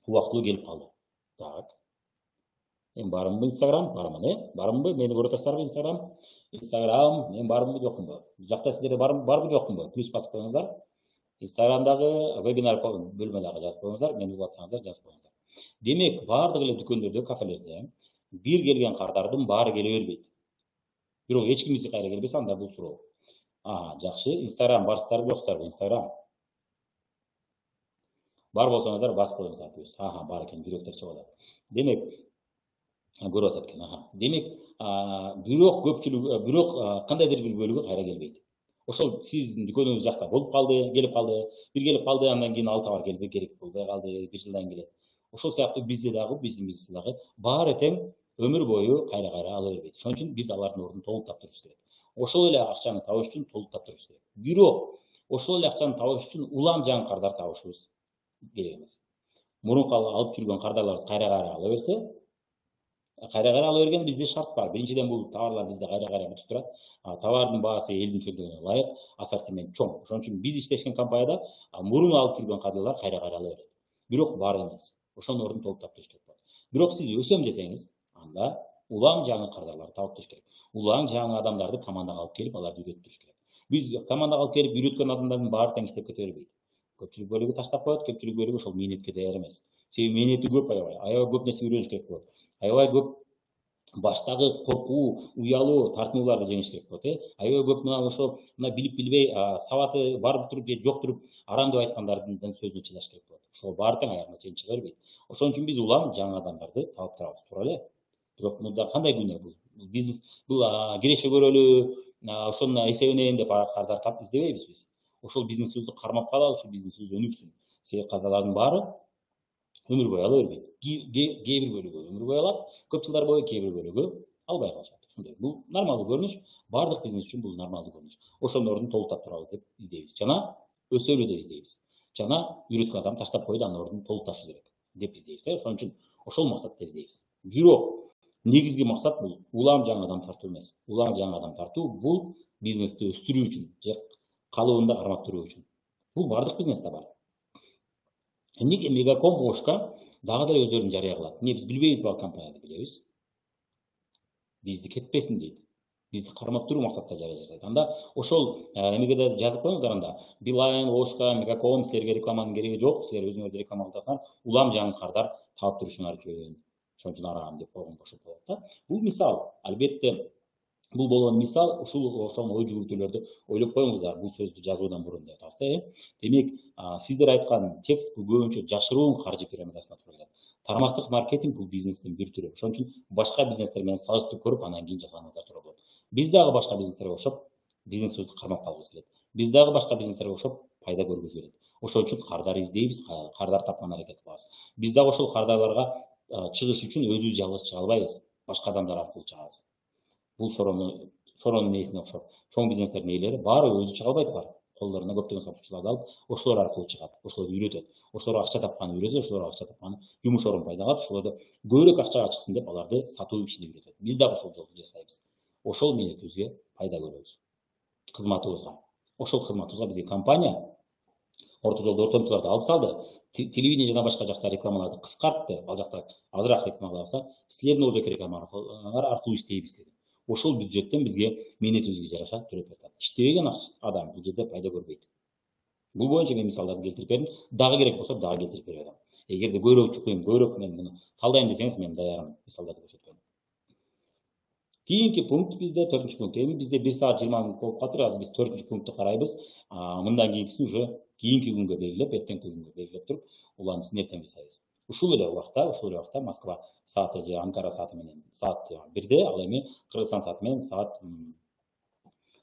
убактылуу келип калды. Так. Мен барымбы Инстаграм? Бармын, барымбы? Мени көрө атасыздарбы Инстаграм, мен бармынбы жокмунбу? Бул жакта сиздерде барбы жокмунбу? Плюс басып коюңуздар. Инстаграмдагы вебинар бөлмөдөгү жазып коюңуздар, мени угуп атсаңыздар жазып коюңуздар. Демек, бардык эле дүкөндөрдө, кафелерде бир келген кардардын баары келе бербейт. Бирок эч кимиси кайра келбесе, анда бул суроо. Жакшы, Инстаграм барсыздарбы, жоксуздарбы? Инстаграм. Бар болсоңуздар басып коюңуздар плюс. Бар экен, жүрөктөр чыгып атат. Демек, көрүп атат экен. Демек, бирок көпчүлүк, бирок кандайдыр бир бөлүгү кайра келбейт. Ошол сиздин дүкөнүңүз жакта болуп калды, келип калды, бир келип калды, андан кийин ал товар келбей керек болбой калды, бир жылдан келет. Ошол сыяктуу бизде дагы, биздин бизнесте дагы баары тең өмүр бою кайра ала бербейт. Ошон үчүн биз алардын ордун толук таптырышыбыз керек. Ошол эле акчаны табыш үчүн толук таптырышыбыз керек. Бирок ошол эле акчаны табыш үчүн улам жаңы кардар табышыбыз керек эмес. Мурунку алып жүргөн кардарларыбыз кайра ала берсе, кайра ала берген бизде шарт бар. Биринчиден, бул товарлар бизде кайра бүтүп турат. Товардын баасы элдин чөлдөгүнө ылайык, ассортимент чоң. Ошон үчүн биз иштешкен компанияда мурун алып жүргөн кардарлар кайра ала берет. Бирок бар эмес. Ошонун ордун толук таптырыш керек болот. Бирок сиз өсөм десеңиз, анда улам жаңы кардарларды таап туруш керек. Улам жаңы адамдарды командага алып келип, аларды үйрөтүп туруш керек. Биз командага алып келип үйрөткөн адамдардын баары тең иштеп кете бербейт. Көпчүлүк бөлүгү таштап коет, көпчүлүк бөлүгү ошол мээнетке даяр эмес. Себеби мээнети көп, аябай көп нерсе үйрөнүш керек болот. Аябай көп баштагы коркуу, уялуу, тартынууларды жеңиш керек болот. Аябай көп мына билип билбей, сабаты бар туруп же жок туруп, арам деп айткандардын сөзүнө чыдаш керек болот. Ошол баары тең аягына чейин чыга бербейт. Ошон үчүн биз улам жаңы адамдарды таап турабыз, туура эле. Бирок мында кандай күнөө бул? Бизнес бул киреше көрөлү, ошонун эсебинен деп кардар тап издебейбиз биз. Ошол бизнесибизди кармап калалы, ошол бизнесибиз өнүксүн. Себеби кардарлардын баары өмүр бою ала бербейт. Кээ бир бөлүгү өмүр бою алат, көп жылдар бою, кээ бир бөлүгү албай калышат. Ошондой. Бул нормалдуу көрүнүш, бардык бизнес үчүн бул нормалдуу көрүнүш. Ошонун ордун толук таптырабыз деп издейбиз. Жана өсөлү деп издейбиз. Жана үйрөткөн адам таштап койду, анын ордун толук ташташ керек деп издейбиз. Ошон үчүн ошол максатта издейбиз. Бирок негизги максат бул улам жаңы адам тартуу эмес. Улам жаңы адам тартуу бул бизнести өстүрүү үчүн, же калыбында кармап туруу үчүн. Бул бардык бизнесте бар. Эмнеге Мегаком Ошка дагы деле өздөрүн жарыя кылат? Эмне биз билбейбизби ал компанияны? Билебиз. Бизди кетпесин дейт. Бизди кармап туруу максатта жарыя жасайт. Анда ошол эмеге жазып коюңуздар, анда Билайн, Ошка, Мегаком, силерге рекламанын кереги жок, силер өзүңөрдү реклама кыласыңар, улам жаңы кардар таап турушуңар үчүн. Ошон үчүн арам деп койгон бошоп коет да. Бул мисал. Албетте Бул болгон мисал ушул ошол ой жүгүртүүлөрдү ойлоп коюңуздар бул сөздү жазуудан мурун деп атабыз. Демек, сиздер айткан текст бул көбүнчө жашыруун каржы пирамидасына туура келет. Тармактык маркетинг бул бизнестин бир түрү. Ошон үчүн башка бизнестер менен салыштырып көрүп, анан кийин жасаганыңыздар туура болот. Биз дагы башка бизнестерге окшоп бизнес сөздү кармап калгыбыз келет. Биз дагы башка бизнестерге окшоп пайда көргүбүз келет. Ошол үчүн кардар издейбиз, кардар тапканга аракет кылабыз. Биз дагы ошол кардарларга чыгыш үчүн өзүбүз жалгыз чыга албайбыз. Башка адамдар аркылуу чыгабыз. Бул соронун несине окшоп. Чоң бизнестердин ээлери баары өзү чыга албайт бар. Колдоруна көптөгөн сатуучуларды алып, ошолор аркылуу чыгат, ошолорду үйрөтөт. Ошолорго акча тапканын үйрөтөт, ошолорго акча тапканын жумуш орун пайда кылат, ошолорду көбүрөөк акчага чыксын деп аларды сатуу ишине үйрөтөт. Биз дагы ошол жолду жасайбыз. Ошол милдетибизге пайда көрөбүз. Кызматыбызга. Ошол кызматыбызга бизге компания орто жолдо ортомчуларды алып салды. Телевидение жана башка жакта рекламаларды кыскартты. Ал жакта азыраак реклама кылса, силердин озок рекламалар аркылуу иштейбиз деди. Ошол бюджеттен бизге мээнетибизге жараша төлөп жатат. Иштебеген адам бул жерде пайда көрбөйт. Бул боюнча мен мисалдарды келтирип бердим. Дагы керек болсо дагы келтирип берем. Эгерде көбүрөөк чукуйм, көбүрөөк мен муну талдайм десеңиз, мен даярмын мисалдарды көрсөткөнгө. Кийинки пункт бизде 4-чү пункт. Эми бизде 1 саат 20 мүнөт болуп калды. Азыр биз 4-чү пунктты карайбыз. Мындан кийинкисин уже кийинки күнгө белгилеп, эртеңки күнгө белгилеп туруп, уланы син эртең жасайбыз. Ушул эле убакта Москва сааты же Анкара сааты менен саат 1-де, ал эми Кыргызстан сааты менен саат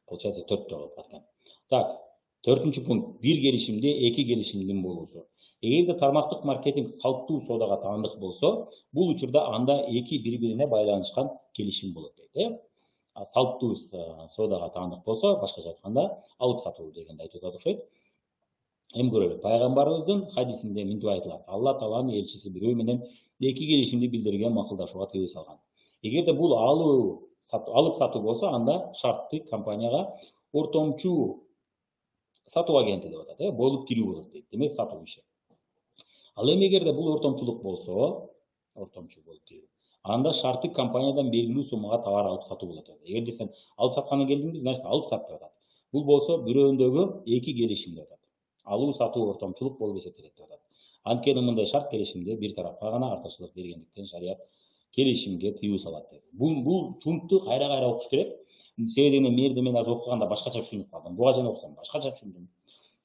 получается 4-тө болуп аткан. Так, 4-чү пункт. Бир келишимде эки келишимдин болуусу. Эгерде тармактык маркетинг салттуу соодага таандык болсо, бул учурда анда эки бири-бирине байланышкан келишим болот дейт. Салттуу соодага таандык болсо, башкача айтканда, алып сатуу дегенди айтып атат окшойт. Эми көрөлү. Пайгамбарыбыздын хадисинде мынтип айтылат: Алла Тааланын элчиси бирөө менен эки келишимди билдирген макулдашууга тыюу салган. Эгерде бул алып сатуу болсо, анда шартты компанияга ортомчу сатуу агенти деп атат, болуп кирүү болот дейт. Демек, сатуу иши. Ал эми эгерде бул ортомчулук болсо, ортомчу болуп кирүү, анда шартты компаниядан белгилүү суммага товар алып сатуу болот. Эгерде сен алып сатканы келдиңби, значит алып сат деп атат. Бул болсо бирөөндөгү эки келишим деп атат. Алуу сатуу ортомчулук болуп эсептелет деп атат. Анткени мындай шарт келишимде бир тарапка гана артыкчылык бергендиктен шарият келишимге тыюу салат деп. Бул пунктты кайра окуш керек. Себебинен мен азыр окуганда башкача түшүнүп калдым. Буга жана окусам башкача түшүндүм.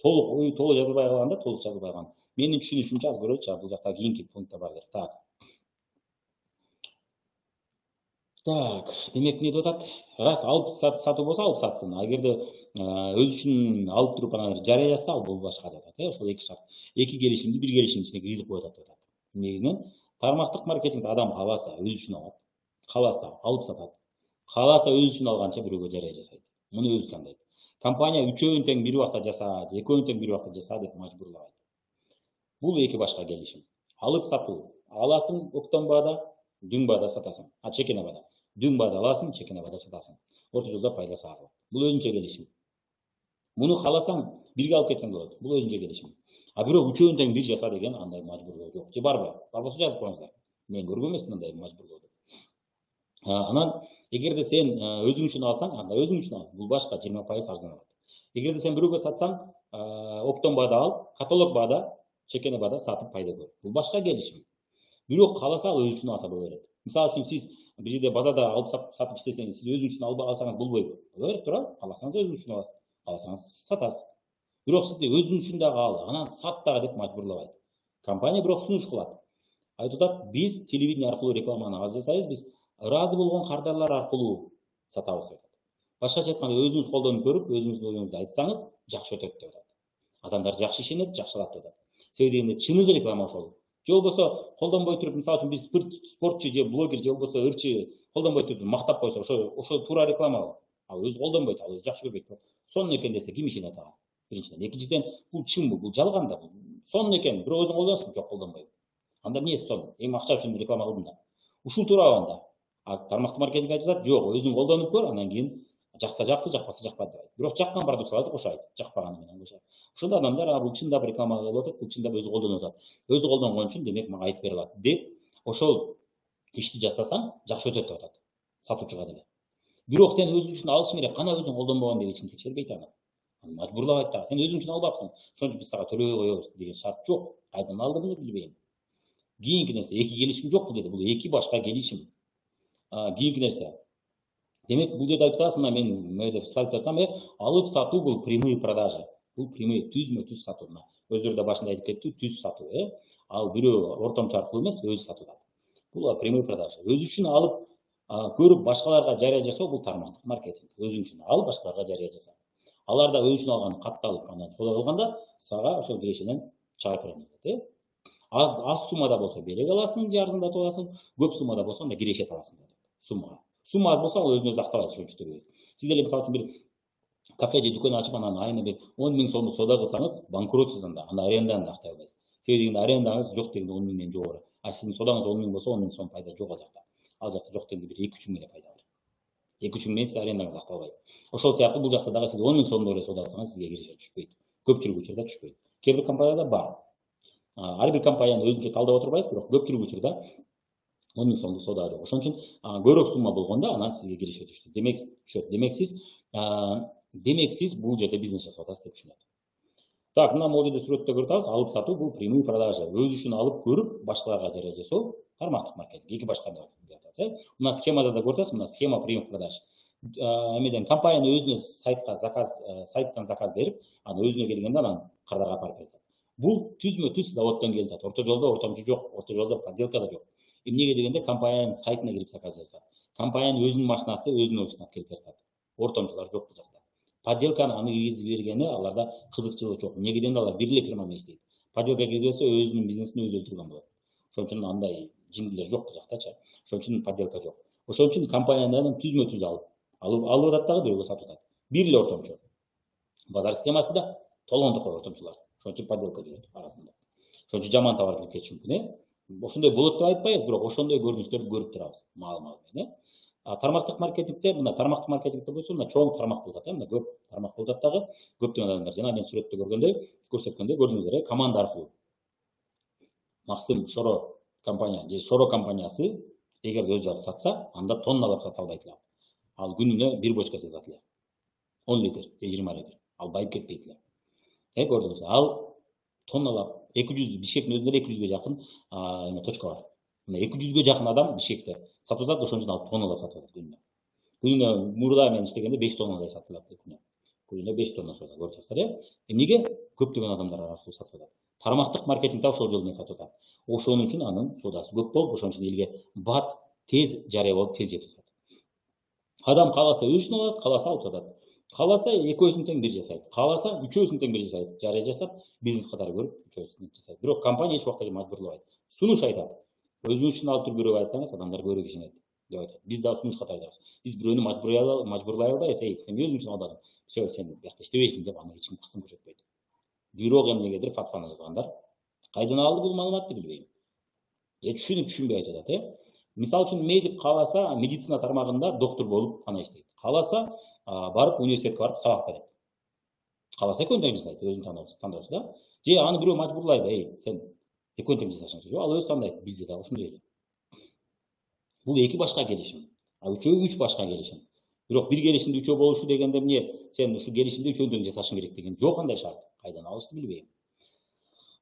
Толук жазылбай калганда, толук жазылбай калган. Менин түшүнүшүмчө аз көрөлүчү, бул жакта кийинки пунктта бар деп. Так, демек эмне деп атат? Раз алып сатуу болсо, алып сатсын. Эгерде өз үчүн алып туруп анан жарыя жазса, ал бул башка деп атат. Ошол эки шарт. Эки келишимди бир келишимдин ичине киргизип коюп атат деп атат. Негизинен тармактык маркетингде адам кааласа өз үчүн алат, кааласа алып сатат, кааласа өз үчүн алганча бирөөгө жарыя жасайт. Муну өзү тандайт. Компания үчөөнү тең бир убакта жаса, же экөөнү тең бир убакта жаса деп мажбурлабайт. Бул эки башка келишим. Алып сатуу. Аласың оптон баада, дүң баада сатасың. Чекене баада. Дүң баада аласың, чекене баада сатасың. Орто жолдо пайда сагылат. Бул өзүнчө келишим. Муну кааласаң бирге алып кетсең болот. Бул өзүнчө келишим. Бирок үчөөнү тең бир жаса деген андай мажбурлоо жок. Же барбы? Бар болсо жазып коюңуздар. Мен көргөн эмесмин мындай мажбурлоодо. Анан эгерде сен өзүң үчүн алсаң, анда өзүң үчүн ал. Бул башка 20% арзаныраак. Эгерде сен бирөөгө сатсаң, оптон баада ал, каталог баада, чекене баада сатып пайда көр. Бул башка келишим. Бирок кааласа ал өзү үчүн алса боло берет. Мисалы үчүн сиз бир жерде базарда алып сатып иштесеңиз, сиз өзүң үчүн алсаңыз болбойбу? Боло берет, туура? Кааласаңыз өзүң үчүн аласыз, кааласаңыз сатасыз. Бирок сизди өзүң үчүн дагы ал, анан сат дагы деп мажбурлабайт. Компания бирок сунуш кылат. Айтып атат, биз телевидение аркылуу рекламаны аз жасайбыз, биз ыраазы болгон кардарлар аркылуу сатабыз деп атат. Башкача айтканда, өзүңүз колдонуп көрүп, өзүңүздүн оюңузду айтсаңыз, жакшы өтөт деп атат. Адамдар жакшы ишенет, жакшы алат деп атат. Себеби дегенде чыныгы реклама ошол. Же болбосо колдонбой туруп, мисалы үчүн биз спортчу же блогер же болбосо ырчы колдонбой туруп мактап койсо, ошо туура реклама. Ал өзү колдонбойт, ал өзү жакшы көрбөйт. Сонун экен десе ким ишенет ага? Биринчиден, экинчиден, бул чынбы, бул жалган да. Сонун экен, бирок өзүң колдоносуң, жок колдонбойм. Анда эмнеси сонун? Эми акча үчүн реклама кылдым да. Ушул туурабы анда? Тармактык маркетинг айтып атат, жок, өзүң колдонуп көр, анан кийин жакса жакты, жакпаса жакпады деп айтат. Бирок жаккан продукцияларды кошойт, жакпаганы менен кошойт. Ошондо адамдар бул чындап реклама кылып атат, бул чындап өзү колдонуп атат. Өзү колдонгон үчүн демек мага айтып бере алат деп, ошол ишти жасасаң жакшы өтөт деп атат. Сатуучуга деле. Бирок сен өзүң үчүн алышың керек, кана өзүң колдонбогон деп эч ким текшербейт аны. Мажбурлабайт да. Сен өзүң үчүн албапсың. Ошон үчүн биз сага төлөбөй коебуз деген шарт жок. Кайдан алдыңды билбейм. Кийинки нерсе, эки келишим жок деди. Бул эки башка келишим. Кийинки нерсе. Демек, бұл жерде айтып атасың, мен слайдта айтамын, алып сату бұл прямые продажи. Бұл прямые, түзмө-түз сату. Өздері де башында айтып кетті, түз сату. Ал біреу ортомчу аркылуу эмес, өзү сатуда. Бұл прямые продажи. Өзү үчүн алып, көрүп башкаларга жарыя жасоо бул тармактык маркетинг. Өзү үчүн алып башкаларга жарыя жасоо. Алар да өзү үчүн алган катталып, анан соода кылганда сага ошол кирешеден чыгарып берет. Аз суммада болсо берек аласың, же арзандатып аласың, көп суммада болсо анда кирешет аласың. Суммага. Сумма аз болсо ал өзүнө өзү актабайт, ошон үчүн төлөйт. Сиз деле мисалы үчүн бир кафе же дүкөн ачып, анан айына бир 10 000 сомдук соода кылсаңыз, банкротсуз анда аренданы да актай албайсыз. Себеби дегенде арендаңыз жок дегенде 10 000ден жогору. А сиздин соодаңыз 10 000 болсо 10 000 сом пайда жок ал жакта. Ал жакта жок дегенде бир 2-3 000 пайда бар. 2-3 000 менен сиз арендаңыз акталбайт. Ошол сыяктуу бул жакта дагы сиз 10 000 сомдон эле соода кылсаңыз сизге киреше түшпөйт. Көпчүлүк учурда түшпөйт. Кээ бир компанияда бар. Ар бир компанияны өзүнчө талдап отурбайбыз, бирок көпчүлүк учурда 10 000 сомдук соода жок. Ошон үчүн көбүрөөк сумма болгондо анан сизге киреше түштү. Демек сиз бул жерде бизнес жасап атасыз деп түшүнөт. Так, мына могул жерде сүрөттө көрүп атабыз, алып сатуу бул прямые продажи. Өз үчүн алып көрүп башкаларга жарыя жасоо тармактык маркетинг. Эки башка деп атат. Мына схемада да көрүп атасыз, мына схема прямых продаж. Эмеден компанияны өзүнө сайттан заказ берип, анан өзүнө келгенде анан кырдаага апарып берет. Бул түзмө-түз заводдон келип атат. Орто жолдо ортомчу жок, орто жолдо подделка да жок. Эмнеге дегенде компаниянын сайтына кирип заказ жасап, компаниянын өзүнүн машинасы өзүнүн офисине келип берет. Ортомчулар жок бул жакта. Подделканы аны киргизип бергени аларда кызыкчылык жок. Эмнеге дегенде алар бир эле фирма менен иштейт. Подделка киргизсе өзүнүн бизнесин өзү өлтүргөн болот. Ошон үчүн андай жиндилер жок бул жактачы. Ошон үчүн подделка жок. Ошон үчүн компаниядан түзмө-түз алып атат дагы бирөөгө сатып атат. Бир эле ортомчу. Базар системасында толгондук ортомчулар. Ошон үчүн подделка жүрөт арасында. Ошон үчүн жаман товар кирип кетиши мүмкүн. Ошондой болот деп айтпайбыз, бирок ошондой көрүнүштөрдү көрүп турабыз. Маал менен. Тармактык маркетингде, мына тармактык маркетингде болсо, мына чоң тармак болот, мына көп тармак болот дагы. Көптөгөн адамдар жана мен сүрөттө көрсөткөндөй көрдүңүздөр, команда аркылуу. Максим Шоро компания, же Шоро компаниясы эгер өз жагы сатса, анда тонналап сата албайт эле. Ал күнүнө бир бочка сатат эле. 10 литр, 20 литр. Ал байып кетпейт эле. Көрдүңүз, ал тонналап 200 Бишкектин өзүндө 200ге жакын точка бар. Мына 200ге жакын адам Бишкекте сатып атат, ошон үчүн ал тонналап сатып атат күнүнө. Күнүнө мурда мен иштегенде 5 тоннадай сатылат күнүнө. Күнүнө 5 тонна соода көрүп атасыздар. Эмнеге? Көптөгөн адамдар аркылуу сатып атат. Тармактык маркетингде ошол жол менен сатып атат. Ошон үчүн анын соодасы көп болуп, ошон үчүн элге бат тез жарыя болуп, тез жетип атат. Адам кааласа өз үчүн алат, кааласа алып атат. Кааласа экөөсүн тең бир жасайт. Кааласа үчөөсүн тең бир жасайт. Жарыя жасап, бизнес катары көрүп, үчөөсүн жасайт. Бирок компания эч убакта мажбурлабайт. Сунуш айтат. Өзүңүз үчүн алып туруп бирөөгө айтсаңыз, адамдар көбүрөөк ишенет деп айтат. Биз да сунуш катарыбыз. Биз бирөөнү мажбурлай албайбыз. Сен өзүң үчүн алдың. Все, сен бияқта иштебейсиң деп аны эч ким кысым көрсөтпөйт. Бирок эмнегедир фатваны жазгандар кайдан алды бул маалыматты билбейм. Түшүнүп айтып атат. Мисалы үчүн медик кааласа, медицина тармагында доктор болуп гана иштейт. Кааласа барып университетке барып сабак берет. Кааласа экөөнү тең жасайт, өзүн тандоосу да. Же аны бирөө мажбурлайбы, сен экөөнү тең жасашың керек. Ал өзү тандайт, бизде да ошондой эле. Бул эки башка келишим. Үчөө үч башка келишим. Бирок бир келишимде үчөө болушу дегенде эмне, сен ушу келишимде үчөө тең жасашың керек деген жок андай шарт. Кайдан алышты билбейм.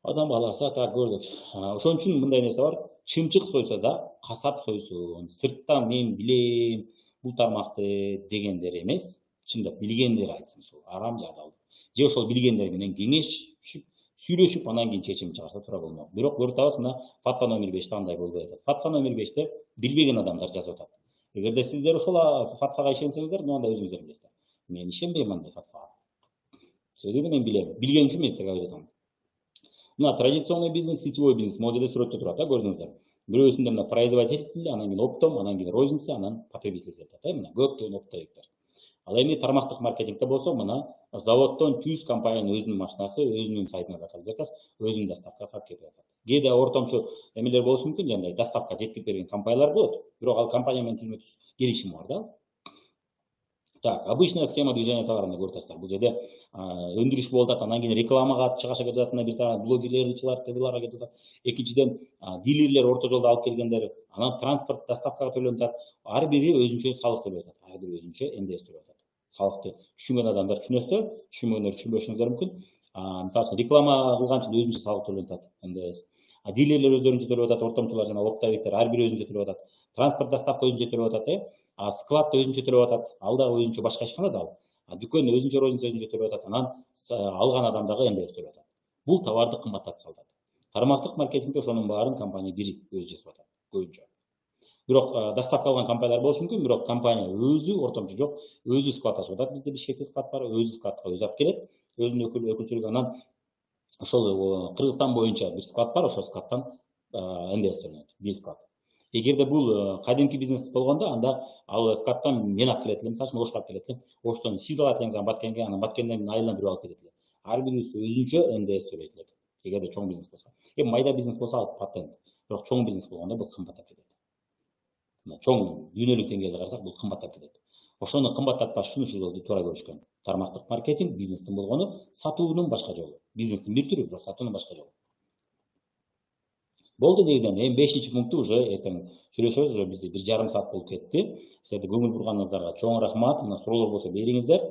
Адам баласы так көрдүк. Ошон үчүн мындай нерсе бар. Чымчык сойсо да касап сойсун. Сырттан мен билем бул тармакты дегендер эмес, чындап билгендер айтсын, ошол арам же адал. Же ошол билгендер менен кеңешип, сүйлөшүп, анан кийин чечим чыгарса туура болмок. Бирок көрүп атабыз, мына фатва номер 5те андай болбой атат. Фатва номер 5те билбеген адамдар жазып атат. Эгерде сиздер ошол фатвага ишенсеңиздер, мында өзүңүздөр билесиздер. Мен ишенбейм андай фатвага. Себеби мен билем. Билген үчүн мен силерге айтам. Мына традиционный бизнес, сетевой бизнес моделде сүрөттө турат, көрдүңүздөр. Бирөөсүндө мына производитель, анан кийин оптом, анан кийин розница, анан потребитель деп атат. Мына көптөгөн оптовиктер. Ал эми тармактык маркетингде болсо, мына заводдон түз компаниянын өзүнүн машинасы, өзүнүн сайтына заказ берет, өзүнүн доставка сатып кетип атат. Кээде ортомчу эмелер болушу мүмкүн, жандай доставка жеткирип берген компаниялар болот. Бирок ал компания менен түзмө-түз келишим бар да. Так, обычная схема движения товарына көрүп атасыздар. Бул жерде өндүрүш болуп атат, анан кийин рекламага чыгаша кетип атат, бир тарап блогерлер, ТВларга кетип атат. Экинчиден дилерлер орто жолдо алып келгендер, анан транспорт доставкага төлөнүп атат. Ар бири өзүнчө салык төлөп атат. Ар бири өзүнчө НДС төлөп атат. Салыкты түшүнгөн адамдар түшүнөсүздөр, түшүнбөгөндөр түшүнбөшүңүздөр мүмкүн. Мисалы үчүн реклама кылган үчүн өзүнчө салык төлөнүп атат. НДС. Дилерлер өздөрүнчө төлөп атат, ортомчулар жана оптовиктер ар бири өзүнчө төлөп атат. Транспорт доставка өзүнчө төлөп атат. склад өзүнчө төлөп атат, ал дагы өзүнчө башка ишкана да ал. Дүкөн өзүнчө розница өзүнчө төлөп атат, анан алган адам дагы НДС төлөп атат. Бул товарды кымбаттатып салат. Тармактык маркетингде ошонун баарын компания бир өзү жасап атат көбүнчө. Бирок доставка алган компаниялар болушу мүмкүн, бирок компания өзү ортомчу жок, өзү склад ачып атат. Бизде Бишкекте склад бар, өзү складка өзү алып келет, өзүнүн өкүлчүлүгү. Анан ошол Кыргызстан боюнча бир склад бар, ошол складтан НДС төлөнөт, бир склад. Эгерде бул кадимки бизнес болгондо, анда ал складтан мен алып келет элем, мисалы үчүн Ошко алып келет элем. Оштон сиз алат элеңиз, анан Баткенге, анан Баткенден айылдан бирөө алып келет эле. Ар бирибиз өзүнчө НДС төлөйт элек. Эгерде чоң бизнес болсо. Майда бизнес болсо ал патент. Бирок чоң бизнес болгондо бул кымбаттап кетет. Чоң дүйнөлүк деңгээлде карасак, бул кымбаттап кетет. Ошону кымбаттатпаш үчүн ушул жолду туура көрүшкөн. Тармактык маркетинг бизнестин болгону, сатуунун башка жолу. Бизнестин бир түрү, бирок сатуунун башка жолу. Болду негизинен. Эми 5-чи пункту уже эртең сүйлөшөбүз, уже бизде 1,5 саат болуп кетти. Силерде көңүл бурганыңыздарга чоң рахмат. Мына суроолор болсо бериңиздер.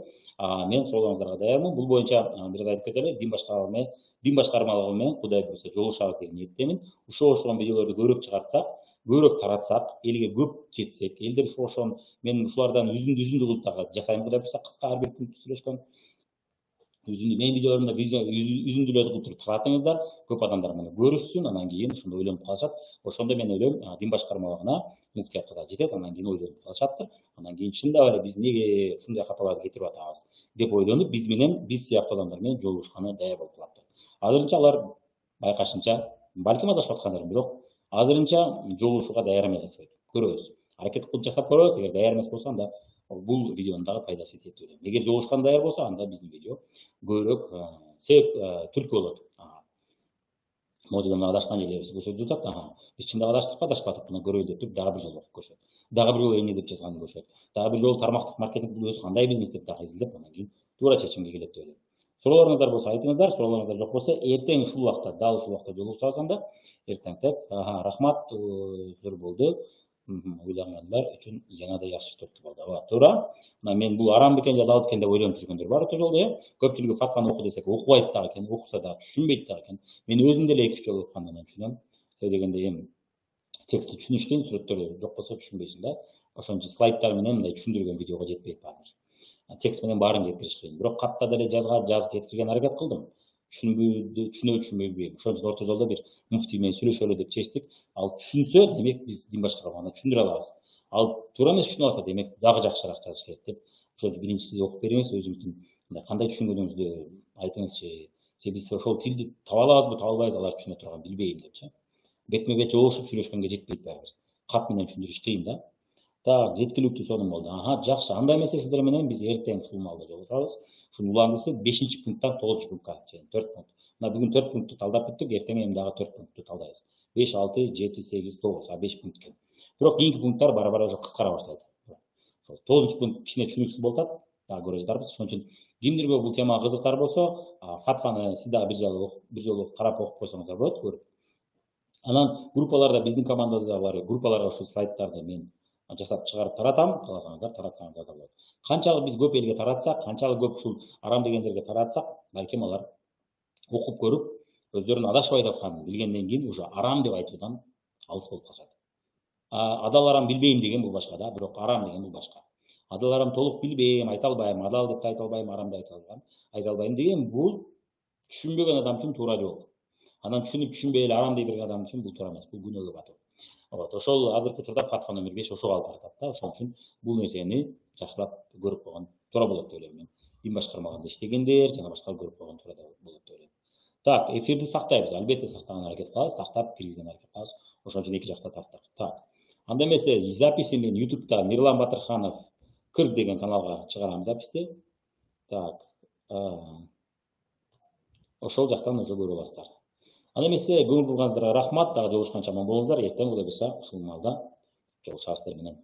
Мен суроолоруңуздарга даярмын. Бул боюнча бир айтып кетели, дин башкармалыгы менен Кудай буйрса жолугушабыз деген ниеттемин. Ошол видеолорду көбүрөөк чыгартсак, көбүрөөк таратсак, элге көп жетсек, элдер ошон мен ушулардан үзүндү кылып дагы жасайм, Кудай буйрса, кыска ар бир пункт сүйлөшкөн. Мен видеолорумда үзүндүлөрдү кылып таратыңыздар, көп адамдар муну көрүшсүн, анан кийин ошондо ойлонуп калышат. Ошондо мен ойлойм, дин башкармалыгына, муфтиятка да жетет, анан кийин ойлонуп калышаттыр. Анан кийин чындап эле биз неге ушундай каталарды кетирип атабыз деп ойлонуп, биз сыяктуу адамдар менен жолугушканы даяр болуп калаттыр. Азырынча алар байкашымча, балким адашып аткандыр, бирок азырынча жолугушууга даяр эмес окшойт. Көрөбүз. Аракет кылып жасап көрөбүз. Эгер даяр эмес болсо, анда бул видеонун дагы пайдасы тиет деп ойлойм. Эгер жолугушкан даяр болсо, анда биздин видео көбүрөөк түрткү болот. Могу мына адашкан жерлерибизди көрсөтүп атат. Биз чындап адаштыкпы, адашпадыкпы, мына көрөлү деп дагы бир жолу окуп көрүшөт. Дагы бир жолу эмне деп жазганын көрүшөт. Дагы бир жолу тармактык маркетинг бул өзү кандай бизнес деп дагы изилдеп, анан кийин туура чечимге келет деп ойлойм. Суроолоруңуздар болсо айтыңыздар, суроолоруңуздар жок болсо эртең ушул убакта, дал ушул убакта жолугушабыз анда. Эртең так. Рахмат, зор болду. Ойлонгандар үчүн жаңадай жакшы түрткү болду. Туура. Мына мен бул арам бекен же алал бекен деп ойлонуп жүргөндөр бар ошол жолу, Көпчүлүгү фатваны оку десек окубайт дагы экен, окуса да түшүнбөйт дагы экен. Мен өзүм деле 2-3 жолу окугандан түшүнөм. Себеби дегенде эми текстти түшүнүш кыйын, сүрөттөрдү жок болсо түшүнбөйсүң да. Ошон үчүн слайдтар менен мындай түшүндүргөн видеого жетпейт баардыр. Текст менен баарын жеткириш кыйын. Бирок катта деле жазып жеткирген аракет кылдым. Түшүнбөй билбейм. Ошон үчүн орто жолдо бир муфтий менен сүйлөшөлү деп чечтик. Ал түшүнсө, демек биз дин башкармаганда түшүндүрө алабыз. Ал туура эмес түшүнө алса, демек дагы жакшыраак жазыш керек деп. Ошол биринчи сиз окуп бериңиз, өзүңүздүн кандай түшүнгөнүңүздү айтыңызчы. Биз ошол тилди таба алабызбы, таба албайбыз, алар түшүнө турган билбейм депчи. Бетме бет жолугушуп сүйлөшкөнгө жетпейт баары. Кат менен түшүндүрүш кыйын да. Так, жеткиликтүү сонун болду. Жакшы. Андай эмесе сиздер менен биз эртең ушул маалда жолугушабыз. Ушунун уландысы 5-чи пункттан 9-чу пунктка чейин 4 пункт. Мына бүгүн 4 пунктты талдап бүттүк, эртең эми дагы 4 пунктты талдайбыз. 5, 6, 7, 8, 9, 5 пункт экен. Бирок кийинки пункттар бара-бара уже кыскара баштайт. Ошол 9-чу пункт кичине түшүнүксүз болуп атат. Дагы көрө жатарбыз. Ошон үчүн кимдирге бул темага кызыктар болсо, фатваны сиз дагы бир жолу карап окуп койсоңуздар болот, көрүп. Анан группаларда, биздин командада да бар группаларга ушул слайдтарды мен жасап чыгарып таратам, кааласаңыздар таратсаңыздар да болот. Канчалык биз көп элге таратсак, канчалык көп ушул арам дегендерге таратсак, балким алар окуп көрүп, өздөрүнүн адашпайт атканын билгенден кийин уже арам деп айтуудан алыс болуп калышат. Адал арам билбейм деген бул башка да, бирок арам деген бул башка. Адал арам толук билбейм, айта албайм, адал деп айта албайм, арам деп айта албайм деген бул түшүнбөгөн адам үчүн туура жол. Анан түшүнбөй эле арам дей берген адам үчүн бул туура эмес, бул күнөөгө батуу. Ошол азыркы учурда фатва номер 5 ошого алып баратат да. Ошон үчүн бул нерсени жакшылап көрүп койгон туура болот деп ойлойм мен. Дин башкармаганда иштегендер жана башкалар көрүп койгон туура болот деп ойлойм. Так, эфирди сактайбыз, албетте сактаганга аракет кылабыз, сактап киргизгенге аракет кылабыз. Ошон үчүн эки жакта тарттык. Так. Анда эмесе записи мен YouTube'да Мирлан Батырханов 40 деген каналга чыгарам записти. Так. Ошол жактан уже көрө аласыздар. Анда эмесе көңүл бурганыңыздарга рахмат, дагы жолугушканча аман болуңуздар. Эртең Кудай буйрса ушул маалда жолугушабыз сиздер менен.